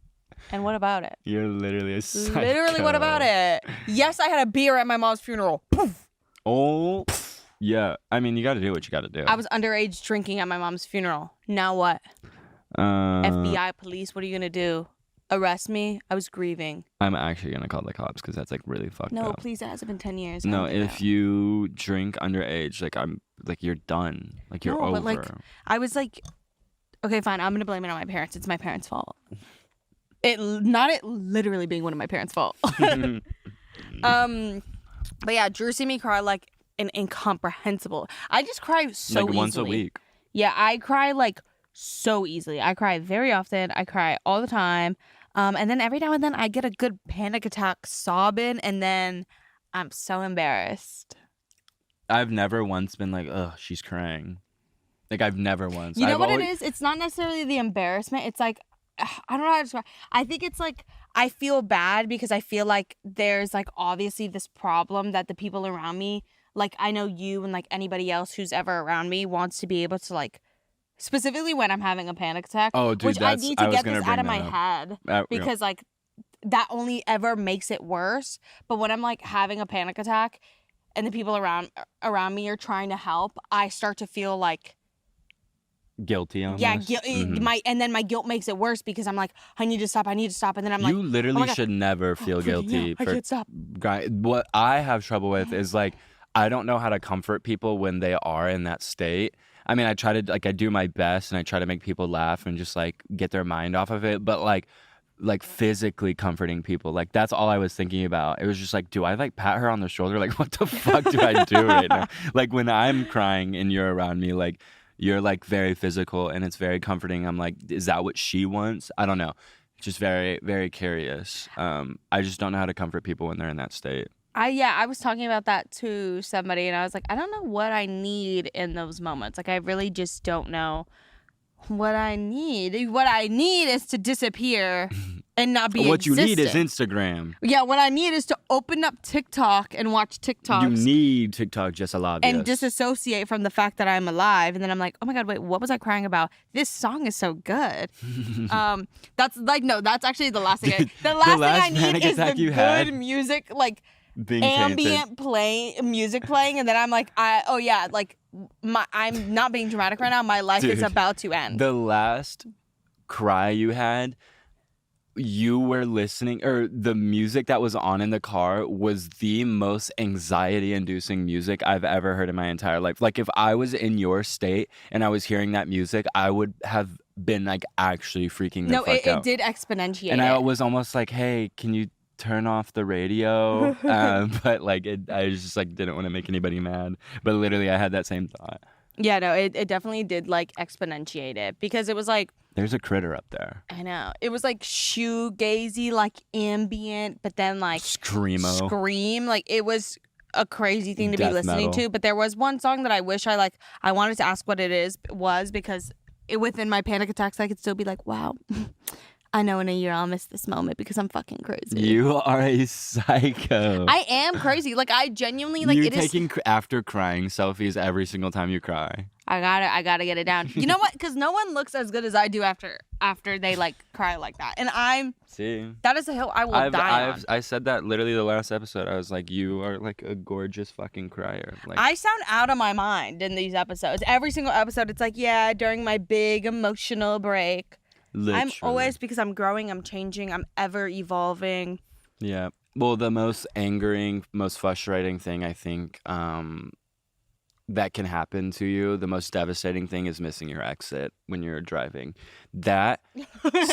And what about it? You're literally a psycho. Literally, what about it? Yes, I had a beer at my mom's funeral. Poof. Oh, yeah. I mean, you got to do what you got to do. I was underage drinking at my mom's funeral. Now what? FBI, police, what are you going to do? Arrest me? I was grieving. I'm actually going to call the cops because that's like really fucked up. No, please, it hasn't been 10 years. No, if you drink underage, like you're done. Like you're over. But like, I was like, okay, fine, I'm going to blame it on my parents. It's my parents' fault. Not it literally being one of my parents' fault. But yeah, Drew see me cry like an incomprehensible. I just cry so like easily. once a week. Yeah, I cry like so easily. I cry very often. I cry all the time. And then every now and then I get a good panic attack sobbing, and then I'm so embarrassed. I've never once been like, ugh, she's crying. Like I've never once. You know what it is? It's not necessarily the embarrassment. It's like, I don't know how to describe. I think it's like I feel bad because I feel like there's like obviously this problem that the people around me, like I know you and like anybody else who's ever around me wants to be able to like, specifically when I'm having a panic attack. Oh, dude, which I need to get this out of my head yeah. because like that only ever makes it worse. But when I'm like having a panic attack and the people around me are trying to help, I start to feel like guilty almost. Yeah, and then my guilt makes it worse because I'm like, I need to stop, and then I'm like, you literally should never feel guilty. I can't stop. What I have trouble with is like, I don't know how to comfort people when they are in that state. I mean, I try to, like, I do my best and I try to make people laugh and just like get their mind off of it. But like physically comforting people, like that's all I was thinking about. It was just like, do I like pat her on the shoulder? Like, what the fuck do I do right now? Like when I'm crying and you're around me, like, you're like very physical and it's very comforting. I'm like, is that what she wants? I don't know. Just very, very curious. I just don't know how to comfort people when they're in that state. I was talking about that to somebody and I was like, I don't know what I need in those moments. Like I really just don't know what I need. What I need is to disappear and not be What existent. you need is Instagram. Yeah, what I need is to open up TikTok and watch TikToks. You need TikTok just a lot. And disassociate from the fact that I'm alive. And then I'm like, oh my God, wait, what was I crying about? This song is so good. That's like, no, that's actually the last thing. The last thing I need is the good music, like ambient music playing. And then I'm like, I'm not being dramatic right now. My life is about to end. The last cry you had, you were listening, or the music that was on in the car was the most anxiety-inducing music I've ever heard in my entire life. Like if I was in your state and I was hearing that music, I would have been like actually freaking the fuck out. No, it did exponentiate. And I was almost like, hey, can you turn off the radio? But like I just like didn't want to make anybody mad. But literally I had that same thought. Yeah, no, it definitely did like exponentiate it because it was like, there's a critter up there. I know. It was like shoegazy, like ambient, but then like scream. Like it was a crazy thing to Death be listening metal. to. But there was one song that I wish I wanted to ask what it was because within my panic attacks I could still be like, wow, I know in a year I'll miss this moment because I'm fucking crazy. You are a psycho. I am crazy. Like I genuinely like. You're taking after crying selfies every single time you cry. I gotta get it down. You know what? Because no one looks as good as I do after they like cry like that. And that is a hill I will die on. I said that literally the last episode. I was like, you are like a gorgeous fucking crier. Like I sound out of my mind in these episodes. Every single episode, it's like, yeah, during my big emotional break. Literally. I'm always, because I'm growing, I'm changing, I'm ever evolving. Yeah. Well, the most angering, most frustrating thing I think that can happen to you, the most devastating thing is missing your exit when you're driving. That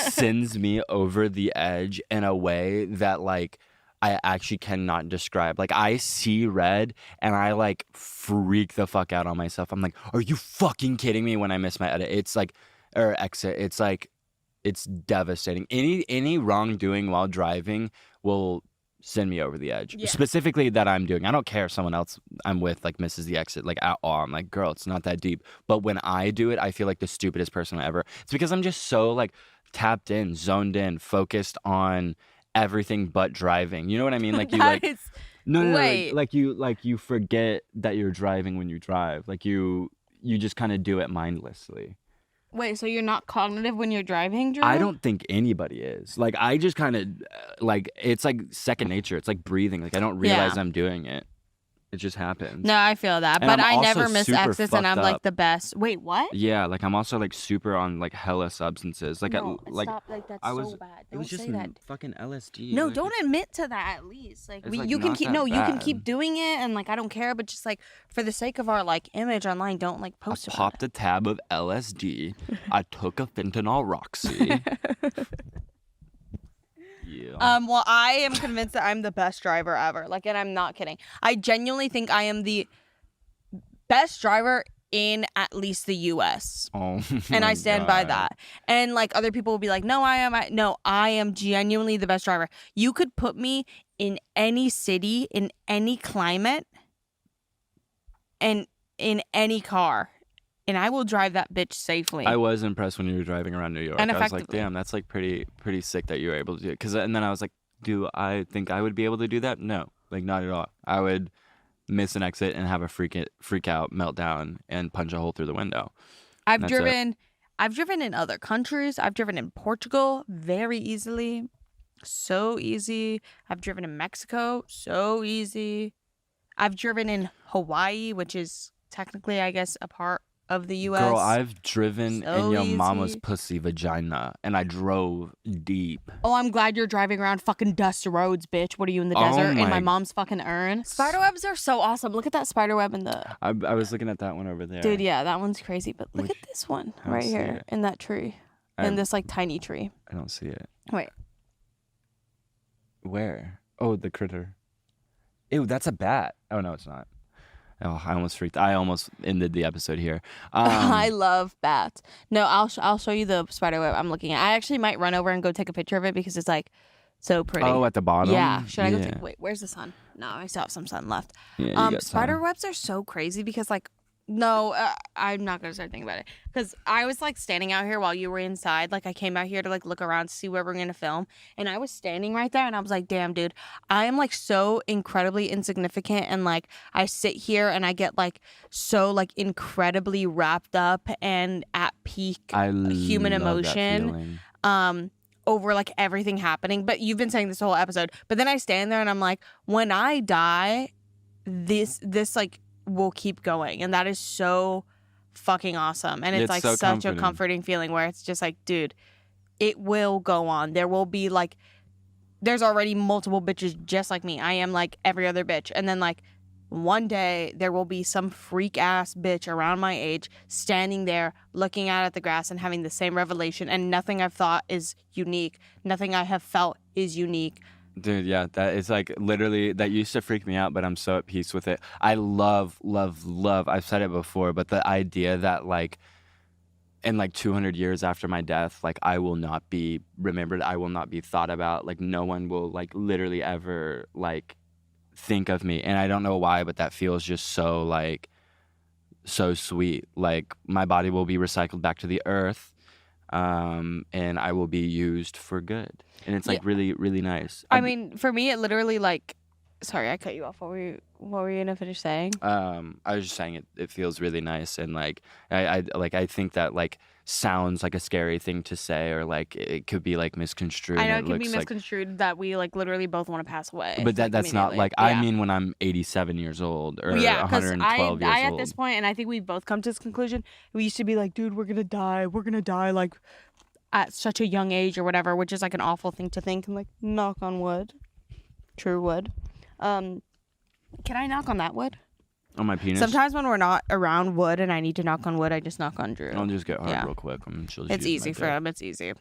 sends me over the edge in a way that like I actually cannot describe. Like I see red and I like freak the fuck out on myself. I'm like, are you fucking kidding me when I miss my edit? It's like, or exit. It's like, it's devastating. Any wrongdoing while driving will send me over the edge. Yeah. Specifically that I'm doing. I don't care if someone else I'm with like misses the exit like at all. I'm like, girl, it's not that deep. But when I do it, I feel like the stupidest person ever. It's because I'm just so like tapped in, zoned in, focused on everything but driving. You know what I mean? Like you Wait. like you forget that you're driving when you drive. Like you you just kind of do it mindlessly. Wait, so you're not cognitive when you're driving, Drew? I don't think anybody is. Like, I just kind of, like, it's like second nature. It's like breathing. Like, I don't realize I'm doing it. It just happens. No, I feel that. And But I'm I never also miss super exits, and I'm fucked like up. the best. Wait, what? Yeah, like, I'm also, like, super on, like, hella substances. Like, No, like stop. Like, that's I was, so bad. it Don't was just say that. fucking LSD. No, like, don't it's- admit to that at least. Like, It's, like, you can not keep that you can bad. keep doing it, and like I don't care. But just like for the sake of our like image online, don't like I post about popped a tab of LSD. I took a fentanyl Roxy. Yeah. Well, I am convinced that I'm the best driver ever. Like, and I'm not kidding. I genuinely think I am the best driver in at least the U.S. Oh, And my I stand by God. that. And like other people will be like, no, I am genuinely the best driver. You could put me in any city, in any climate, and in any car, and I will drive that bitch safely. I was impressed when you were driving around New York. And I was like, effectively. damn, that's like pretty sick that you were able to do it. And then I was like, do I think I would be able to do that? No, like not at all. I would miss an exit and have a freak out, meltdown, and punch a hole through the window. I've That's it. driven in other countries. I've driven in Portugal very easily. So easy. I've driven in Mexico. So easy. I've driven in Hawaii, which is technically, I guess, a part of the U.S. Girl, I've driven So in your mama's easy. pussy vagina, and I drove deep. Oh, I'm glad you're driving around fucking dusty roads, bitch. What are you in the Oh desert? In my- my mom's fucking urn? Spiderwebs are so awesome. Look at that spiderweb in the... I was looking at that one over there. Dude, yeah, that one's crazy. But look Which- at this one I don't right see here it. in that tree. I- In this like tiny tree. I don't see it. Wait. Where? Oh, the critter. Ew, that's a bat. Oh, no, it's not. Oh, I almost ended the episode here. I love bats. No, I'll show you the spider web I'm looking at. I actually might run over and go take a picture of it because it's like so pretty. Oh, at the bottom? Yeah. Should I go Yeah. take? Wait, where's the sun? No, I still have some sun left. Yeah, you got Spider some. webs are so crazy because like, no, I'm not gonna start thinking about it because I was like standing out here while you were inside. Like I came out here to like look around to see where we're gonna film, and I was standing right there, and I was like, damn, dude, I am like so incredibly insignificant, and like I sit here and I get like so like incredibly wrapped up and at peak human love that emotion. feeling. Over like everything happening. But you've been saying this whole episode. But then I stand there and I'm like, when I die, this like will keep going. And that is so fucking awesome. And it's It's like so such a comforting. comforting feeling where it's just like, dude, it will go on. There will be like, there's already multiple bitches just like me. I am like every other bitch. And then like one day there will be some freak ass bitch around my age standing there looking out at the grass and having the same revelation, and nothing I've thought is unique. Nothing I have felt is unique. Dude, yeah, that is like literally, that used to freak me out, but I'm so at peace with it. I love, I've said it before, but the idea that like in like 200 years after my death, like I will not be remembered, I will not be thought about, like no one will like literally ever like think of me. And I don't know why, but that feels just so like so sweet. Like my body will be recycled back to the earth, and I will be used for good. And it's like really, really nice. I mean, for me, it literally like, sorry, I cut you off. What were you gonna finish saying? I was just saying it feels really nice, and like I think that like sounds like a scary thing to say, or like it could be like misconstrued. I know and it can be looks like, misconstrued that we like literally both want to pass away. but that's not immediately. like Yeah. I mean when I'm 87 years old or yeah, because 112 years I at old. this point, and I think we've both come to this conclusion. We used to be like, dude, we're gonna die like at such a young age or whatever, which is like an awful thing to think. And like, knock on wood, true wood. Can I knock on that wood? On my penis. Sometimes when we're not around wood and I need to knock on wood, I just knock on Drew. I'll just get hard Yeah. real quick. She'll just It's use my easy for dick. him. It's easy.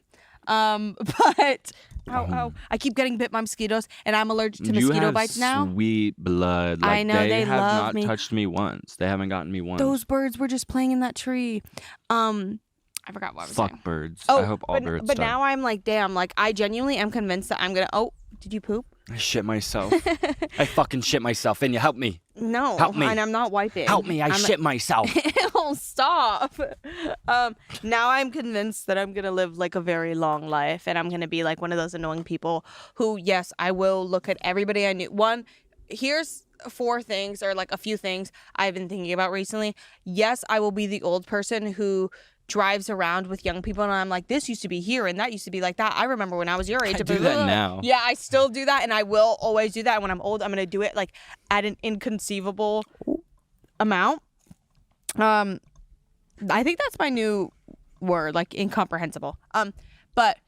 But ow, I keep getting bit by mosquitoes, and I'm allergic to You mosquito have bites now. sweet blood. Like, I know, they have love not me. touched me once. They haven't gotten me once. Those birds were just playing in that tree. I forgot what I was saying. Fuck birds. Oh, I hope all birds but die. now I'm like, damn, like I genuinely am convinced that I'm gonna. Oh, did you poop? I shit myself. I fucking shit myself. And you help me. No, Help me. and I'm not wiping. Help me. I shit myself. Oh, stop. Now I'm convinced that I'm gonna live like a very long life, and I'm gonna be like one of those annoying people who, yes, I will look at everybody I knew. Here's four things, or like a few things I've been thinking about recently. Yes, I will be the old person who drives around with young people and I'm like, this used to be here and that used to be like that. I remember when I was your age. I do that now. Yeah, I still do that, and I will always do that. And when I'm old, I'm gonna do it like at an inconceivable amount. I think that's my new word, like incomprehensible. But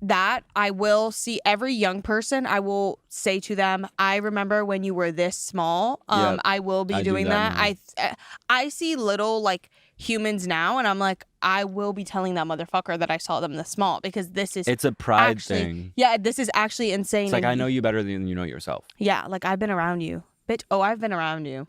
that I will see every young person. I will say to them, I remember when you were this small. Yep. I will be I do doing that that. I see little like humans now, and I'm like, I will be telling that motherfucker that I saw them this small, because this is It's a pride actually, thing. Yeah, this is actually insane. It's like, and I know you better than you know yourself. yeah, like I've been around you, bitch. Oh, I've been around you.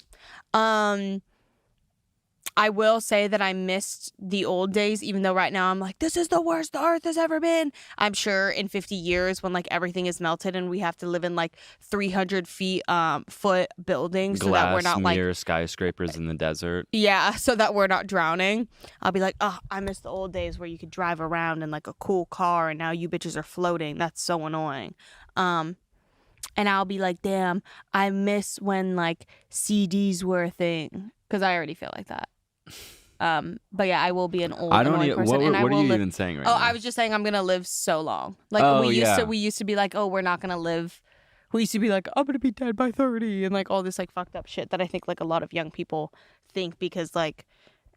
I will say that I missed the old days, even though right now I'm like, this is the worst the earth has ever been. I'm sure in 50 years when like everything is melted and we have to live in like 300 foot buildings so that we're not like mirror skyscrapers in the desert. Yeah, so that we're not drowning. I'll be like, oh, I miss the old days where you could drive around in like a cool car and now you bitches are floating. That's so annoying. And I'll be like, damn, I miss when like CDs were a thing, because I already feel like that. But yeah, I will be an old annoying person. What are you even saying right now? I was just saying I'm gonna live so long. Like we used to be like, oh, we're not gonna live. We used to be like, I'm gonna be dead by 30, and like all this like fucked up shit that I think like a lot of young people think, because like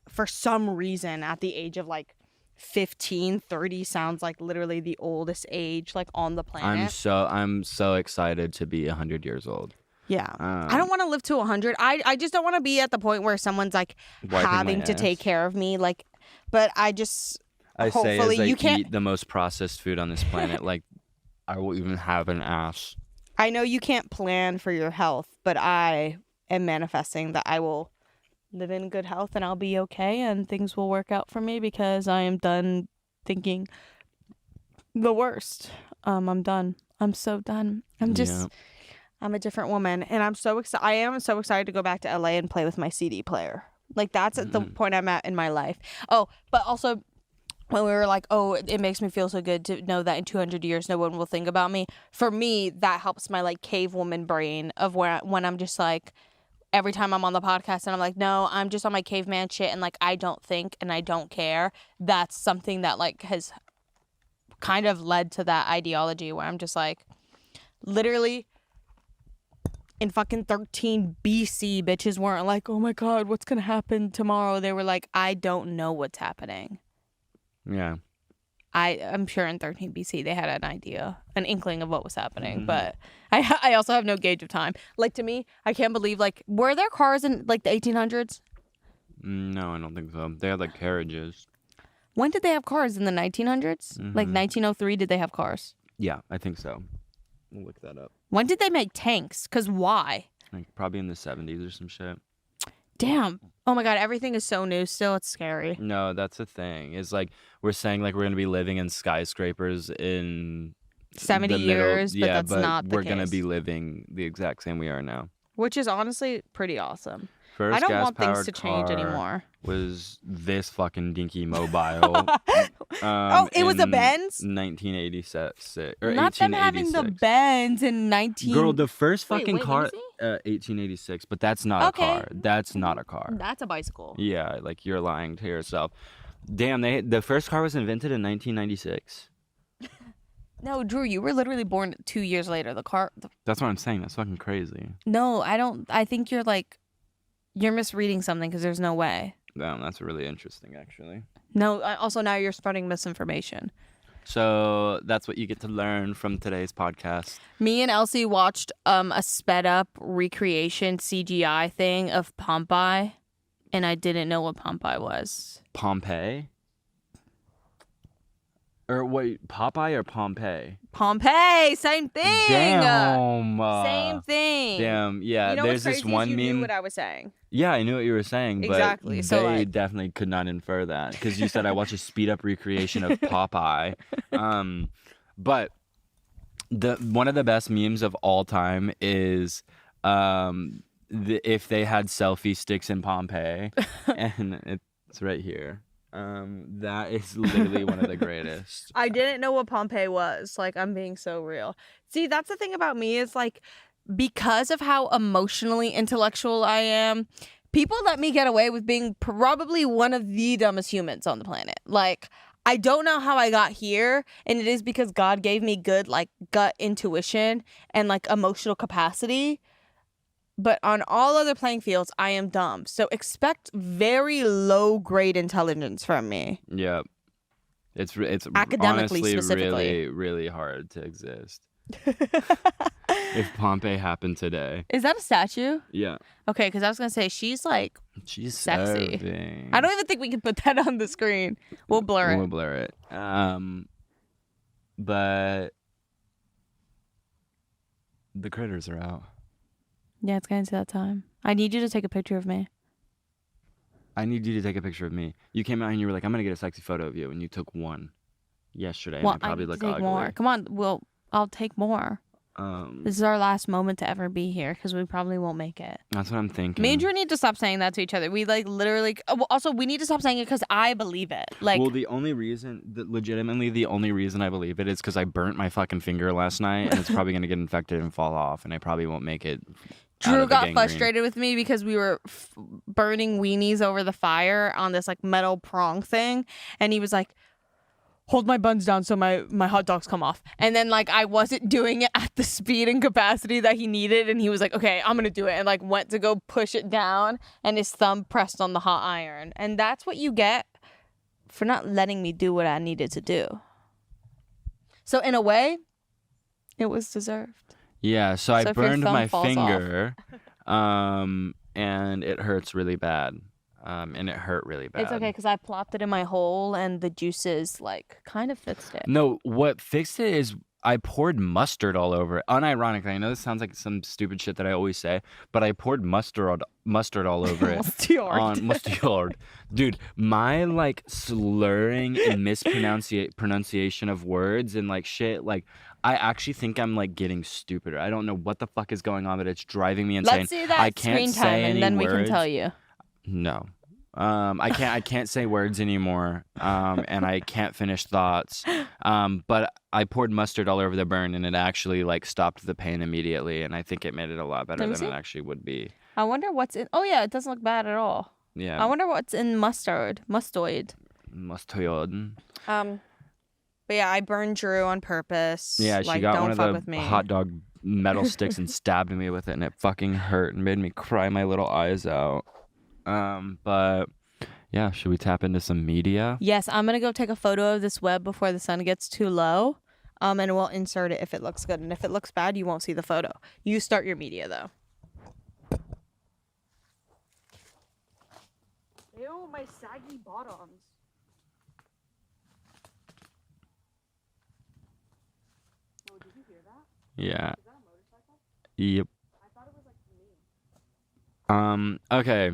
for some reason at the age of like 15, 30 sounds like literally the oldest age like on the planet. I'm so excited to be 100 years old. Yeah. I don't want to live to 100. I just don't want to be at the point where someone's like having to take care of me. Like, but I say as I eat the most processed food on this planet, like I will even have an ass. I know you can't plan for your health, but I am manifesting that I will live in good health and I'll be okay and things will work out for me, because I am done thinking the worst. I'm done. I'm so done. I'm a different woman, and I'm so excited. I am so excited to go back to LA and play with my CD player. Like that's at the point I'm at in my life. Oh, but also when we were like, oh, it makes me feel so good to know that in 200 years no one will think about me. For me, that helps my like cave woman brain of when I'm just like, every time I'm on the podcast and I'm like, no, I'm just on my caveman shit and like I don't think and I don't care. That's something that like has kind of led to that ideology where I'm just like, literally in fucking 13 BC, bitches weren't like, oh my God, what's going to happen tomorrow? They were like, I don't know what's happening. Yeah. I'm sure in 13 BC they had an idea, an inkling of what was happening, but I also have no gauge of time. Like to me, I can't believe, like, were there cars in like the 1800s? No, I don't think so. They had like carriages. When did they have cars? In the 1900s? Like 1903, did they have cars? Yeah, I think so. We'll look that up. When did they make tanks? Because why? Like probably in the 70s or some shit. Damn. Oh my God, everything is so new still. It's scary. No, that's the thing. It's like we're saying like we're going to be living in skyscrapers in 70 years, but that's not the case. We're going to be living the exact same we are now. Which is honestly pretty awesome. First I don't want things gas-powered to change car anymore. Was this fucking dinky mobile. Oh, it was a Benz? 1986 or Not 1886. them having the Benz in 19... Girl, the first fucking wait, car, let me see. 1886, but that's not a car. That's not a car. That's a bicycle. Yeah, like you're lying to yourself. Damn, the first car was invented in 1996. No, Drew, you were literally born 2 years later. That's what I'm saying. That's fucking crazy. No, I don't. I think you're misreading something, because there's no way. Damn, that's really interesting, actually. No, also now you're spreading misinformation. So that's what you get to learn from today's podcast. Me and Elsie watched a sped up recreation CGI thing of Pompeii, and I didn't know what Pompeii was. Pompeii? Or wait, Popeye or Pompeii? Pompeii, same thing. Damn. Same thing. Damn, yeah. You know there's what's this crazy one is you meme. knew what I was saying. Yeah, I knew what you were saying, but exactly. So they definitely could not infer that, because you said I watched a speed up recreation of Popeye. But one of the best memes of all time is if they had selfie sticks in Pompeii, and it's right here. That is literally one of the greatest. I didn't know what Pompeii was. Like, I'm being so real. See, that's the thing about me is like because of how emotionally intellectual I am, people let me get away with being probably one of the dumbest humans on the planet. Like, I don't know how I got here, and it is because God gave me good, like, gut intuition and, like, emotional capacity. But on all other playing fields, I am dumb. So expect very low grade intelligence from me. Yeah. It's Academically, honestly specifically. really, really hard to exist. If Pompeii happened today. Is that a statue? Yeah. Okay, because I was going to say, she's like She's sexy. serving. I don't even think we can put that on the screen. We'll blur it. We'll blur it. But the critters are out. Yeah, it's getting to that time. I need you to take a picture of me. I need you to take a picture of me. You came out and you were like, I'm going to get a sexy photo of you. And you took one yesterday. Well, and I probably need look to take ugly. more. Come on, I'll take more. This is our last moment to ever be here because we probably won't make it. That's what I'm thinking. Me and Drew need to stop saying that to each other. We like literally. Also, we need to stop saying it because I believe it. Like, well, legitimately the only reason I believe it is because I burnt my fucking finger last night and it's probably going to get infected and fall off and I probably won't make it. Drew got frustrated with me because we were burning weenies over the fire on this like metal prong thing, and he was like, hold my buns down so my hot dogs come off. And then like I wasn't doing it at the speed and capacity that he needed, and he was like, okay, I'm gonna do it, and like went to go push it down and his thumb pressed on the hot iron. And that's what you get for not letting me do what I needed to do. So in a way, it was deserved. Yeah, so I So if your burned thumb my falls finger and it hurts really bad. And it hurt really bad. It's okay because I plopped it in my hole and the juices like kind of fixed it. No, what fixed it is I poured mustard all over it. Unironically, I know this sounds like some stupid shit that I always say, but I poured mustard all over it. Mustard. Dude, my like slurring and pronunciation of words and like shit, like I actually think I'm like getting stupider. I don't know what the fuck is going on, but it's driving me insane. Let's see that I can't screen time say and any then words. we can tell you. No. I can't say words anymore. And I can't finish thoughts. But I poured mustard all over the burn and it actually like stopped the pain immediately. And I think it made it a lot better than it actually would be. I wonder what's in. Oh yeah, it doesn't look bad at all. Yeah. I wonder what's in mustard. Mustoid. Mustard. But yeah, I burned Drew on purpose. Yeah, she like, got don't one of fuck the with me. hot dog metal sticks and stabbed me with it, and it fucking hurt and made me cry my little eyes out. But yeah, should we tap into some media? Yes, I'm gonna go take a photo of this web before the sun gets too low. And we'll insert it if it looks good, and if it looks bad, you won't see the photo. You start your media though. Ew, my saggy bottoms. Oh, did you hear that? Yeah. Is that a motorcycle? Yep. I thought it was like me. Okay.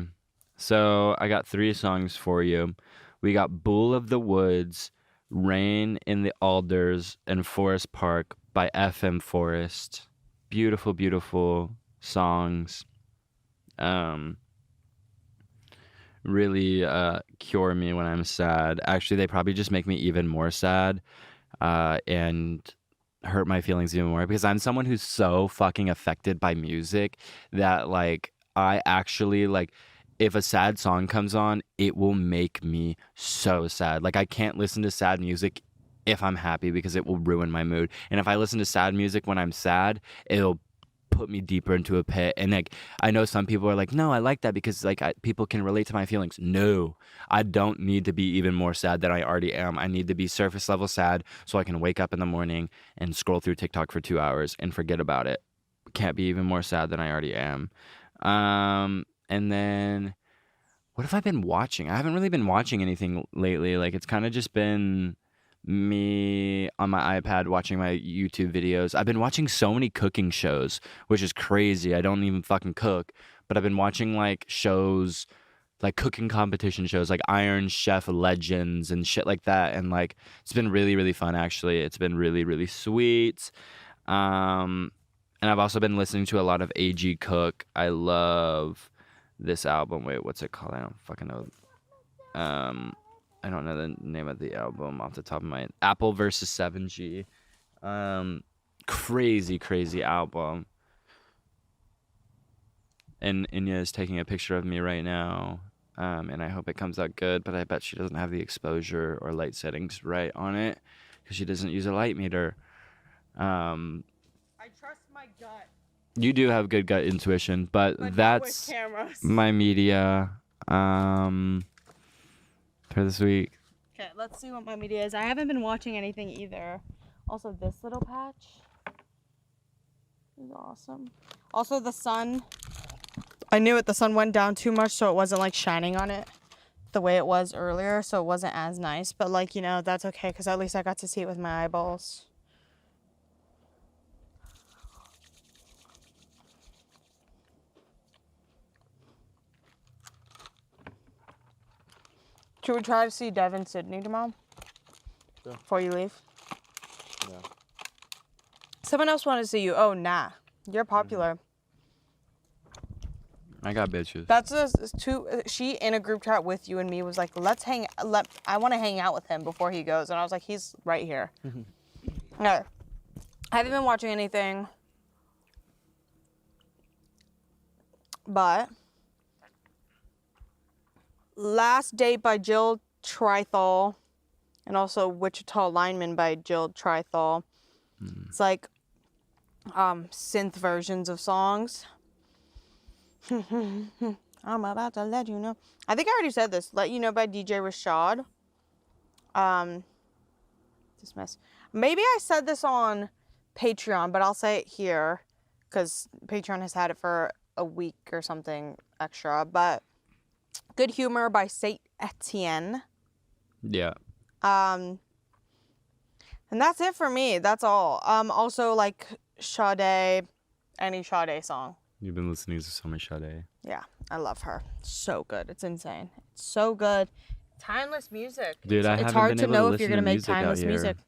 So I got 3 songs for you. We got Bull of the Woods, Rain in the Alders, and Forest Park by FM Forest. Beautiful, beautiful songs. Really cure me when I'm sad. Actually, they probably just make me even more sad and hurt my feelings even more because I'm someone who's so fucking affected by music that like I actually like if a sad song comes on, it will make me so sad. Like I can't listen to sad music if I'm happy because it will ruin my mood. And if I listen to sad music when I'm sad, it'll put me deeper into a pit. And like I know some people are like, no, I like that because like people can relate to my feelings. No, I don't need to be even more sad than I already am. I need to be surface level sad so I can wake up in the morning and scroll through TikTok for 2 hours and forget about it. Can't be even more sad than I already am. And then what have I been watching? I haven't really been watching anything lately. Like it's kind of just been me on my iPad watching my YouTube videos. I've been watching so many cooking shows, which is crazy. I don't even fucking cook, but I've been watching like shows, like cooking competition shows, like Iron Chef Legends and shit like that. And like it's been really, really fun. Actually, it's been really, really sweet. And I've also been listening to a lot of A.G. Cook. I love this album. Wait, what's it called? I don't fucking know. I don't know the name of the album off the top of my head. Apple versus 7G. Crazy album. and Enya is taking a picture of me right now, and I hope it comes out good, but I bet she doesn't have the exposure or light settings right on it because she doesn't use a light meter. I trust my gut. You do have good gut intuition, but that's my media for this week. Okay, let's see what my media is. I haven't been watching anything either. Also, this little patch is awesome. Also, the sun. I knew it. The sun went down too much, so it wasn't like shining on it the way it was earlier, so it wasn't as nice. But like, you know, that's okay because at least I got to see it with my eyeballs. Should we try to see Dev and Sydney tomorrow? Sure. Before you leave? Yeah. Someone else wanted to see you. Oh, nah. You're popular. I got bitches. That's she in a group chat with you and me was like, I want to hang out with him before he goes. And I was like, he's right here. Okay. I haven't been watching anything. But Last Date by Jill Trithall and also Wichita Lineman by Jill Trithall. It's like synth versions of songs. I'm about to let you know. I think I already said this. Let You Know by DJ Rashad. Dismiss. Maybe I said this on Patreon, but I'll say it here because Patreon has had it for a week or something extra. But Good Humor by Saint Etienne. Yeah. And that's it for me. That's all. Also like Sade, any Sade song. You've been listening to so much Sade. Yeah, I love her. So good. It's insane. It's so good. Timeless music. Dude, It's hard to know if you're gonna make timeless music.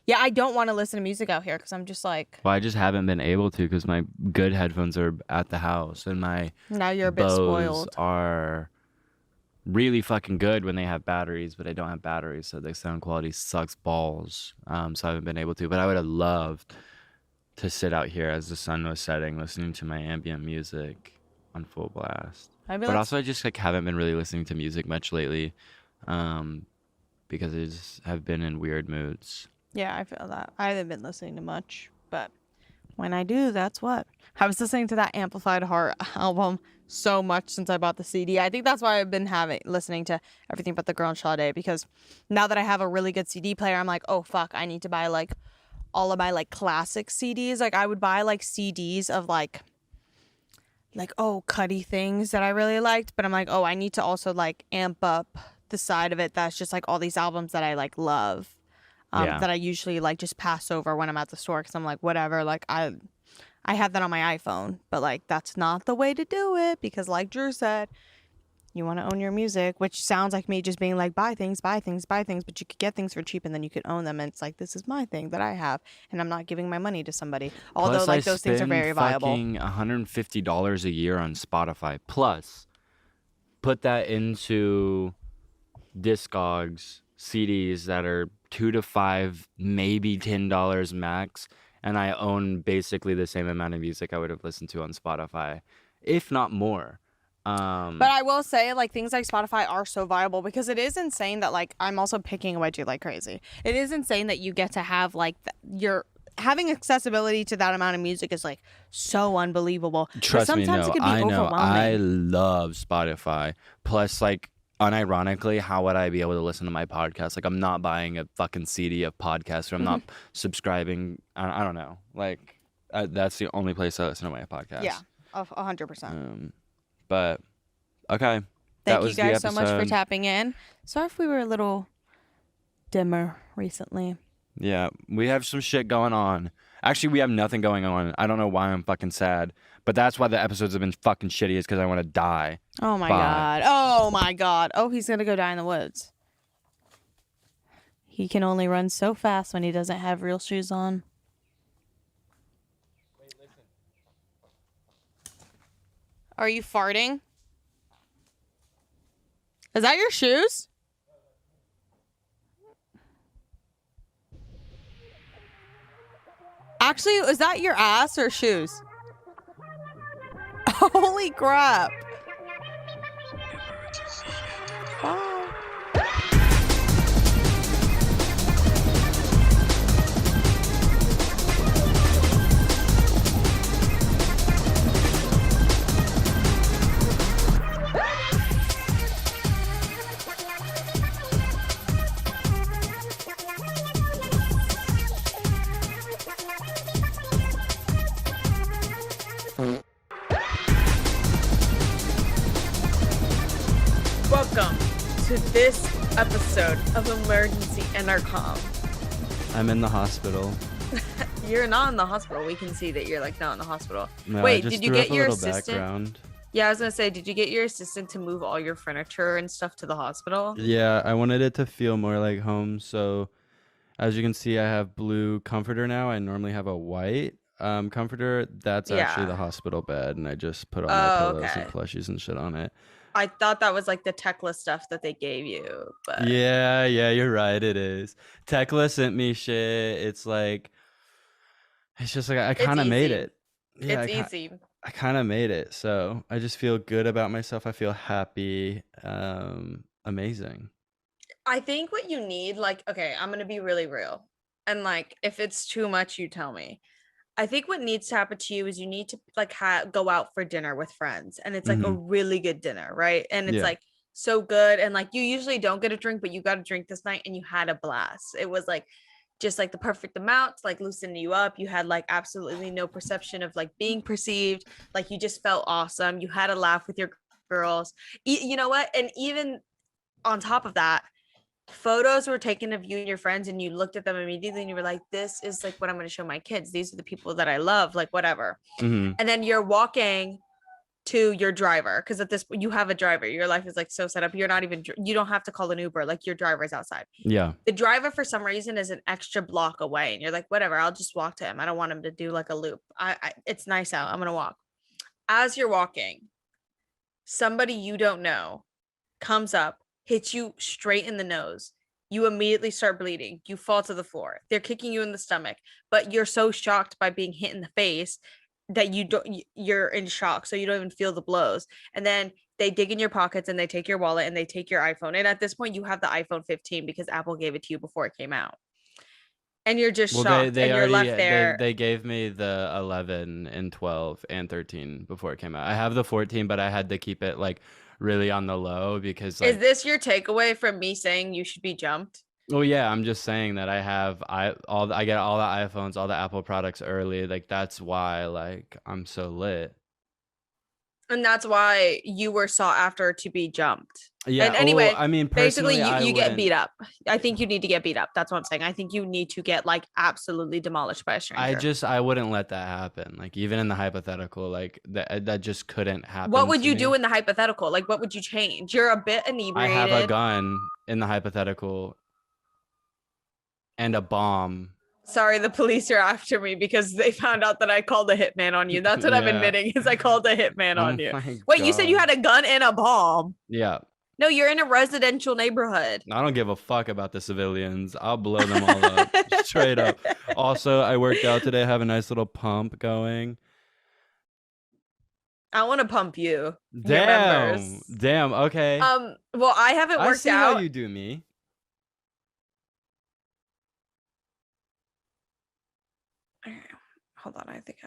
Yeah, I don't want to listen to music out here because I'm just like. Well, I just haven't been able to because my good headphones are at the house and my Now you're a bit Bose spoiled. are really fucking good when they have batteries, but I don't have batteries, so the sound quality sucks balls. So I haven't been able to. But I would have loved to sit out here as the sun was setting, listening to my ambient music on full blast. But also, I just like haven't been really listening to music much lately, because I just have been in weird moods. Yeah, I feel that. I haven't been listening to much, but when I do, that's what. I was listening to that Amplified Heart album so much since I bought the CD. I think that's why I've been listening to Everything But the Girl and Sade, because now that I have a really good CD player, I'm like, oh fuck, I need to buy like all of my like classic CDs. Like I would buy like CDs of like oh Cuddy things that I really liked, but I'm like, oh, I need to also like amp up the side of it that's just like all these albums that I like love. That I usually like just pass over when I'm at the store because I'm like, whatever, like I have that on my iPhone, but like that's not the way to do it because like Drew said, you want to own your music, which sounds like me just being like buy things, but you could get things for cheap and then you could own them, and it's like this is my thing that I have and I'm not giving my money to somebody. Although Plus, like those things are very viable. Fucking $150 a year on Spotify. Plus, put that into Discogs, CDs that are $2 to $5, maybe $10 max, and I own basically the same amount of music I would have listened to on Spotify, if not more. But I will say, like, things like Spotify are so viable because it is insane that, like, I'm also picking away at you like crazy. It is insane that you get to have, like, having accessibility to that amount of music is, like, so unbelievable. Trust me, sometimes no, it can be I know. overwhelming. I love Spotify. Plus, like, unironically, how would I be able to listen to my podcast? Like, I'm not buying a fucking CD of podcasts, or I'm not subscribing. I don't know. Like, that's the only place I listen to my podcast. Yeah, 100%. But, okay. Thank you guys so much for tapping in. Sorry if we were a little dimmer recently. Yeah, we have some shit going on. Actually, we have nothing going on. I don't know why I'm fucking sad. But that's why the episodes have been fucking shitty, is because I want to die. Oh my God. Oh my God. Oh, he's going to go die in the woods. He can only run so fast when he doesn't have real shoes on. Wait, listen. Are you farting? Is that your shoes? Actually, is that your ass or shoes? Holy crap. Bye. Welcome to this episode of Emergency Intercom. I'm in the hospital. You're not in the hospital. We can see that you're like not in the hospital. No, Wait, I just did you threw get up a your little assistant? background. Yeah, I was gonna say, did you get your assistant to move all your furniture and stuff to the hospital? Yeah, I wanted it to feel more like home. So as you can see, I have blue comforter now. I normally have a white comforter. That's actually Yeah. the hospital bed, and I just put all Oh, my pillows okay. and plushies and shit on it. I thought that was like the techless stuff that they gave you, but Yeah, you're right. It is. Tekla sent me shit. It's like, it's just like I kind of made easy. it. Yeah, it's easy. I kind of made it. So I just feel good about myself. I feel happy. Amazing. I think what you need, like, okay, I'm gonna be really real, and like, if it's too much, you tell me. I think what needs to happen to you is you need to like go out for dinner with friends, and it's like a really good dinner, right? And it's Yeah. like so good, and like you usually don't get a drink, but you got a drink this night, and you had a blast. It was like just like the perfect amount to like loosen you up. You had like absolutely no perception of like being perceived. Like you just felt awesome. You had a laugh with your girls. You know what? And even on top of that, photos were taken of you and your friends, and you looked at them immediately and you were like, this is like what I'm going to show my kids. These are the people that I love, like whatever. Mhm. And then you're walking to your driver, because at this point you have a driver. Your life is like so set up. You're not even, you don't have to call an Uber. Like your driver is outside. Yeah. The driver for some reason is an extra block away, and you're like, whatever, I'll just walk to him. I don't want him to do like a loop. It's nice out. I'm going to walk. As you're walking, somebody you don't know comes up, hits you straight in the nose. You immediately start bleeding. You fall to the floor. They're kicking you in the stomach, but you're so shocked by being hit in the face that you're in shock, so you don't even feel the blows. And then they dig in your pockets and they take your wallet and they take your iPhone. And at this point, you have the iPhone 15 because Apple gave it to you before it came out. And you're just shocked, they and you're already left there. they gave me the 11 and 12 and 13 before it came out. I have the 14, but I had to keep it like really on the low because like, Is this your takeaway from me saying you should be jumped? oh yeah, I'm just saying that I get all the iPhones, all the Apple products early. Like that's why like I'm so lit. And that's why you were sought after to be jumped. Yeah. And anyway, I mean, basically personally, you get wouldn't- beat up. I think you need to get beat up. That's what I'm saying. I think you need to get like absolutely demolished by a stranger. I wouldn't let that happen. Like even in the hypothetical, like that just couldn't happen. What would to you me. do in the hypothetical? Like what would you change? You're a bit I inebriated. have a gun in the hypothetical and a bomb. Sorry, the police are after me because they found out that I called a hitman on you. That's what I'm Yeah. admitting, is I called a hitman on you. my Wait, you said you God. had a gun and a bomb. Yeah. No, you're in a residential neighborhood. I don't give a fuck about the civilians. I'll blow them all up. Straight up. Also, I worked out today. I have a nice little pump going. I want to pump you. your Damn. members. Damn. Okay. Well, I haven't I worked see out. how you do me. Hold on, I think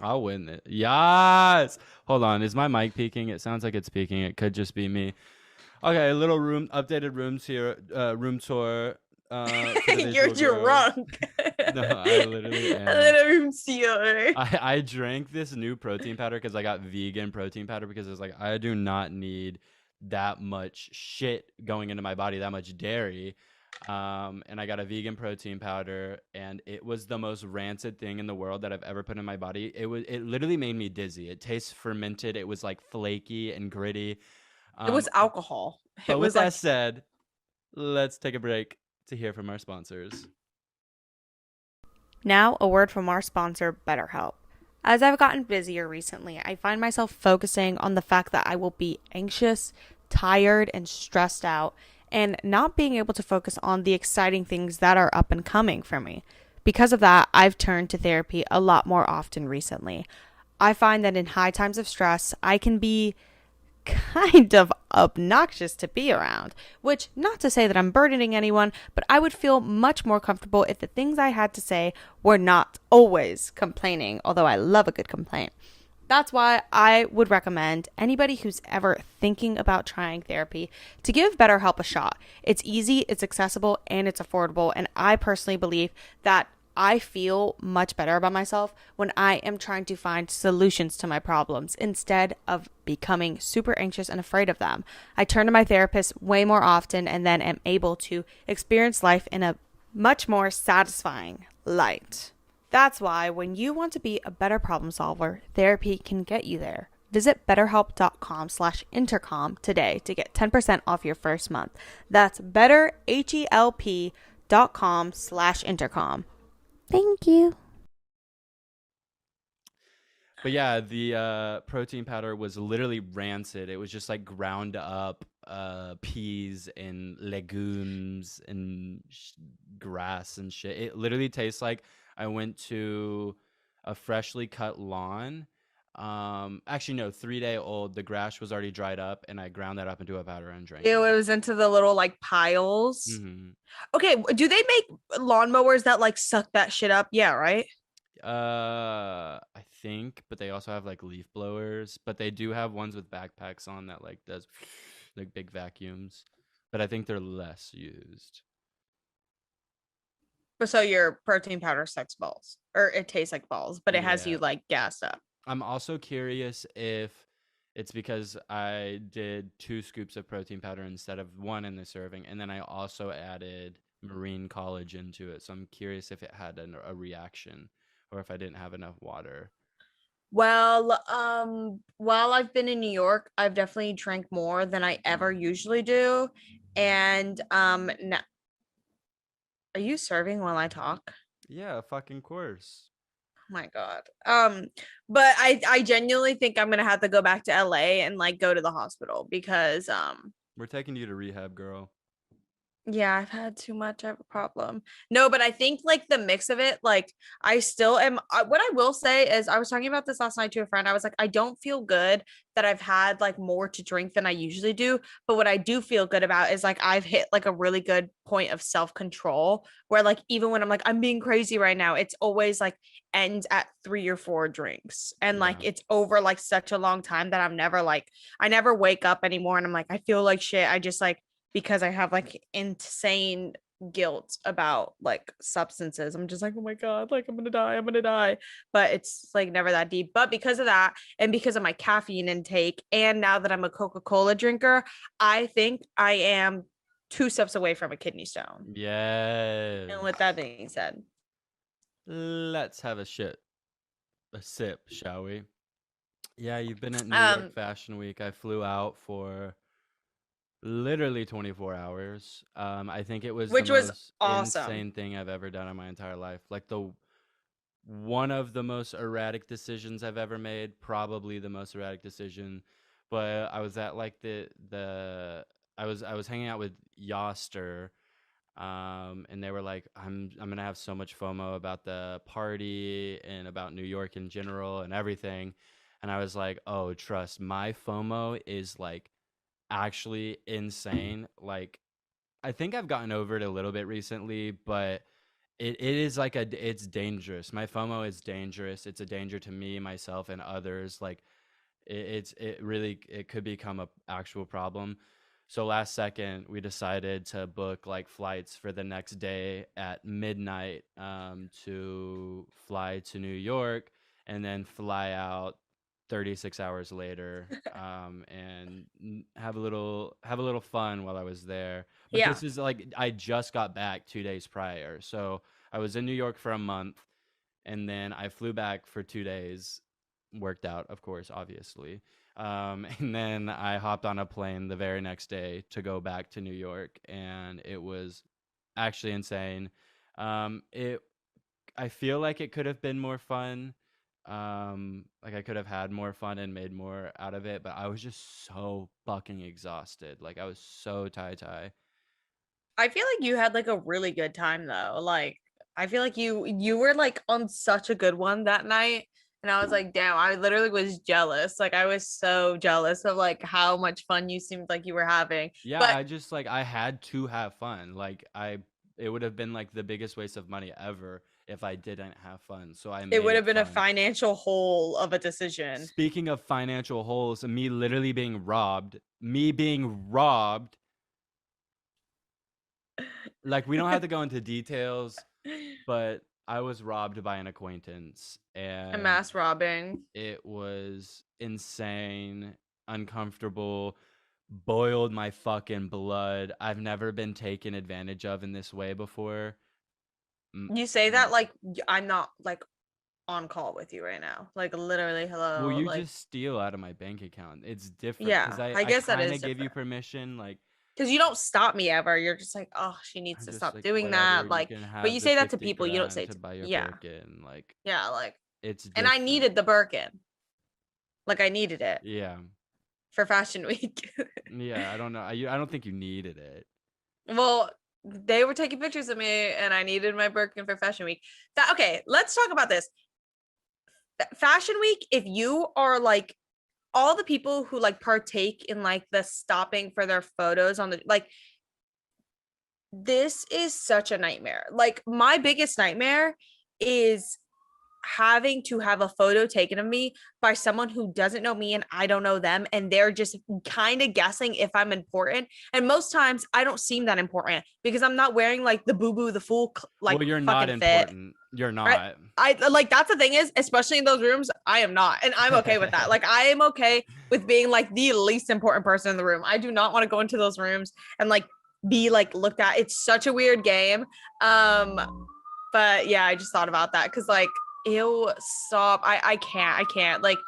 I'll win it. Yes. Hold on. Is my mic peaking? It sounds like it's peaking. It could just be me. Okay, little updated rooms here. Room tour. For the you're visual girl. drunk. No, I literally am. A little room tour. I drank this new protein powder because I got vegan protein powder because it's like I do not need that much shit going into my body, that much dairy. And I got a vegan protein powder, and it was the most rancid thing in the world that I've ever put in my body. It literally made me dizzy. It tastes fermented. It was like flaky and gritty. It was alcohol. But It with was that like said, let's take a break to hear from our sponsors. Now, a word from our sponsor, BetterHelp. As I've gotten busier recently, I find myself focusing on the fact that I will be anxious, tired, and stressed out, and not being able to focus on the exciting things that are up and coming for me. Because of that, I've turned to therapy a lot more often recently. I find that in high times of stress, I can be kind of obnoxious to be around, which not to say that I'm burdening anyone, but I would feel much more comfortable if the things I had to say were not always complaining, although I love a good complaint. That's why I would recommend anybody who's ever thinking about trying therapy to give BetterHelp a shot. It's easy, it's accessible, and it's affordable, and I personally believe that I feel much better about myself when I am trying to find solutions to my problems instead of becoming super anxious and afraid of them. I turn to my therapist way more often and then am able to experience life in a much more satisfying light. That's why when you want to be a better problem solver, therapy can get you there. Visit betterhelp.com/intercom today to get 10% off your first month. That's betterhelp.com/intercom. Thank you. But yeah, the protein powder was literally rancid. It was just like ground up peas and legumes and grass and shit. It literally tastes like I went to a freshly cut lawn. Actually, no, 3-day old. The grass was already dried up, and I ground that up into a powder and drank Ew, it. it was into the little like piles. Mhm. Okay, do they make lawnmowers that like suck that shit up? Yeah, right. I think, but they also have like leaf blowers, but they do have ones with backpacks on that like does like big vacuums, but I think they're less used. But so your protein powder sucks balls, or it tastes like balls, but it has you Yeah. like gassed up. I'm also curious if it's because I did 2 scoops of protein powder instead of 1 in the serving, and then I also added marine collagen to it. So I'm curious if it had a reaction or if I didn't have enough water. Well, while I've been in New York, I've definitely drank more than I ever usually do. And are you serving while I talk? Yeah, fucking course. Oh my God. But I genuinely think I'm gonna have to go back to LA and like go to the hospital because We're taking you to rehab, girl. yeah, I've had too much. I have a problem. No, but I think like the mix of it, like I still am. What I will say is, I was talking about this last night to a friend. I was like, I don't feel good that I've had like more to drink than I usually do. But what I do feel good about is like I've hit like a really good point of self control where like even when I'm like, I'm being crazy right now, it's always like ends at 3 or 4 drinks. And like Yeah. it's over like such a long time that I'm never like, I never wake up anymore and I'm like, I feel like shit. I just like, because I have like insane guilt about like substances. I'm just like, oh my God, like I'm gonna die. But it's like never that deep. But because of that, and because of my caffeine intake, and now that I'm a Coca-Cola drinker, I think I am 2 steps away from a kidney stone. Yes. And with that being said, Let's have a sip, shall we? Yeah, you've been at New Um, York Fashion Week. I flew out for literally 24 hours. I think it was the which was most awesome. insane thing I've ever done in my entire life. Like one of the most erratic decisions I've ever made, probably the most erratic decision. But I was at like I was hanging out with Yoster, and they were like, I'm gonna have so much FOMO about the party and about New York in general and everything. And I was like, oh, trust, my FOMO is like actually insane. Like, I think I've gotten over it a little bit recently, but it is like it's dangerous. My FOMO is dangerous. It's a danger to me, myself, and others. Like, it really it could become a actual problem. So last second, we decided to book like flights for the next day at midnight, to fly to New York and then fly out 36 hours later, and have a little fun while I was there. But Yeah. this is like I just got back 2 days prior, so I was in New York for a month, and then I flew back for 2 days. Worked out, of course, obviously. And then I hopped on a plane the very next day to go back to New York, and it was actually insane. It I feel like it could have been more fun. Like I could have had more fun and made more out of it, but I was just so fucking exhausted. Like I was so tie. I feel like you had like a really good time though. Like I feel like you were like on such a good one that night. And I was like, damn, I literally was jealous. Like, I was so jealous of like how much fun you seemed like you were having. Yeah, But I just like I had to have fun. Like it would have been like the biggest waste of money ever if I didn't have fun. So I made it would have been a fun. financial hole of a decision. Speaking of financial holes, me literally being robbed, like we don't have to go into details, but I was robbed by an acquaintance A and mass robbing. it was insane, uncomfortable, boiled my fucking blood. I've never been taken advantage of in this way before. You say that like I'm not like on call with you right now. Like literally, hello. Well, you like, just steal out of my bank account. It's different. Yeah, 'cause I guess that kinda is give you different. permission, like because you don't stop me ever. You're just like, oh, she needs I'm to just stop like, doing whatever, that. you Like, can but have you the say that to 50 people. You don't say grand to buy your yeah, Birkin. Like yeah, like, it's and I different. needed the Birkin. Like I needed it Yeah. for Fashion Week. Yeah, I don't know. I don't think you needed it. Well, they were taking pictures of me, and I needed my Birkin for Fashion Week. Okay, let's talk about this. Fashion Week. If you are like all the people who like partake in like the stopping for their photos on the like, this is such a nightmare. Like my biggest nightmare is having to have a photo taken of me by someone who doesn't know me and I don't know them, and they're just kind of guessing if I'm important. And most times I don't seem that important because I'm not wearing like the boo-boo the fool like well, you're fucking not fit. important. You're not. Right? I like that's the thing is, especially in those rooms, I am not, and I'm okay with that. Like I am okay with being like the least important person in the room. I do not want to go into those rooms and like be like looked at. It's such a weird game. But yeah, I just thought about that because like, ew, stop. I can't. Like,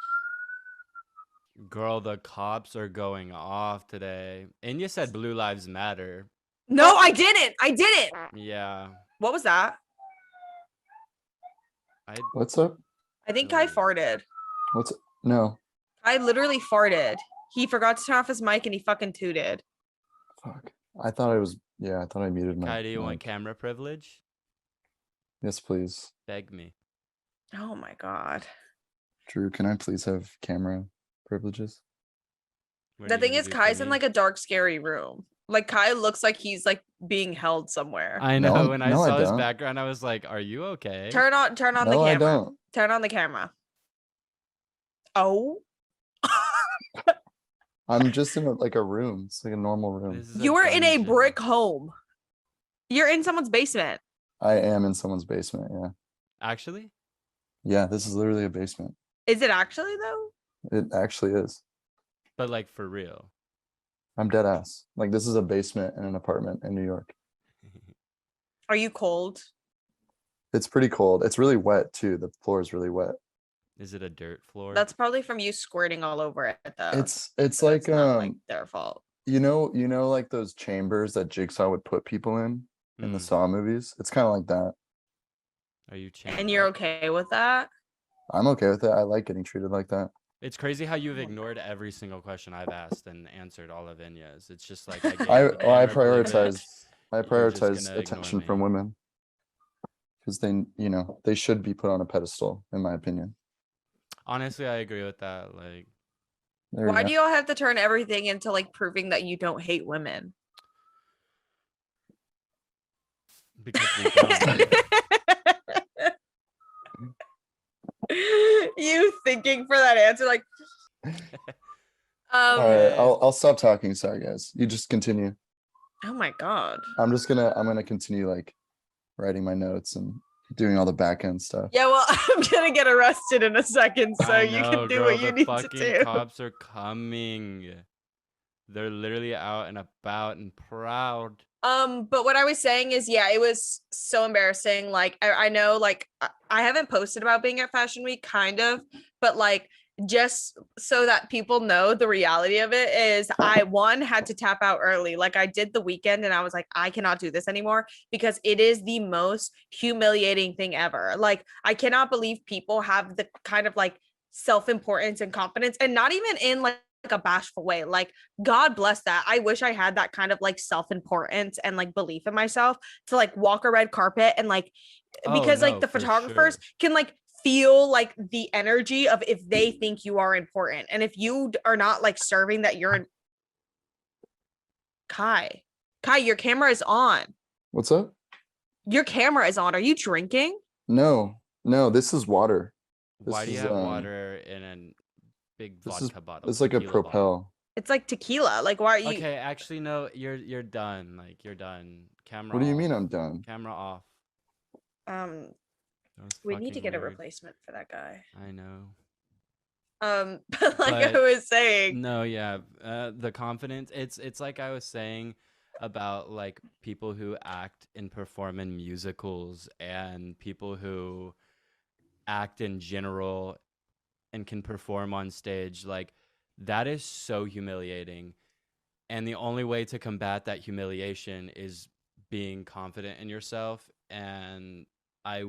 Girl, the cops are going off today. And you said Blue Lives Matter. no, I didn't. Yeah. What was that? What's up? I think I farted. No. I literally farted. He forgot to turn off his mic and he fucking tooted. Fuck. I thought I muted my Kai, do you want mic. camera privilege? Yes, please. Beg me. Oh my god. Drew, can I please have camera privileges? What The are you thing gonna is, do for Kai's in me? like a dark, scary room. Like Kai looks like he's like being held somewhere. I No, know. When I no, I saw his don't. background, I was like, "Are you okay?" Turn on the No, I camera. don't. Turn on the camera. Oh. I'm just in a room. It's like a normal room. This is You are in a dungeon. brick home. You're in someone's basement. I am in someone's basement, yeah. Actually, Yeah, this is literally a basement. Is it actually though? It actually is. but like for real. I'm dead ass. Like this is a basement in an apartment in New York. Are you cold? It's pretty cold. It's really wet too. The floor is really wet. Is it a dirt floor? That's probably from you squirting all over it though. It's So like not like their fault. you know like those chambers that Jigsaw would put people in the Mm. Saw movies. It's kind of like that. Are you And you're okay with that? I'm okay with it. I like getting treated like that. It's crazy how you've ignored every single question I've asked and answered all of Enya's. It's just like I I camera privilege, prioritize you're just prioritize gonna ignore attention me. from women because they should be put on a pedestal, in my opinion. Honestly, I agree with that. Like, There you Why go. do y'all have to turn everything into like proving that you don't hate women? because we don't. You thinking for that answer, like All right, I'll stop talking. Sorry, guys. You just continue. oh my god. I'm gonna continue like writing my notes and doing all the back end stuff. Yeah, well, I'm gonna get arrested in a second, so I you know, can do girl, what you the need to fucking do. cops are coming. They're literally out and about and proud. But what I was saying is, yeah, it was so embarrassing. Like, I know, like, I haven't posted about being at Fashion Week, kind of, but like, just so that people know the reality of it is I had to tap out early. Like I did the weekend and I was like, I cannot do this anymore because it is the most humiliating thing ever. Like I cannot believe people have the kind of like self-importance and confidence, and not even in like a bashful way. Like God bless that. I wish I had that kind of like self-importance and like belief in myself to like walk a red carpet and like, because like no, the for photographers sure. can like feel like the energy of if they think you are important. And if you are not like serving that you're Kai, your camera is on. What's up? Your camera is on. Are you drinking? No, this is water. Why do you have water in a big vodka bottle? It's like a tequila Propel. bottle? It's like tequila. Like, why are you? Okay, actually, no. You're done. Like, you're done. Camera. What do you off. mean I'm done? Camera off. We need to fucking get a weird. replacement for that guy. I know. But like I was saying. No, yeah. The confidence. It's like I was saying about like people who act and perform in musicals and people who act in general and can perform on stage. Like, that is so humiliating. And the only way to combat that humiliation is being confident in yourself. And I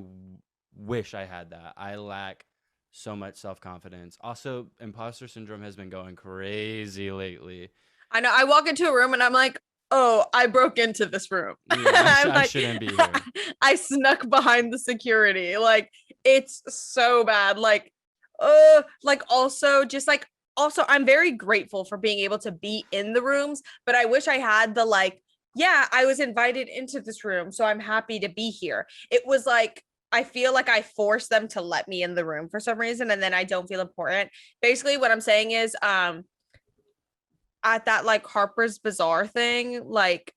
wish I had that. I lack so much self-confidence. Also, imposter syndrome has been going crazy lately. I know. I walk into a room and I'm like, oh, I broke into this room. Yeah, I shouldn't be here. I snuck behind the security. Like, it's so bad. Like also just like, also I'm very grateful for being able to be in the rooms, but I wish I had the like, yeah, I was invited into this room, so I'm happy to be here. It was like, I feel like I forced them to let me in the room for some reason, and then I don't feel important. Basically, what I'm saying is, at that like Harper's Bazaar thing, like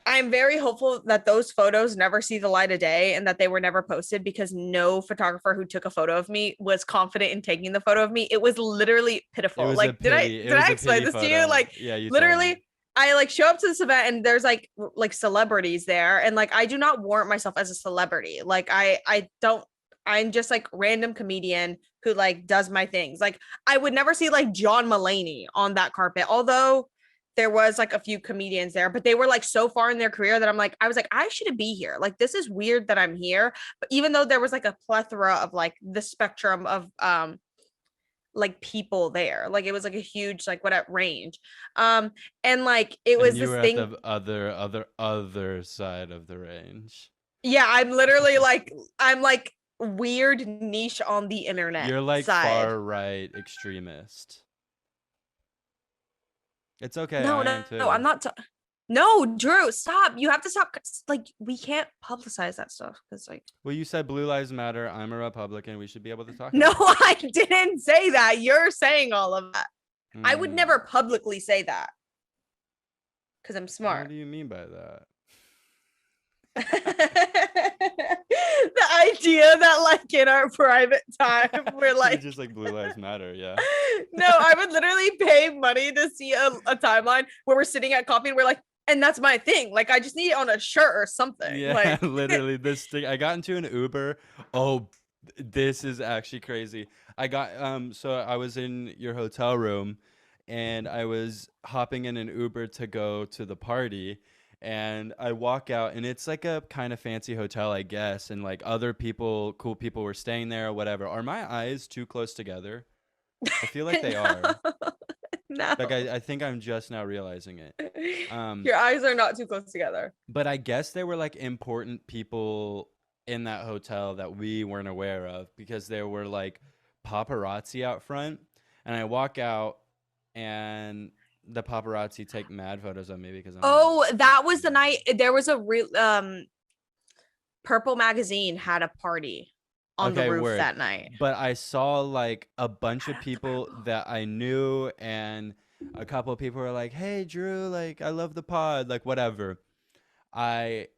I'm very hopeful that those photos never see the light of day and that they were never posted, because no photographer who took a photo of me was confident in taking the photo of me. It was literally pitiful. Was like, did I explain this to you? Like, yeah, you literally, I like show up to this event and there's like celebrities there, and like I do not warrant myself as a celebrity. Like I don't. I'm just like random comedian who like does my things. Like, I would never see like John Mulaney on that carpet, although there was like a few comedians there, but they were like so far in their career that I was like, I shouldn't be here. Like, this is weird that I'm here. But even though there was like a plethora of like the spectrum of like people there, like it was like a huge like range, and like it was this thing. At the other side of the range. Yeah, I'm literally like weird niche on the internet. You're like side. far right extremist. It's okay. No, I'm not. No, Drew, stop. You have to stop. Like, we can't publicize that stuff because, like. Well, you said Blue Lives Matter. I'm a Republican. We should be able to talk. No, about I didn't say that. You're saying all of that. I would never publicly say that because I'm smart. What do you mean by that? The idea that like in our private time we're like just like Blue Lives Matter, yeah. No, I would literally pay money to see a timeline where we're sitting at coffee and we're like, and that's my thing. Like, I just need it on a shirt or something. Yeah, like literally this thing. I got into an Uber. Oh, this is actually crazy. I got so I was in your hotel room and I was hopping in an Uber to go to the party. And I walk out and it's like a kind of fancy hotel, I guess. And like other people, cool people were staying there or whatever. Are my eyes too close together? I feel like they are. No. Like I think I'm just now realizing it. Your eyes are not too close together. But I guess there were like important people in that hotel that we weren't aware of, because there were like paparazzi out front. And I walk out and the paparazzi take mad photos of me because that was the night there was a real Purple magazine had a party on the roof that night. But I saw like a bunch of people that I knew, and a couple of people were like, "Hey Drew, like I love the pod," like whatever. I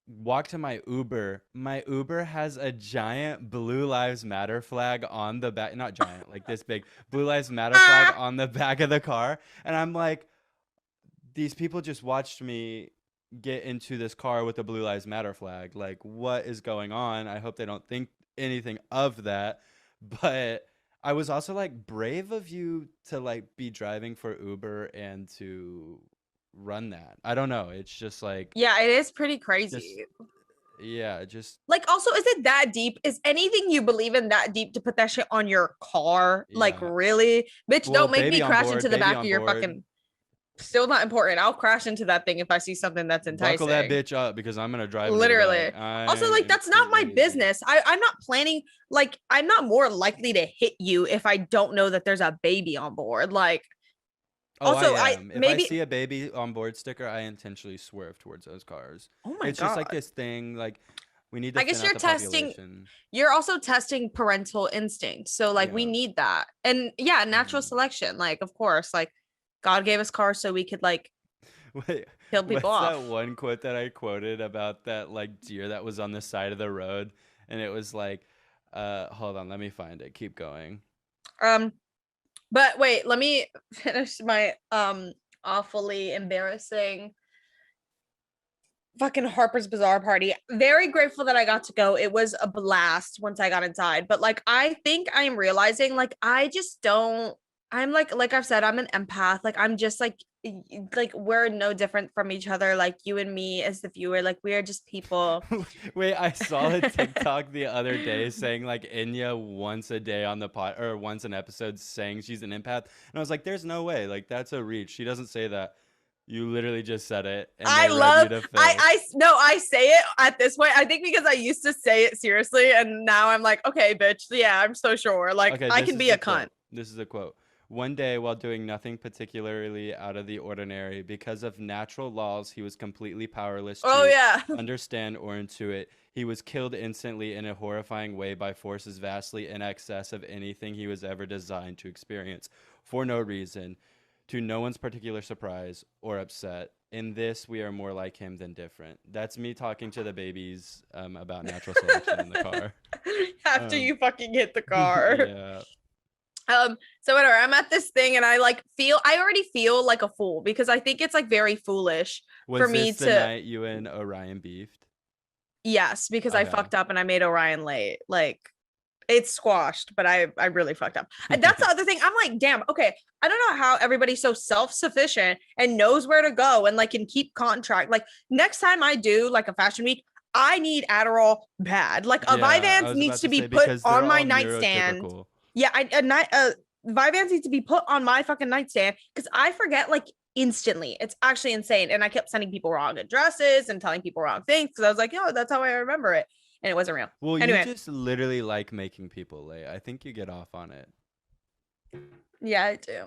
walked to my Uber. My Uber has a giant Blue Lives Matter flag on the back, not giant, like this big Blue Lives Matter flag on the back of the car. And I'm like, these people just watched me get into this car with a Blue Lives Matter flag. Like, what is going on? I hope they don't think anything of that. But I was also like, brave of you to like be driving for Uber and to run that. I don't know. It's just like, yeah, it is pretty crazy. Just like, also, is it that deep? Is anything you believe in that deep to put that shit on your car? Like, really? Bitch, don't make me crash into the back of your fucking Still not important. I'll crash into that thing if I see something that's enticing. Buckle that bitch up because I'm gonna drive. Literally. Also, like, that's not my crazy. business. I'm not planning. Like, I'm not more likely to hit you if I don't know that there's a baby on board. Like, also, I am. If maybe I see a baby on board sticker, I intentionally swerve towards those cars. Oh my It's god. just like this thing. Like, we need to. I guess thin out you're the testing. population. You're also testing parental instinct. So like we Yeah. need that. And yeah, natural Mhm. selection. Like, of course, like God gave us cars so we could like Wait, kill people what's off. that one quote that I quoted about that like deer that was on the side of the road, and it was like, hold on, let me find it. Keep going. But wait, let me finish my awfully embarrassing fucking Harper's Bazaar party. Very grateful that I got to go. It was a blast once I got inside. But like I think I am realizing like I just don't I'm like I've said, I'm an empath. Like I'm just like we're no different from each other. Like you and me as the viewer, like we are just people. Wait, I saw a TikTok the other day saying like Enya once a day on the pod or once an episode saying she's an empath, and I was like, "There's no way. Like that's a reach. She doesn't say that. You literally just said it." And I they read love you to I say it at this point. I think because I used to say it seriously and now I'm like, okay, bitch. Yeah, I'm so sure. Like Okay, I this can is be the a quote. cunt. This is a quote. One day, while doing nothing particularly out of the ordinary, because of natural laws he was completely powerless to Oh yeah. understand or intuit, he was killed instantly in a horrifying way by forces vastly in excess of anything he was ever designed to experience, for no reason, to no one's particular surprise or upset. In this, we are more like him than different. That's me talking to the babies about natural selection in the car. After you fucking hit the car. Yeah. So whatever, I'm at this thing and I already feel like a fool because I think it's like very foolish Was for me this the to night you and Orion beefed? yes, because I Okay. fucked up and I made Orion late. Like it's squashed, but I really fucked up. And that's the other thing. I'm like, damn, okay. I don't know how everybody's so self-sufficient and knows where to go and like can keep contract. Like next time I do like a fashion week, I need Adderall bad. Like a Yeah, I Vyvanse was needs about to be say, put because they're on my all nightstand. neurotypical. Yeah, Vyvanse needs to be put on my fucking nightstand because I forget like instantly. It's actually insane. And I kept sending people wrong addresses and telling people wrong things because I was like, yo, that's how I remember it. And it wasn't real. Well, Anyway. you just literally like making people late. I think you get off on it. Yeah, I do.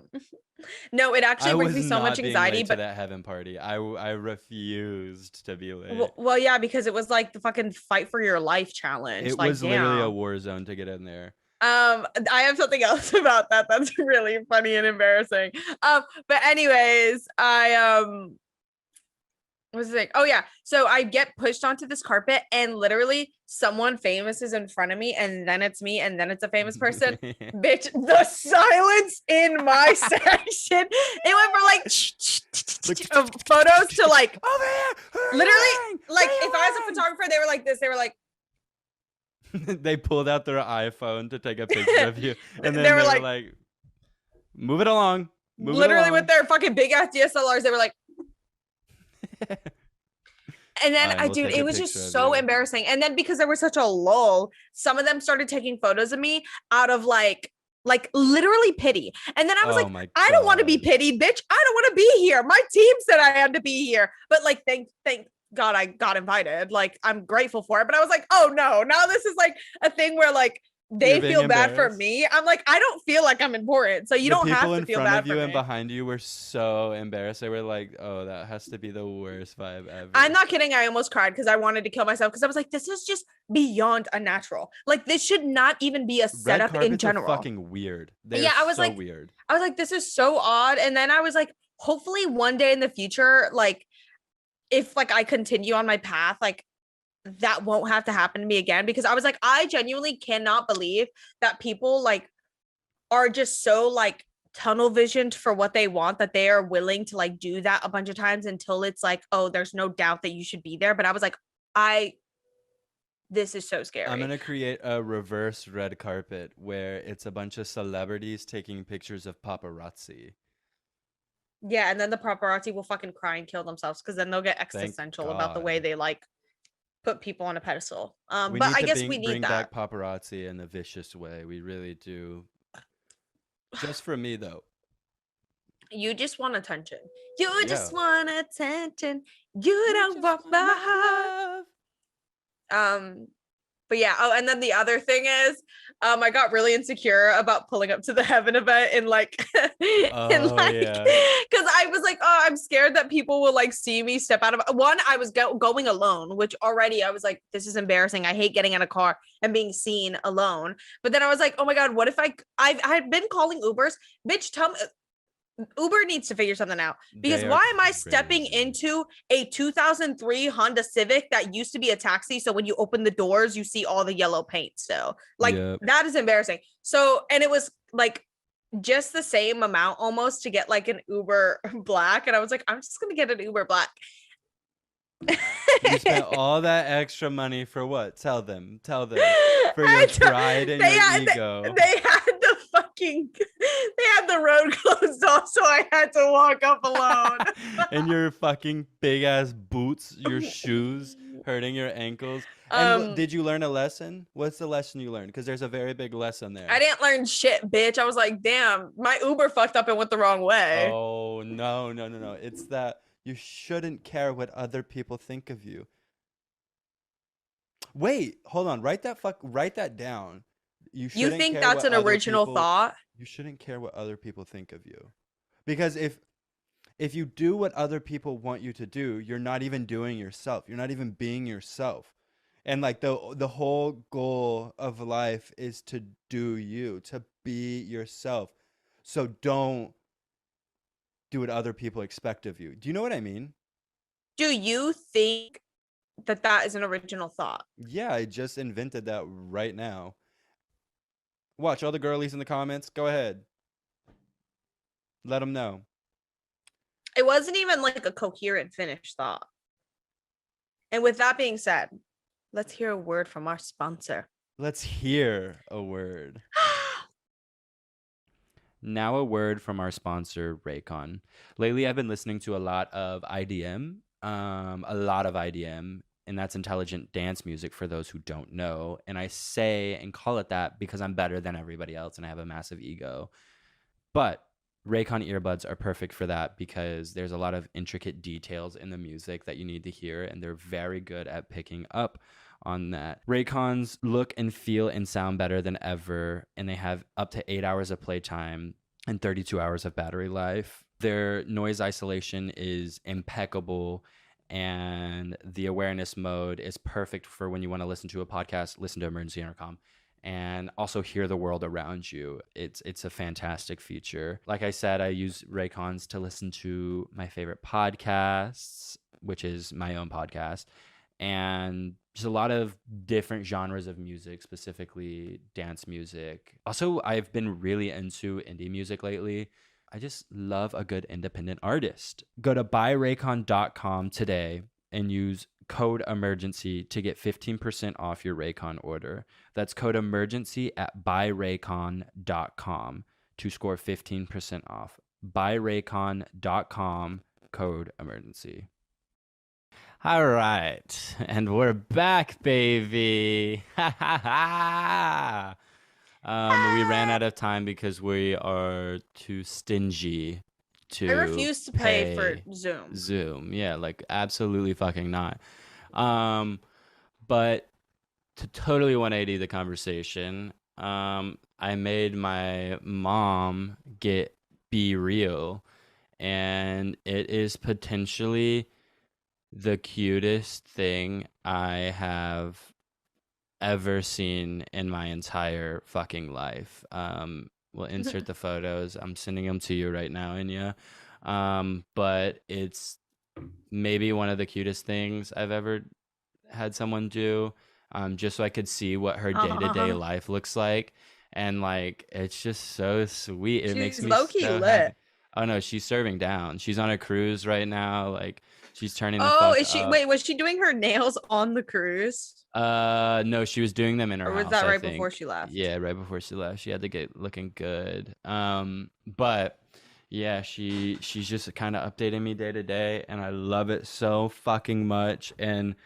No, it actually brings me so much anxiety. But to that heaven party, I refused to be late. Well, yeah, because it was like the fucking fight for your life challenge. It like, was literally a war zone to get in there. I have something else about that that's really funny and embarrassing. But anyways, what's the thing? Oh yeah. So I get pushed onto this carpet and literally someone famous is in front of me and then it's me and then it's a famous person. Bitch, the silence in my section. It went from like photos to like over here. Literally like if I was a photographer, they were like this. They were like they pulled out their iPhone to take a picture of you. And then they were like move it along. Move literally it along. with their fucking big ass DSLRs, they were like and then We'll dude, take a it was picture just of so you. embarrassing. And then because there was such a lull, some of them started taking photos of me out of like literally pity. And then I was Oh like, my I don't want to be God. pitied, bitch. I don't want to be here. My team said I had to be here. But like, thank God I got invited. Like, I'm grateful for it. But I was like, oh no, now this is like a thing where like they You're being feel bad for embarrassed. me. I'm like, I don't feel like I'm important. So you don't have to feel bad in front of you for and me. behind you were so embarrassed. They were like, "Oh, that has to be the worst vibe ever." I'm not kidding. I almost cried because I wanted to kill myself because I was like, this is just beyond unnatural. Like, this should not even be a Red setup in carpets are general. fucking weird. They're Yeah, I was so like- weird. I was like, this is so odd. And then I was like, hopefully one day in the future, like, if like I continue on my path, like that won't have to happen to me again. Because I was like, I genuinely cannot believe that people like are just so like tunnel visioned for what they want that they are willing to like do that a bunch of times until it's like, oh, there's no doubt that you should be there. But I was like, this is so scary. I'm gonna create a reverse red carpet where it's a bunch of celebrities taking pictures of paparazzi. Yeah, and then the paparazzi will fucking cry and kill themselves because then they'll get existential about the way God. they like put people on a pedestal. We But need I to guess we need bring that. back paparazzi in a vicious way. We really do. Just for me though. You just want attention. You just Yeah. want attention. You don't want my heart. But yeah. Oh, and then the other thing is, I got really insecure about pulling up to the Heaven event in like, yeah. because I was like, oh, I'm scared that people will like see me step out of one. I was going alone, which already I was like, this is embarrassing. I hate getting in a car and being seen alone. But then I was like, oh my god, what if I've been calling Ubers, bitch. Tell me. Uber needs to figure something out, because They are why am I stepping crazy. into a 2003 Honda Civic that used to be a taxi? So when you open the doors, you see all the yellow paint still. Like, Yep. that is embarrassing. So, and it was like just the same amount almost to get like an Uber Black. And I was like, I'm just going to get an Uber Black. You spent all that extra money for what? Tell them. For your pride and your ego. They had the road closed off, so I had to walk up alone. And your fucking big ass boots, your shoes hurting your ankles. And did you learn a lesson? What's the lesson you learned? Because there's a very big lesson there. I didn't learn shit, bitch. I was like, damn, my Uber fucked up and went the wrong way. Oh, no. It's that you shouldn't care what other people think of you. Wait, hold on. Write that down. You think that's an original thought? You shouldn't care what other people think of you. Because if you do what other people want you to do, you're not even doing yourself. You're not even being yourself. And like the whole goal of life is to do you, to be yourself. So don't do what other people expect of you. Do you know what I mean? Do you think that is an original thought? Yeah, I just invented that right now. Watch all the girlies in the comments. Go ahead. Let them know. It wasn't even like a coherent finished thought. And with that being said, let's hear a word from our sponsor. Let's hear a word. Now a word from our sponsor, Raycon. Lately, I've been listening to a lot of IDM, and that's intelligent dance music for those who don't know. And I say and call it that because I'm better than everybody else and I have a massive ego. But Raycon earbuds are perfect for that because there's a lot of intricate details in the music that you need to hear, and they're very good at picking up on that. Raycons look and feel and sound better than ever, and they have up to 8 hours of playtime and 32 hours of battery life. Their noise isolation is impeccable, and the awareness mode is perfect for when you want to listen to a podcast, listen to Emergency Intercom, and also hear the world around you. It's a fantastic feature. Like I said, I use Raycons to listen to my favorite podcasts, which is my own podcast, and just a lot of different genres of music, specifically dance music. Also, I've been really into indie music lately. I just love a good independent artist. Go to buyraycon.com today and use code emergency to get 15% off your Raycon order. That's code emergency at buyraycon.com to score 15% off. Buyraycon.com, code emergency. All right, and we're back, baby. We ran out of time because we are too stingy to I refuse to pay for Zoom. Yeah, like absolutely fucking not. But to totally 180 the conversation, I made my mom get Be Real, and it is potentially the cutest thing I have ever seen in my entire fucking life. We'll insert the photos. I'm sending them to you right now, Enya. But it's maybe one of the cutest things I've ever had someone do, just so I could see what her day-to-day life looks like. And like, it's just so sweet. It makes me low-key so lit. happy. Oh no, she's serving down. She's on a cruise right now. Like, she's turning the Oh, fuck is she? up. Wait, was she doing her nails on the cruise? No, she was doing them in her Or was house, that I right think. before she left? Yeah, right before she left. She had to get looking good. But yeah, she's just kind of updating me day to day, and I love it so fucking much. And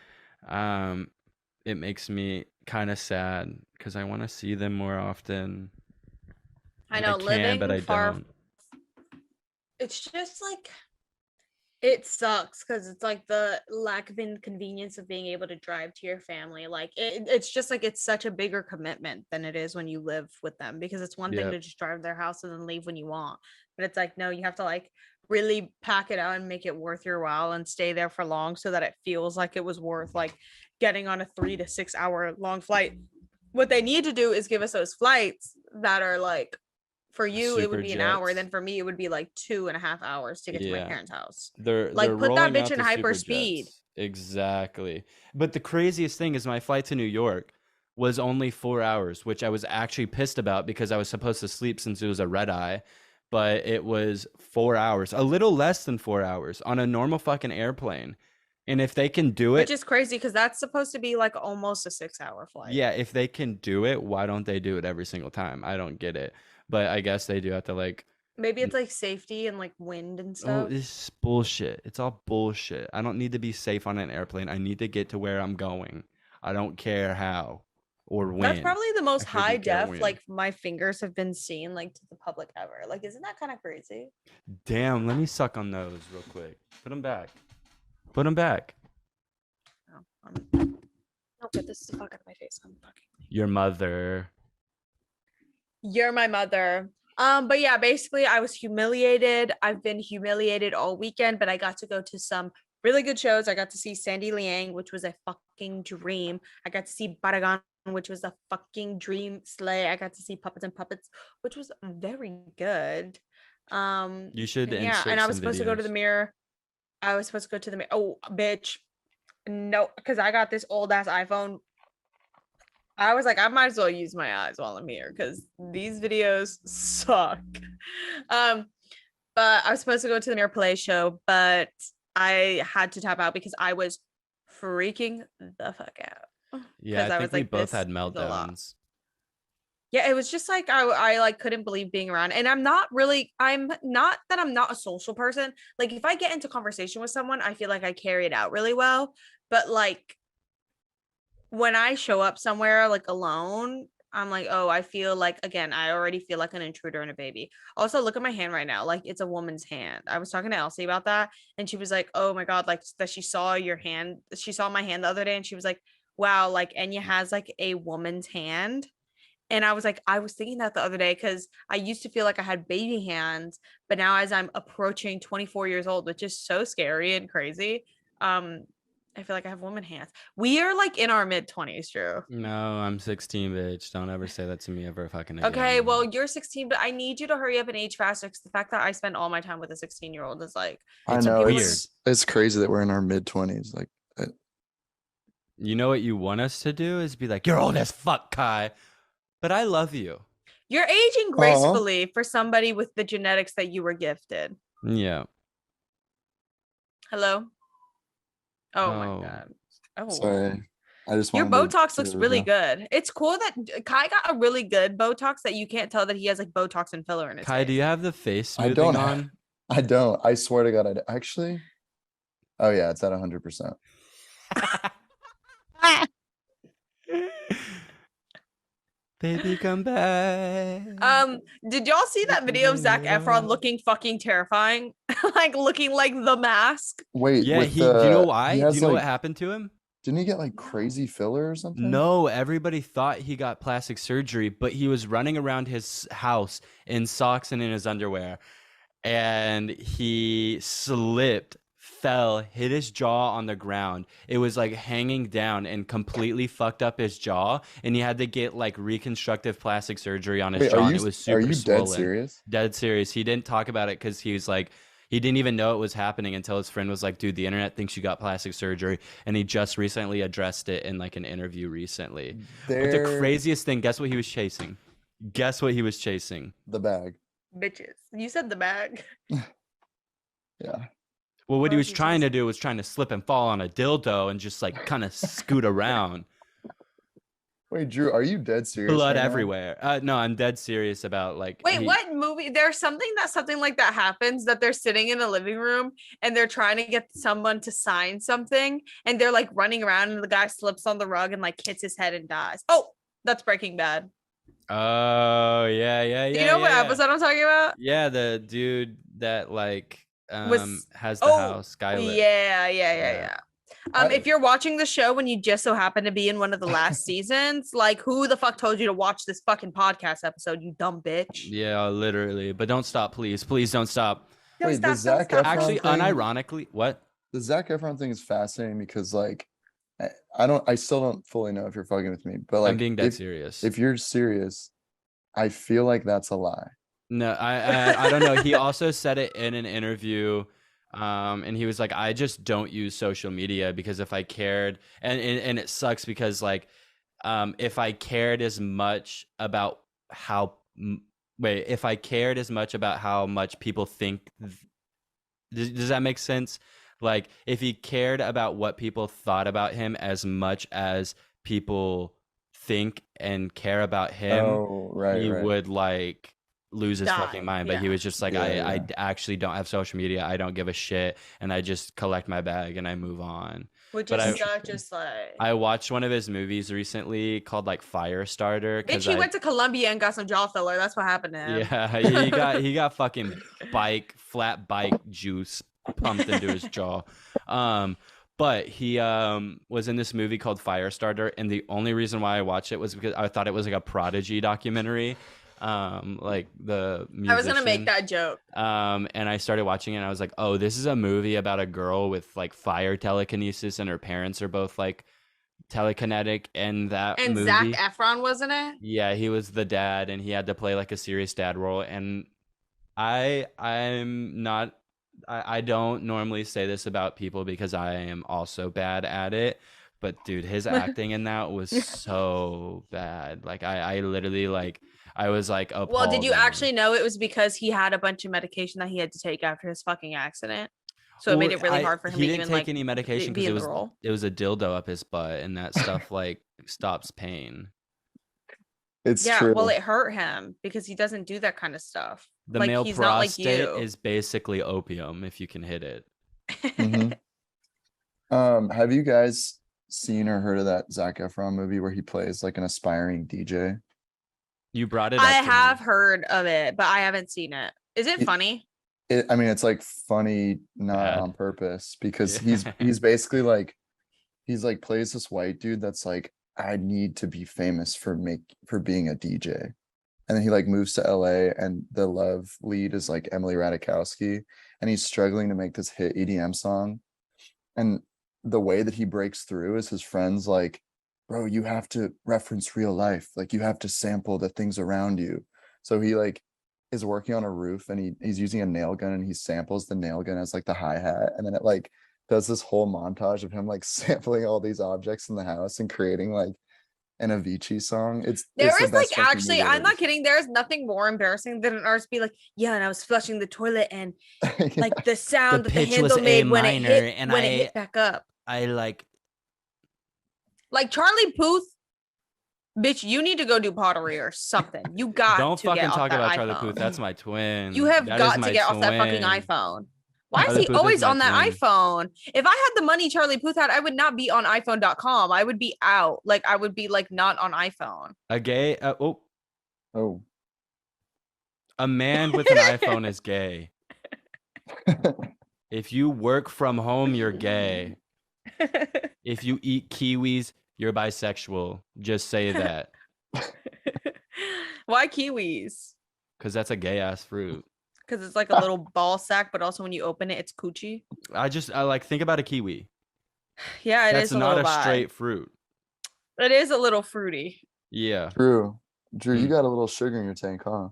it makes me kind of sad because I want to see them more often. I know, living but I far. don't. it's just like it sucks because it's like the lack of inconvenience of being able to drive to your family. Like it's just like it's such a bigger commitment than it is when you live with them, because it's one thing Yep. to just drive to their house and then leave when you want. But it's like, no, you have to like really pack it out and make it worth your while and stay there for long so that it feels like it was worth like getting on a 3 to 6 hour long flight. What they need to do is give us those flights that are like, for you it would Super be an hour, jets. then for me it would be like 2.5 hours to get to my Yeah. parents' house. They're Like, put that rolling bitch out in the hyper super speed. jets. Exactly. But the craziest thing is my flight to New York was only 4 hours, which I was actually pissed about because I was supposed to sleep since it was a red eye. But it was 4 hours, a little less than 4 hours on a normal fucking airplane. And if they can do it, Which is crazy because that's supposed to be like almost a 6 hour flight. yeah, if they can do it, why don't they do it every single time? I don't get it. But I guess they do have to like, Maybe it's like safety and like wind and oh, stuff. it's bullshit. It's all bullshit. I don't need to be safe on an airplane. I need to get to where I'm going. I don't care how or when. That's probably the most I couldn't high care def when. like my fingers have been seen like to the public ever. Like, isn't that kind of crazy? Damn, let me suck on those real quick. Put them back. Put them back. Oh, get this the fuck out of my face. I'm fucking. Your mother. You're my mother. But yeah, basically I was humiliated. I've been humiliated all weekend, but I got to go to some really good shows. I got to see Sandy Liang, which was a fucking dream. I got to see Baragan, which was a fucking dream slay. I got to see Puppets and Puppets, which was very good. You should and yeah, insert and I was some supposed to go to the videos. mirror. I was supposed to go to the mirror. Oh, bitch. No, because I got this old ass iPhone. I was like, I might as well use my eyes while I'm here because these videos suck. But I was supposed to go to the Mirror Play show, but I had to tap out because I was freaking the fuck out. Yeah, 'Cause I I think was we like, both this had is a lot. meltdowns. Yeah, it was just like I like couldn't believe being around. And I'm not that I'm not a social person. Like if I get into conversation with someone, I feel like I carry it out really well. But like when I show up somewhere like alone, I'm like, oh, I feel like, again, I already feel like an intruder and a baby. Also, look at my hand right now. Like it's a woman's hand. I was talking to Elsie about that. And she was like, oh my God, like that she saw your hand. She saw my hand the other day and she was like, wow, like Enya has like a woman's hand. And I was like, I was thinking that the other day because I used to feel like I had baby hands, but now as I'm approaching 24 years old, which is so scary and crazy, I feel like I have woman hands. We are like in our mid-20s, Drew. No, I'm 16, bitch. Don't ever say that to me ever fucking again. Okay, well, you're 16, but I need you to hurry up and age faster because the fact that I spend all my time with a 16-year-old is like, I It's know weird. it's crazy that we're in our mid-20s. Like, You know what you want us to do is be like, you're old as fuck, Kai. But I love you. you're aging gracefully for somebody with the genetics that you were gifted. Yeah. Hello? Oh Oh. my God. Oh. sorry, I just Your wanted to Botox see looks what was really up. good. It's cool that Kai got a really good Botox that you can't tell that he has like Botox and filler in his Kai, face. do you have the face I smoothing don't on? I don't. I swear to God, I actually. Oh yeah, it's at 100%. Baby, come back. Did y'all see that video of Zac Efron looking fucking terrifying? Like looking like The Mask? Wait, Yeah, with do you know the- why? he Do has, you know what like- happened to him? Didn't he get like crazy filler or something? No, everybody thought he got plastic surgery, but he was running around his house in socks and in his underwear. And he slipped, fell, hit his jaw on the ground. It was like hanging down and completely fucked up his jaw. And he had to get like reconstructive plastic surgery on his Wait, jaw. are And you it was super are you swollen. dead serious? Dead serious. He didn't talk about it because he was like, he didn't even know it was happening until his friend was like, dude, the internet thinks you got plastic surgery. And he just recently addressed it in like an interview recently. But the There- craziest thing, guess what he was chasing? Guess what he was chasing? The bag. Bitches. You said the bag. Yeah. Well, what he Oh, was trying Jesus. to do was trying to slip and fall on a dildo and just like kind of scoot around. Wait, Drew, are you dead serious? Blood right now? everywhere. No, I'm dead serious about like. Wait, he- what movie? There's something like that happens that they're sitting in a living room and they're trying to get someone to sign something and they're like running around and the guy slips on the rug and like hits his head and dies. Oh, that's Breaking Bad. Oh yeah. Do you know what episode I'm talking about? Yeah, the dude that like Was has the house skylit. Yeah. If you're watching the show when you just so happen to be in one of the last seasons, like who the fuck told you to watch this fucking podcast episode, you dumb bitch? Yeah, literally. But don't stop, please. Please don't stop. Wait, the Zac Efron Actually, thing, unironically, what? the Zac Efron thing is fascinating because like I still don't fully know if you're fucking with me, but like I'm being dead serious. If you're serious, I feel like that's a lie. No, I don't know. He also said it in an interview, and he was like, I just don't use social media because if I cared, and it sucks because like, if I cared as much about if I cared as much about how much people think, does that make sense? Like, if he cared about what people thought about him as much as people think and care about him, he would like lose his fucking mind. But he was just like, I actually don't have social media. I don't give a shit, and I just collect my bag and I move on. Which is just like, I watched one of his movies recently called like Firestarter. Bitch, he went to Colombia and got some jaw filler. That's what happened to him. Yeah, he got fucking flat bike juice pumped into his jaw. But he was in this movie called Firestarter, and the only reason why I watched it was because I thought it was like a Prodigy documentary. Like the musician. I was gonna make that joke. And I started watching it and I was like, oh, this is a movie about a girl with like fire telekinesis, and her parents are both like telekinetic. And movie, Zac Efron was in it? Yeah, he was the dad, and he had to play like a serious dad role. And I don't normally say this about people because I am also bad at it. But dude, his acting in that was so bad. Like I literally like, I was like, well, did you actually know it was because he had a bunch of medication that he had to take after his fucking accident? So it made it really hard for him to even take any medication because it was a dildo up his butt, and that stuff like stops pain. It's true. Well, it hurt him because he doesn't do that kind of stuff. The like, male prostate is basically opium if you can hit it. Mm-hmm. Have you guys seen or heard of that Zac Efron movie where he plays like an aspiring DJ? You brought it up. I have heard of it, but I haven't seen it. Is it funny? I mean, it's like funny, not on purpose, because he's basically like, he's like plays this white dude that's like, I need to be famous for being a DJ. And then he like moves to LA, and the love lead is like Emily Ratajkowski, and he's struggling to make this hit EDM song. And the way that he breaks through is his friends like, bro, you have to reference real life. Like you have to sample the things around you. So he like is working on a roof, and he's using a nail gun, and he samples the nail gun as like the hi-hat. And then it like does this whole montage of him like sampling all these objects in the house and creating like an Avicii song. There is like, actually, I'm not kidding. There's nothing more embarrassing than an artist be like, yeah, and I was flushing the toilet, and like the sound that the handle made when it hit back up. I like Charlie Puth, bitch, you need to go do pottery or something. You got don't to fucking get talk off about that Charlie iPhone. Puth. That's my twin. You have got to get off that fucking iPhone. Why is he always on that iPhone? If I had the money Charlie Puth had, I would not be on iPhone.com. I would be out. Like I would be like not on iPhone. A gay a man with an iPhone is gay. If you work from home, you're gay. If you eat kiwis, you're bisexual. Just say that. Why kiwis? Because that's a gay ass fruit. Because it's like a little ball sack, but also when you open it, it's coochie. I like think about a kiwi. Yeah, that's not a straight fruit. It is a little fruity. Yeah. Drew, you got a little sugar in your tank, huh?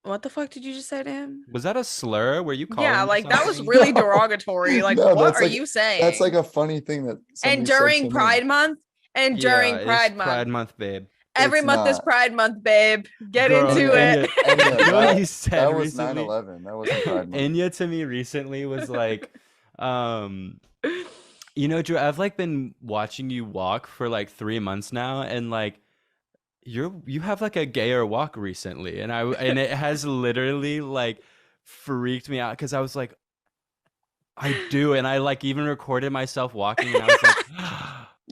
What the fuck did you just say to him? Was that a slur? Were you calling? Yeah, like that was really derogatory. Like, no, what are you saying? That's like a funny thing that. And during Pride Month, Pride Month, babe. Every month is Pride Month, babe. Get into it. You know what he said that was recently? 9/11. That wasn't Pride Month. Enya to me recently was like, you know, Drew, I've like been watching you walk for like 3 months now, and like you have like a gayer walk recently, and it has literally like freaked me out because I was like, I do, and I like even recorded myself walking, and I was like.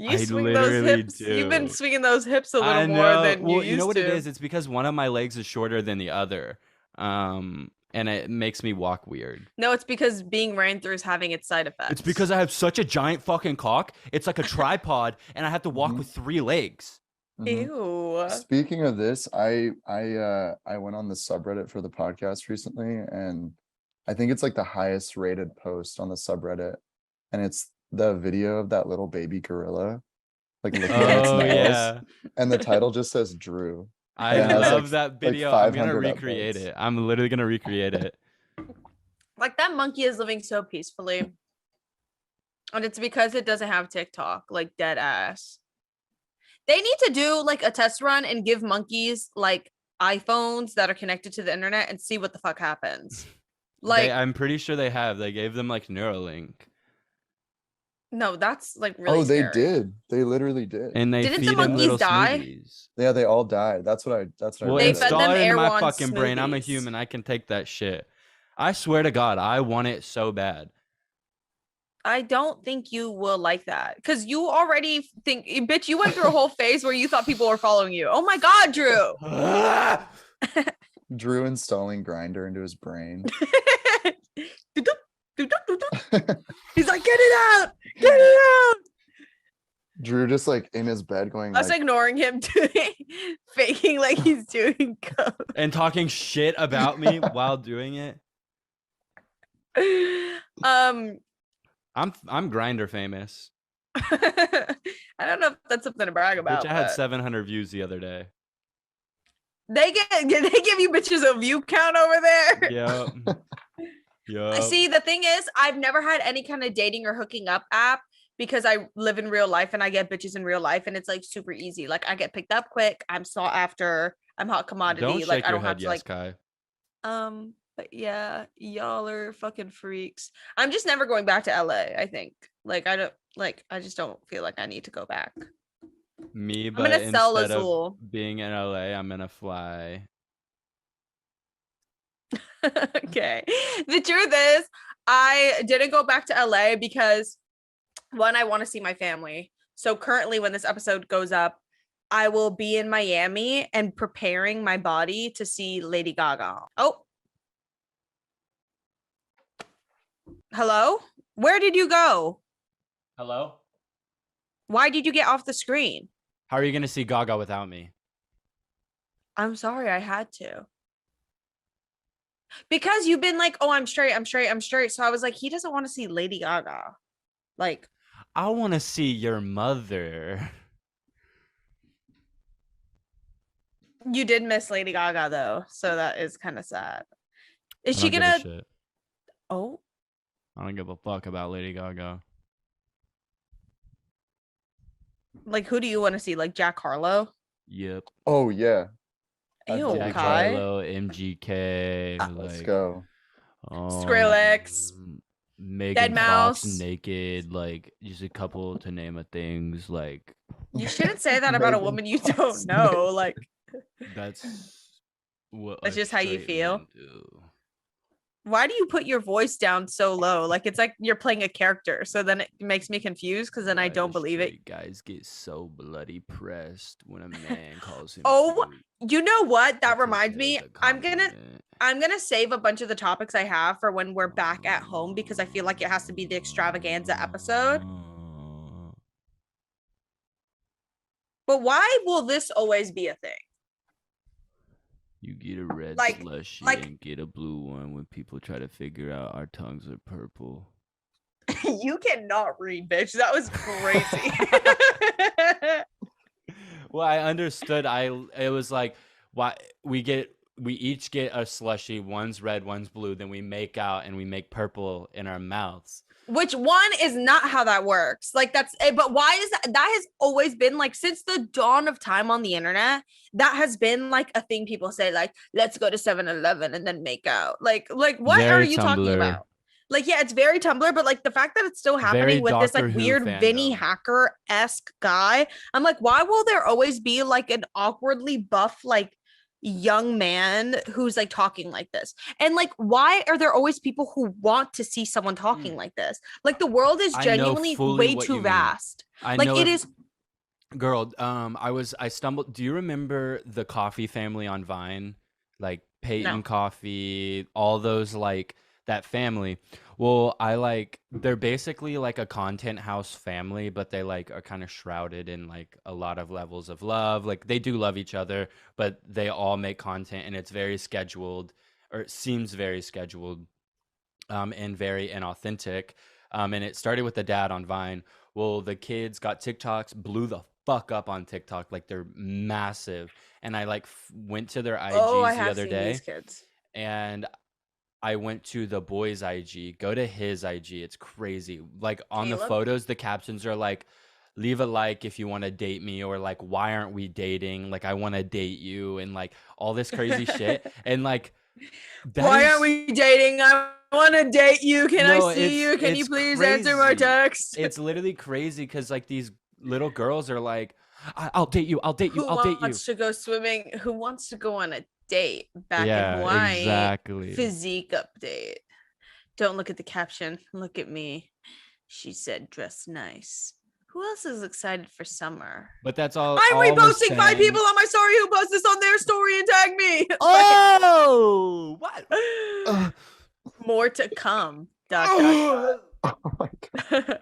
You I swing those literally hips. You've been do. swinging those hips a I little more know. than you Well, used you know what to. it is? It's because one of my legs is shorter than the other. And it makes me walk weird. No, it's because being ran through is having its side effects. It's because I have such a giant fucking cock. It's like a tripod, and I have to walk Mhm. with 3 legs. Mhm. Ew. Speaking of this, I went on the subreddit for the podcast recently, and I think it's like the highest rated post on the subreddit, and it's the video of that little baby gorilla like licking its Oh nails, yeah, and the title just says Drew. I And it has, love like, that like video. I'm gonna 500 recreate upvotes. it. I'm literally gonna recreate it. Like that monkey is living so peacefully. And it's because it doesn't have TikTok, like dead ass. They need to do like a test run and give monkeys like iPhones that are connected to the internet and see what the fuck happens. Like, I'm pretty sure they have. They gave them like Neuralink, no, that's like really Oh, they scary. did. They literally did. and they Didn't the feed them monkeys little die? smoothies. Yeah, they all died. That's what I Well, They read. fed install them it into my Airwan fucking brain. I'm a smoothies. human. I can take that shit. I swear to God, I want it so bad. I don't think you will like that because you already think, bitch, you went through a whole phase where you thought people were following you. Oh my God, Drew. Drew installing Grinder into his brain. He's like, get it out, get it out. Drew just like in his bed going Us like, ignoring him doing, faking like he's doing coke. And talking shit about me while doing it. I'm Grinder famous. I don't know if that's something to brag about. Which I had but 700 views the other day. they give you bitches a view count over there. Yep. Yep. See, the thing is, I've never had any kind of dating or hooking up app because I live in real life and I get bitches in real life and it's like super easy. Like I get picked up quick. I'm sought after. I'm hot commodity. Don't like shake I your don't have head, to yes, like Kai. But yeah, y'all are fucking freaks. I'm just never going back to LA, I think. Like I just don't feel like I need to go back. Me, I'm but gonna sell instead Azul. of being in LA, I'm gonna fly. Okay. The truth is, I didn't go back to LA because one, I want to see my family. So currently when this episode goes up, I will be in Miami and preparing my body to see Lady Gaga. Oh. Hello? Where did you go? Hello? Why did you get off the screen? How are you gonna see Gaga without me? I'm sorry, I had to. Because you've been like, oh, I'm straight, I'm straight, I'm straight. So I was like, he doesn't want to see Lady Gaga. Like, I want to see your mother. you did miss Lady Gaga though, so that is kind of sad. Is I she don't give a gonna? shit. Oh, I don't give a fuck about Lady Gaga. like who do you want to see? Like Jack Harlow? Yep. oh yeah, Ew, Jack Kai. Harlow, MGK, let's like go. Skrillex, Megan Fox Deadmau5. naked, like just a couple to name of things. Like You shouldn't say that about a Megan woman you don't Fox know. Like, that's what. That's a just how you straight feel? man do. why do you put your voice down so low? Like it's like you're playing a character. So then it makes me confused because then I Why don't do believe it. straight guys get so bloody pressed when a man calls him. Oh, cute? You know what? That Because reminds it me. is a I'm gonna compliment. save a bunch of the topics I have for when we're back at home because I feel like it has to be the extravaganza episode. But why will this always be a thing? You get a red Like- slushy like- and get a blue one when people try to figure out our tongues are purple. You cannot read, bitch. That was crazy. Well, I understood. It was like why we each get a slushy. One's red, one's blue. Then we make out and we make purple in our mouths. Which one is not how that works. Like that's but why is that? That has always been like since the dawn of time on the internet. That has been like a thing people say, like, let's go to 7-Eleven and then make out. Like what Very are you talking Tumblr. about? Like, yeah, it's very Tumblr, but like the fact that it's still happening Very with this Doctor like Who weird Vinny fandom. Hacker-esque guy. I'm like, why will there always be like an awkwardly buff, like young man who's like talking like this? And like, why are there always people who want to see someone talking like this? Like, the world is I know genuinely fully way what too you mean. vast. I Like, know it is. Girl, I stumbled. Do you remember the Coffee family on Vine? Like Peyton No. Coffee, all those, like, that family. Well, they're basically like a content house family, but they like are kind of shrouded in like a lot of levels of love. Like, they do love each other, but they all make content and it's very scheduled, or it seems very scheduled, and very inauthentic. And it started with the dad on Vine. Well, the kids got TikToks, blew the fuck up on TikTok. Like, they're massive. And I like went to their IGs Oh, I the have other seen day, these kids. and I went to the boy's IG. Go to his IG. It's crazy. Like, on the Caleb? photos, the captions are like, leave a like if you want to date me, or like, why aren't we dating? Like, I want to date you, and like all this crazy shit. And like, Why aren't we dating? I want to date you. Can No, I see you? Can you it's please answer my crazy. text? It's literally crazy because like these little girls are like, I'll date you. I'll date you. Who I'll date you. wants to go swimming? Who wants to go on a date back Yeah, in Hawaii? exactly. Physique update. Don't look at the caption. Look at me. She said, dress nice. Who else is excited for summer? But that's all. I'm all we're reposting 5 saying. people on my story who post this on their story and tag me. Oh, what? More to come. ... Oh my God.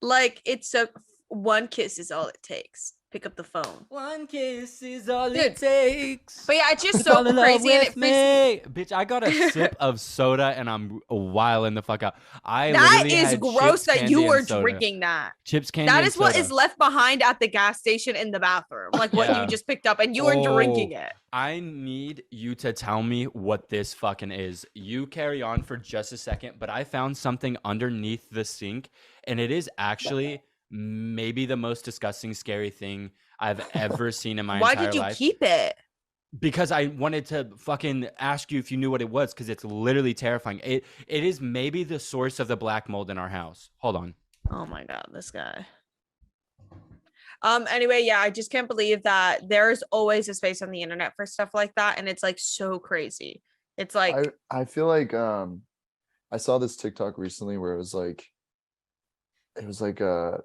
Like, it's so one kiss is all it takes. Pick up the phone. One kiss is all Dude. it takes. But yeah, it's just Fall so in love crazy, and it with freaks me. me. Bitch, I got a sip of soda and I'm wilding the fuck out. I That literally is had gross chips, that candy, you and were soda. drinking that. Chips, candy, That and is what soda. is left behind at the gas station in the bathroom. Like what Yeah. you just picked up, and you were drinking it. I need you to tell me what this fucking is. You carry on for just a second, but I found something underneath the sink, and it is actually maybe the most disgusting, scary thing I've ever seen in my Why entire did you life. keep it? Because I wanted to fucking ask you if you knew what it was, because it's literally terrifying. It is maybe the source of the black mold in our house. Hold on. Oh my God, this guy. Anyway, yeah, I just can't believe that there's always a space on the internet for stuff like that, and it's like so crazy. It's like I feel like I saw this TikTok recently where it was like a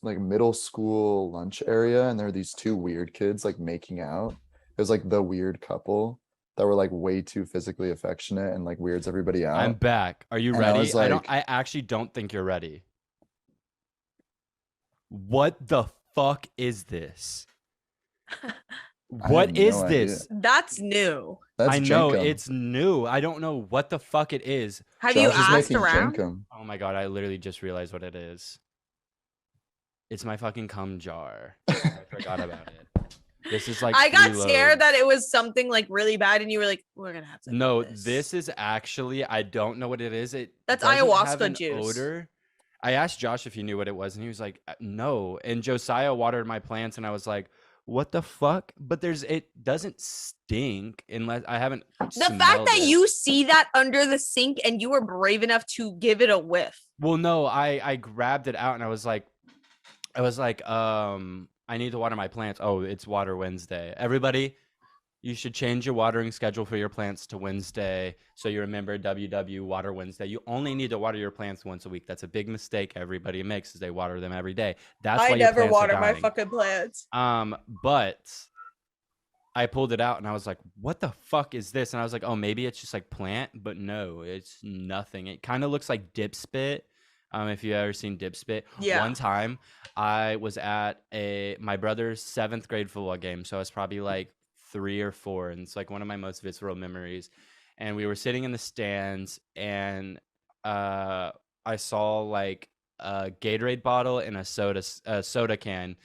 like middle school lunch area, and there were these two weird kids like making out. It was like the weird couple that were like way too physically affectionate and like weirds everybody out. I'm back. Are you And I ready? was I like- actually don't think you're ready. What the fuck is this? What have is no this? that's new. That's I know Jenkum. it's new. I don't know what the fuck it is. Have you Josh is asked making around? Jenkum. Oh my god, I literally just realized what it is. It's my fucking cum jar. I forgot about it. This is like I got three scared loads. that it was something like really bad, and you were like, "We're gonna have to." No, do this is actually, I don't know what it is. It That's doesn't ayahuasca have an juice. odor. I asked Josh if he knew what it was, and he was like, no. And Josiah watered my plants, and I was like, what the fuck? But it doesn't stink unless I haven't. The fact that you see that under the sink and you were brave enough to give it a whiff. Well, no, I grabbed it out and I was like, I need to water my plants. Oh, it's Water Wednesday. Everybody, you should change your watering schedule for your plants to Wednesday, so you remember WW Water Wednesday. You only need to water your plants once a week. That's a big mistake everybody makes, is they water them every day. That's why I your never plants are water my dying. fucking plants. But I pulled it out and I was like, what the fuck is this? And I was like, oh, maybe it's just like plant, but no, it's nothing. It kind of looks like dip spit. If you've ever seen dip spit. Yeah. One time I was at my brother's 7th grade football game. So I was probably like 3 or 4. And it's like one of my most visceral memories. And we were sitting in the stands, and I saw like a Gatorade bottle and a soda can.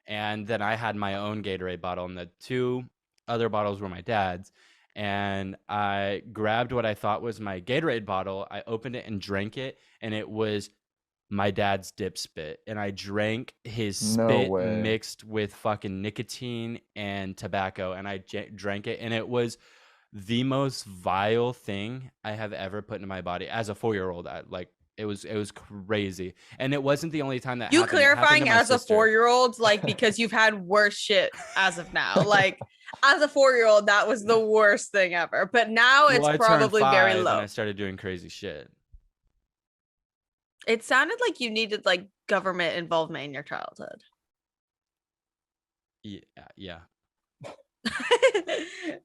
And then I had my own Gatorade bottle, and the 2 other bottles were my dad's. And I grabbed what I thought was my Gatorade bottle. I opened it and drank it, and it was my dad's dip spit. And I drank his No spit way. mixed with fucking nicotine and tobacco, and I drank it, and it was the most vile thing I have ever put into my body as a 4-year-old. It was crazy. And it wasn't the only time that You happened. It happened to clarifying my as a sister. 4-year-old, like, because you've had worse shit as of now. Like, As a 4-year-old, that was the worst thing ever. But now it's I turned probably 5 very and low. I started doing crazy shit. It sounded like you needed like government involvement in your childhood. Yeah.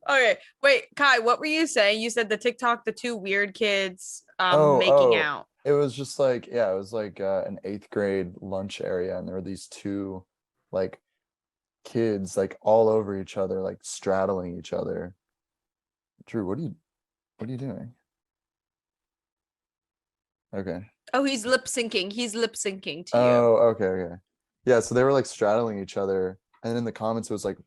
Okay, wait, Kai, what were you saying? You said the TikTok, the 2 weird kids making out. It was just like, it was like an 8th grade lunch area, and there were these 2 like kids like all over each other, like straddling each other. Drew, what are you doing? Okay. Oh, he's lip syncing. He's lip syncing to you. Oh, okay. Yeah, so they were like straddling each other, and in the comments it was like,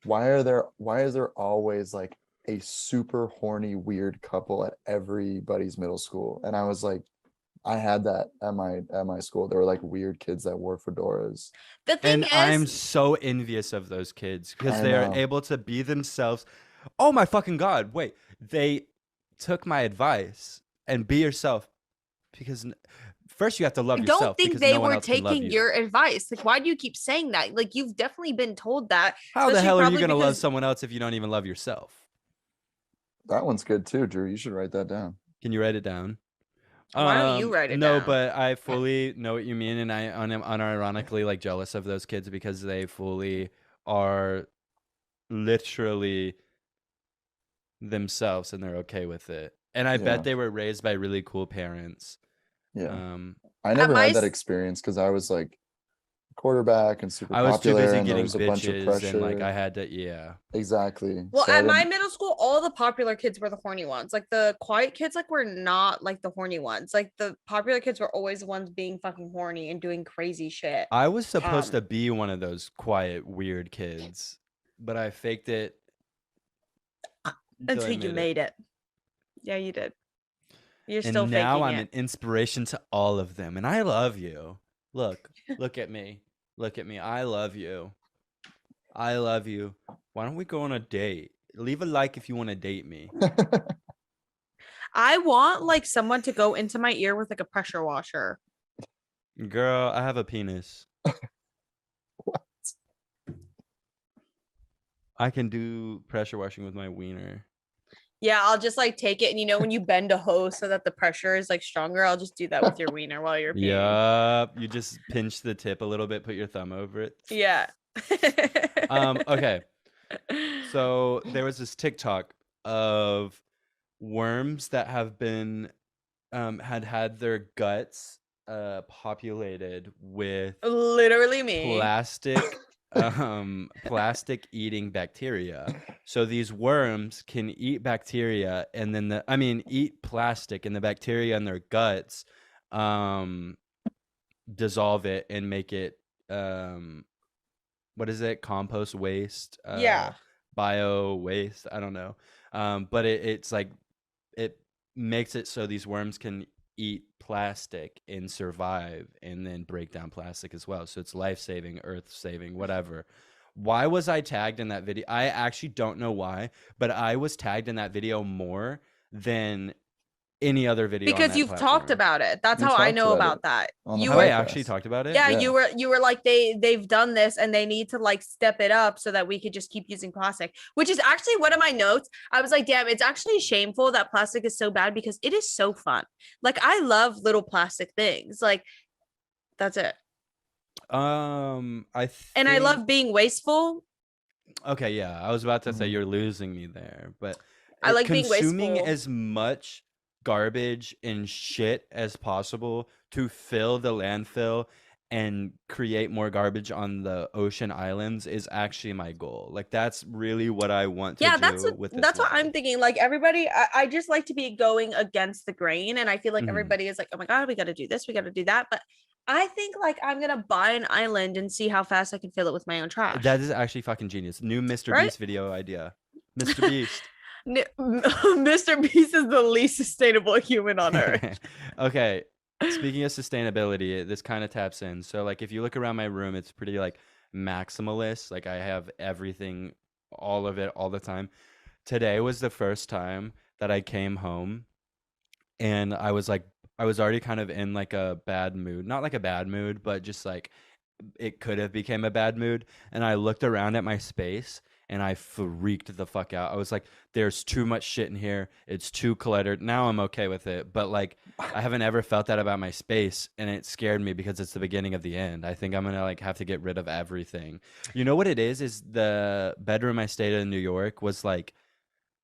why is there always like a super horny weird couple at everybody's middle school? And I was like, I had that at my school. There were like weird kids that wore fedoras. The thing And is, I'm so envious of those kids because I they are know. able to be themselves. Oh my fucking God. Wait, they took my advice and be yourself, because first you have to love I yourself. don't think because they no one were else can love taking you. your advice. Like, why do you keep saying that? Like, you've definitely been told that. How the especially hell are you probably going to love because- someone else if you don't even love yourself? That one's good too, Drew. You should write that down. Can you write it down? Why don't you write it No, down? but I fully know what you mean, and I am unironically like jealous of those kids because they fully are literally themselves and they're okay with it. And I Yeah. bet they were raised by really cool parents. Yeah. I never my had that s- experience because I was like quarterback and super I was too popular, busy and there getting was a bunch of bitches pressure. and like I had to, yeah. Exactly. Well, So I at my didn't- middle school, all the popular kids were the horny ones. Like the quiet kids, like were not like the horny ones. Like the popular kids were always the ones being fucking horny and doing crazy shit. I was supposed to Um, be one of those quiet, weird kids, but I faked it Until you made it. Yeah, you did. You're And still now faking I'm it. an inspiration to all of them. And I love you. Look at me. Look at me. I love you. I love you. Why don't we go on a date? Leave a like if you want to date me. I want like someone to go into my ear with like a pressure washer. Girl, I have a penis. What? I can do pressure washing with my wiener. Yeah, I'll just like take it, and you know when you bend a hose so that the pressure is like stronger, I'll just do that with your wiener while you're peeing. Yup. You just pinch the tip a little bit, put your thumb over it. Yeah. Okay. So there was this TikTok of worms that have been had their guts populated with Literally me. plastic eating bacteria. So these worms can eat bacteria and then eat plastic, and the bacteria in their guts dissolve it and make it what is it, compost waste, Yeah. bio waste, I don't know, but it's like it makes it so these worms can eat plastic and survive and then break down plastic as well. So it's life-saving, earth-saving, whatever. Why was I tagged in that video? I actually don't know why, but I was tagged in that video more than any other video on Because that you've platform. talked about it. That's You how I talked know about about it that. on the You Have I were, podcast. actually talked about it? yeah, Yeah. you were like they've done this and they need to like step it up so that we could just keep using plastic, which is actually one of my notes. I was like, damn, it's actually shameful that plastic is so bad because it is so fun. Like I love little plastic things. Like that's it. I And I think- love being wasteful. Okay, yeah, I was about to say Mhm. you're losing me there, but I like being consuming wasteful. as much garbage and shit as possible to fill the landfill and create more garbage on the ocean islands is actually my goal. Like that's really what I want to Yeah, do that's with this what I'm world. thinking. Like everybody, I just like to be going against the grain, and I feel like Mhm. everybody is like, oh my god, we got to do this, we got to do that. But I think like I'm gonna buy an island and see how fast I can fill it with my own trash. That is actually fucking genius. New Mr. Right? Beast video idea. Mr. Beast. Mr. Beast is the least sustainable human on earth. Okay. Speaking of sustainability, this kind of taps in. So like if you look around my room, it's pretty like maximalist. Like I have everything, all of it, all the time. Today was the first time that I came home and I was already kind of in like a bad mood. Not like a bad mood, but just like it could have became a bad mood. And I looked around at my space and I freaked the fuck out. I was like, there's too much shit in here. It's too cluttered. Now I'm okay with it. But like, I haven't ever felt that about my space, and it scared me because it's the beginning of the end. I think I'm going to like have to get rid of everything. You know what it is the bedroom I stayed in New York was like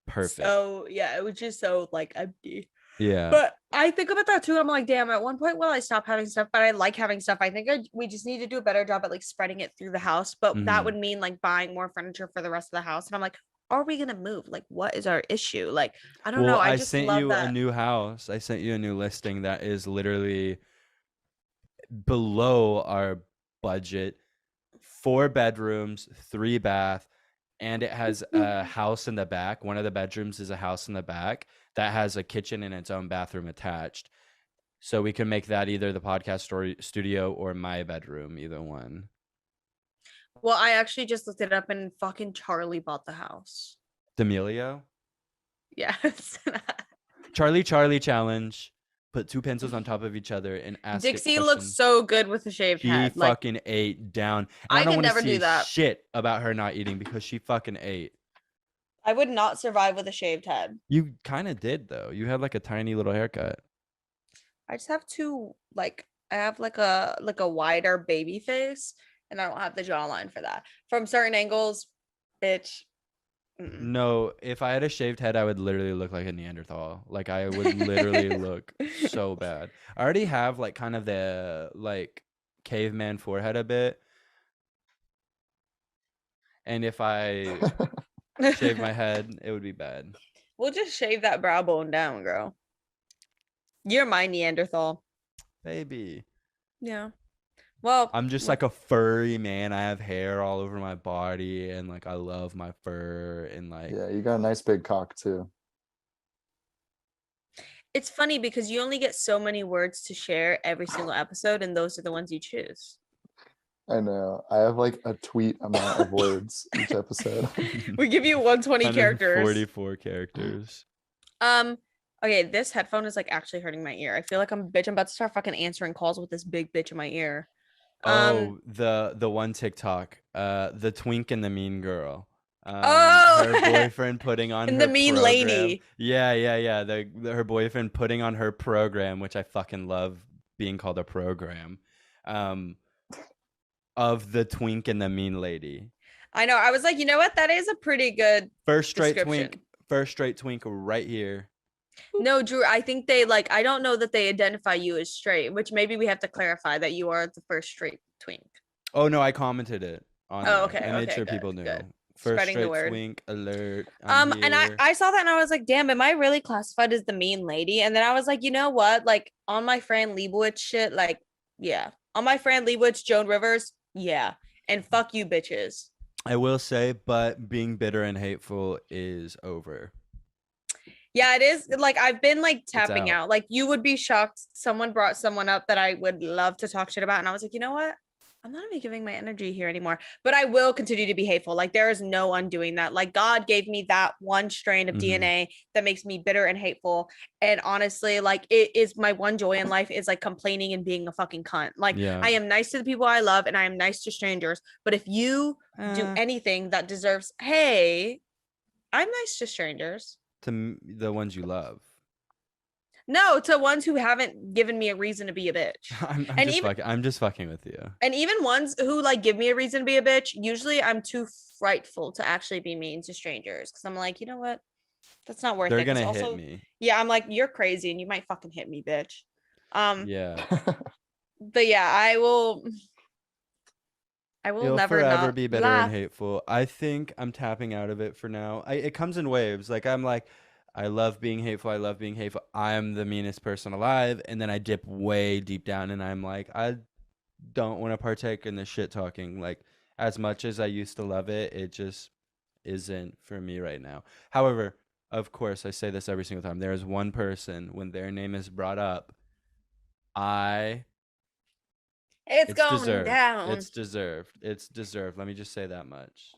perfect. So yeah, it was just so like empty. Yeah. But I think about that too. I'm like, damn, at one point, will I stop having stuff? But I like having stuff. I think we just need to do a better job at like spreading it through the house. But that would mean like buying more furniture for the rest of the house. And I'm like, are we gonna move? Like, what is our issue? Like, I don't know. I just sent love you that. a new house. I sent you a new listing that is literally below our budget. 4 bedrooms, 3 bath, and it has a house in the back. One of the bedrooms is a house in the back that has a kitchen and its own bathroom attached. So we can make that either the podcast studio or my bedroom, either one. Well, I actually just looked it up and fucking Charlie bought the house. D'Amelio? Yes. Charlie challenge. Put 2 pencils on top of each other and ask Dixie looks so good with a shaved head. She fucking ate down. And I don't could wanna never do see that. shit about her not eating because she fucking ate. I would not survive with a shaved head. You kind of did though. You had like a tiny little haircut. I just have I have like a wider baby face, and I don't have the jawline for that. From certain angles, bitch. No, if I had a shaved head, I would literally look like a Neanderthal. Like I would literally look so bad. I already have like kind of the like caveman forehead a bit. And if I shave my head, it would be bad. We'll just shave that brow bone down, girl. You're my Neanderthal. Baby. Yeah. Well, I'm just like a furry man. I have hair all over my body and like I love my fur and like Yeah, you got a nice big cock too. it's funny because you only get so many words to share every single episode, and those are the ones you choose. I know. I have like a tweet amount of words each episode. We give you 120 characters. 44 characters. Okay, this headphone is like actually hurting my ear. I feel like I'm about to start fucking answering calls with this big bitch in my ear. The one TikTok, the twink and the mean girl. Oh, her boyfriend putting on and her the mean program. lady. Yeah. Her boyfriend putting on her program, which I fucking love being called a program. Of the twink and the mean lady. I know. I was like, you know what? That is a pretty good First straight description. twink. First straight twink right here. No, Drew, I think they like, I don't know that they identify you as straight, which maybe we have to clarify that you are the first straight twink. Oh no, I commented it on Oh, there. okay, I made okay, sure good, people knew. good. First Spreading the straight word. twink alert. And I saw that and I was like, damn, am I really classified as the mean lady? And then I was like, you know what? Like on my Fran Lebowitz shit, like, yeah. On my Fran Lebowitz, Joan Rivers, yeah. And fuck you, bitches. I will say, but being bitter and hateful is over. Yeah, it is. Like I've been like tapping out. out. Like you would be shocked. Someone brought someone up that I would love to talk shit about. And I was like, you know what? I'm not even giving my energy here anymore, but I will continue to be hateful. Like there is no undoing that. Like God gave me that one strain of DNA that makes me bitter and hateful. And honestly, like it is my one joy in life is like complaining and being a fucking cunt. Like I am nice to the people I love and I am nice to strangers. But if you do anything that deserves, hey, I'm nice to strangers. To the ones you love. No, to ones who haven't given me a reason to be a bitch. I'm just fucking with you. And even ones who like give me a reason to be a bitch, usually I'm too frightful to actually be mean to strangers because I'm like, you know what? That's not worth it. They're gonna also, hit me. Yeah, I'm like, you're crazy and you might fucking hit me, bitch. Yeah. But yeah, I will You'll never forever not be bitter laugh. and hateful. I think I'm tapping out of it for now. It comes in waves. Like I'm like, I love being hateful. I love being hateful. I'm the meanest person alive. And then I dip way deep down and I'm like, I don't want to partake in the shit talking. Like as much as I used to love it, it just isn't for me right now. However, of course, I say this every single time. There is one person when their name is brought up, It's going deserved. down. It's deserved. It's deserved. Let me just say that much.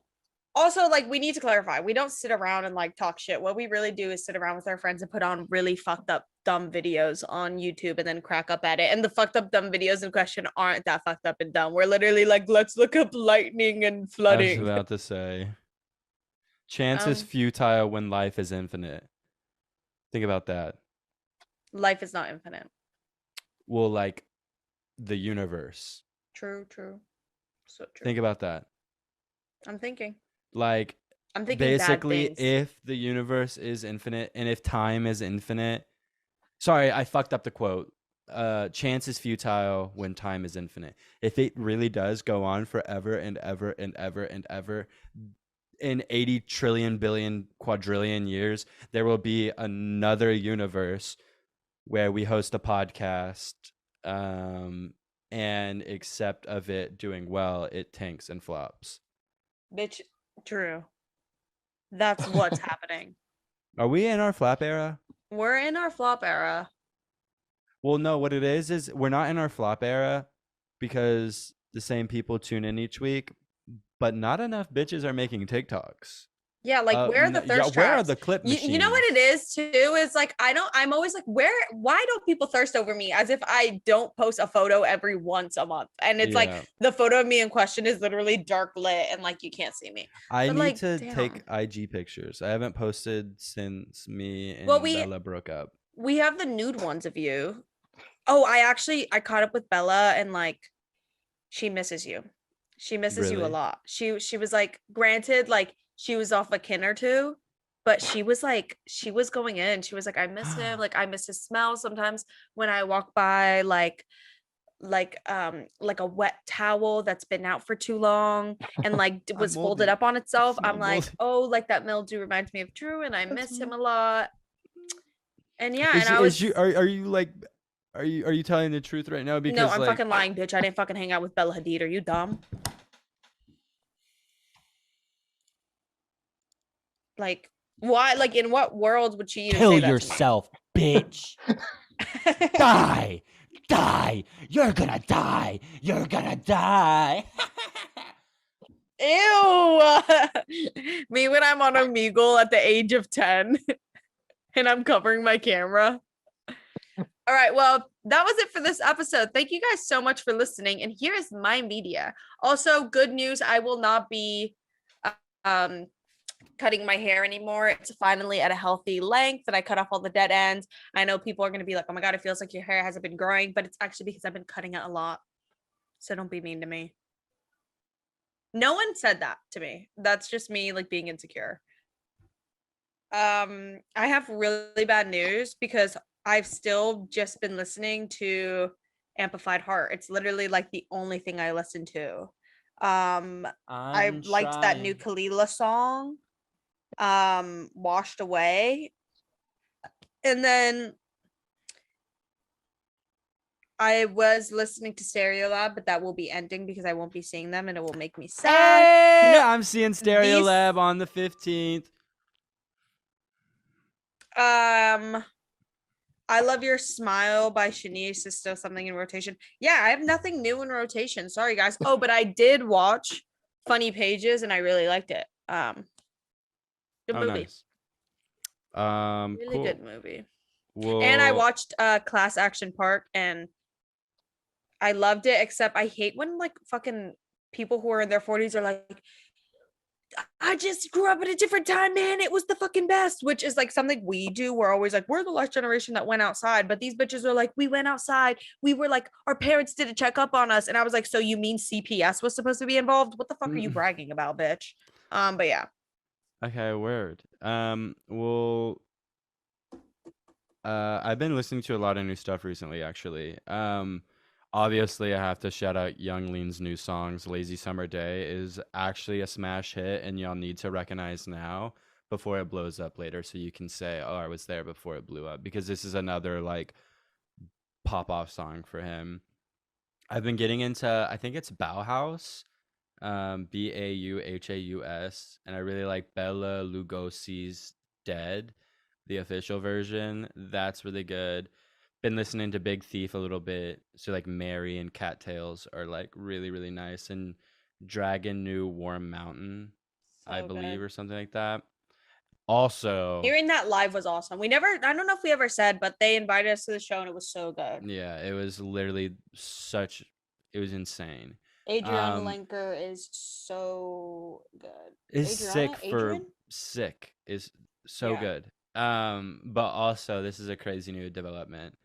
Also, like, we need to clarify. We don't sit around and like talk shit. What we really do is sit around with our friends and put on really fucked up, dumb videos on YouTube and then crack up at it. And the fucked up, dumb videos in question aren't that fucked up and dumb. We're literally like, let's look up lightning and flooding. I was about to say. Chance is futile when life is infinite. Think about that. Life is not infinite. Well, like the universe. True. So true. Think about that. I'm thinking. Like, I'm thinking basically, bad things. if the universe is infinite and if time is infinite, sorry, I fucked up the quote. Chance is futile when time is infinite. If it really does go on forever and ever and ever and ever, in 80 trillion billion quadrillion years, there will be another universe where we host a podcast, and except of it doing well, it tanks and flops. Bitch, Drew. That's what's happening. Are we in our flop era? We're in our flop era. Well, no, what it is we're not in our flop era because the same people tune in each week, but not enough bitches are making TikToks. Yeah, like where are the thirst traps? Where are the clip machines? You know what it is too? Is like I'm always like, why don't people thirst over me? As if I don't post a photo every once a month. And it's like the photo of me in question is literally dark lit and like you can't see me. I need to take IG pictures. I haven't posted since me and Bella broke up. We have the nude ones of you. Oh, I caught up with Bella and like she misses you. She misses you a lot. She was like, granted, like she was off a kin or two, but she was going in. She was like, I miss him. Like I miss his smell sometimes when I walk by, like a wet towel that's been out for too long and like was folded up on itself. I'm like, oh, like that mildew reminds me of Drew and I miss him a lot. And yeah, are you telling the truth right now? Because no, I'm fucking lying, bitch. I didn't fucking hang out with Bella Hadid. Are you dumb? Like, why? Like, in what world would she even kill say that yourself, bitch? Die! You're gonna die! Ew! Me when I'm on Omegle at the age of 10 and I'm covering my camera. All right, well, that was it for this episode. Thank you guys so much for listening. And here is my media. Also, good news, I will not be cutting my hair anymore. It's finally at a healthy length and I cut off all the dead ends. I know people are going to be like, oh my God, it feels like your hair hasn't been growing, but it's actually because I've been cutting it a lot. So don't be mean to me. No one said that to me. That's just me like being insecure. I have really bad news because I've still just been listening to Amplified Heart. It's literally like the only thing I listen to. I liked that new Kalila song, Washed Away. And then I was listening to Stereolab, but that will be ending because I won't be seeing them and it will make me sad. Hey, I'm seeing Stereolab on the 15th. I Love Your Smile by Shanice is still something in rotation. Yeah, I have nothing new in rotation. Sorry, guys. Oh, but I did watch Funny Pages and I really liked it. Good movie. Nice. Really cool. good movie. Well, and I watched Class Action Park and I loved it, except I hate when like fucking people who are in their 40s are like, I just grew up at a different time, man. It was the fucking best, which is like something we do. We're always like, we're the last generation that went outside. But these bitches are like, we went outside. We were like, our parents didn't check up on us. And I was like, so you mean CPS was supposed to be involved? What the fuck are you bragging about, bitch? But yeah. Okay, word. Well, I've been listening to a lot of new stuff recently, actually. Obviously, I have to shout out Young Lean's new songs. Lazy Summer Day is actually a smash hit, and y'all need to recognize now before it blows up later so you can say, oh, I was there before it blew up, because this is another, like, pop-off song for him. I've been getting into, I think it's Bauhaus, Bauhaus, and I really like Bela Lugosi's Dead, the official version. That's really good. Been listening to Big Thief a little bit, so like Mary and Cattails are like really, really nice, and Dragon New Warm Mountain, so I believe, good. Or something like that. Also, hearing that live was awesome. I don't know if we ever said, but they invited us to the show and it was so good. Yeah, it was literally it was insane. Adriana Lenker is so good. Is sick for sick. Is so Yeah. good. But also this is a crazy new development.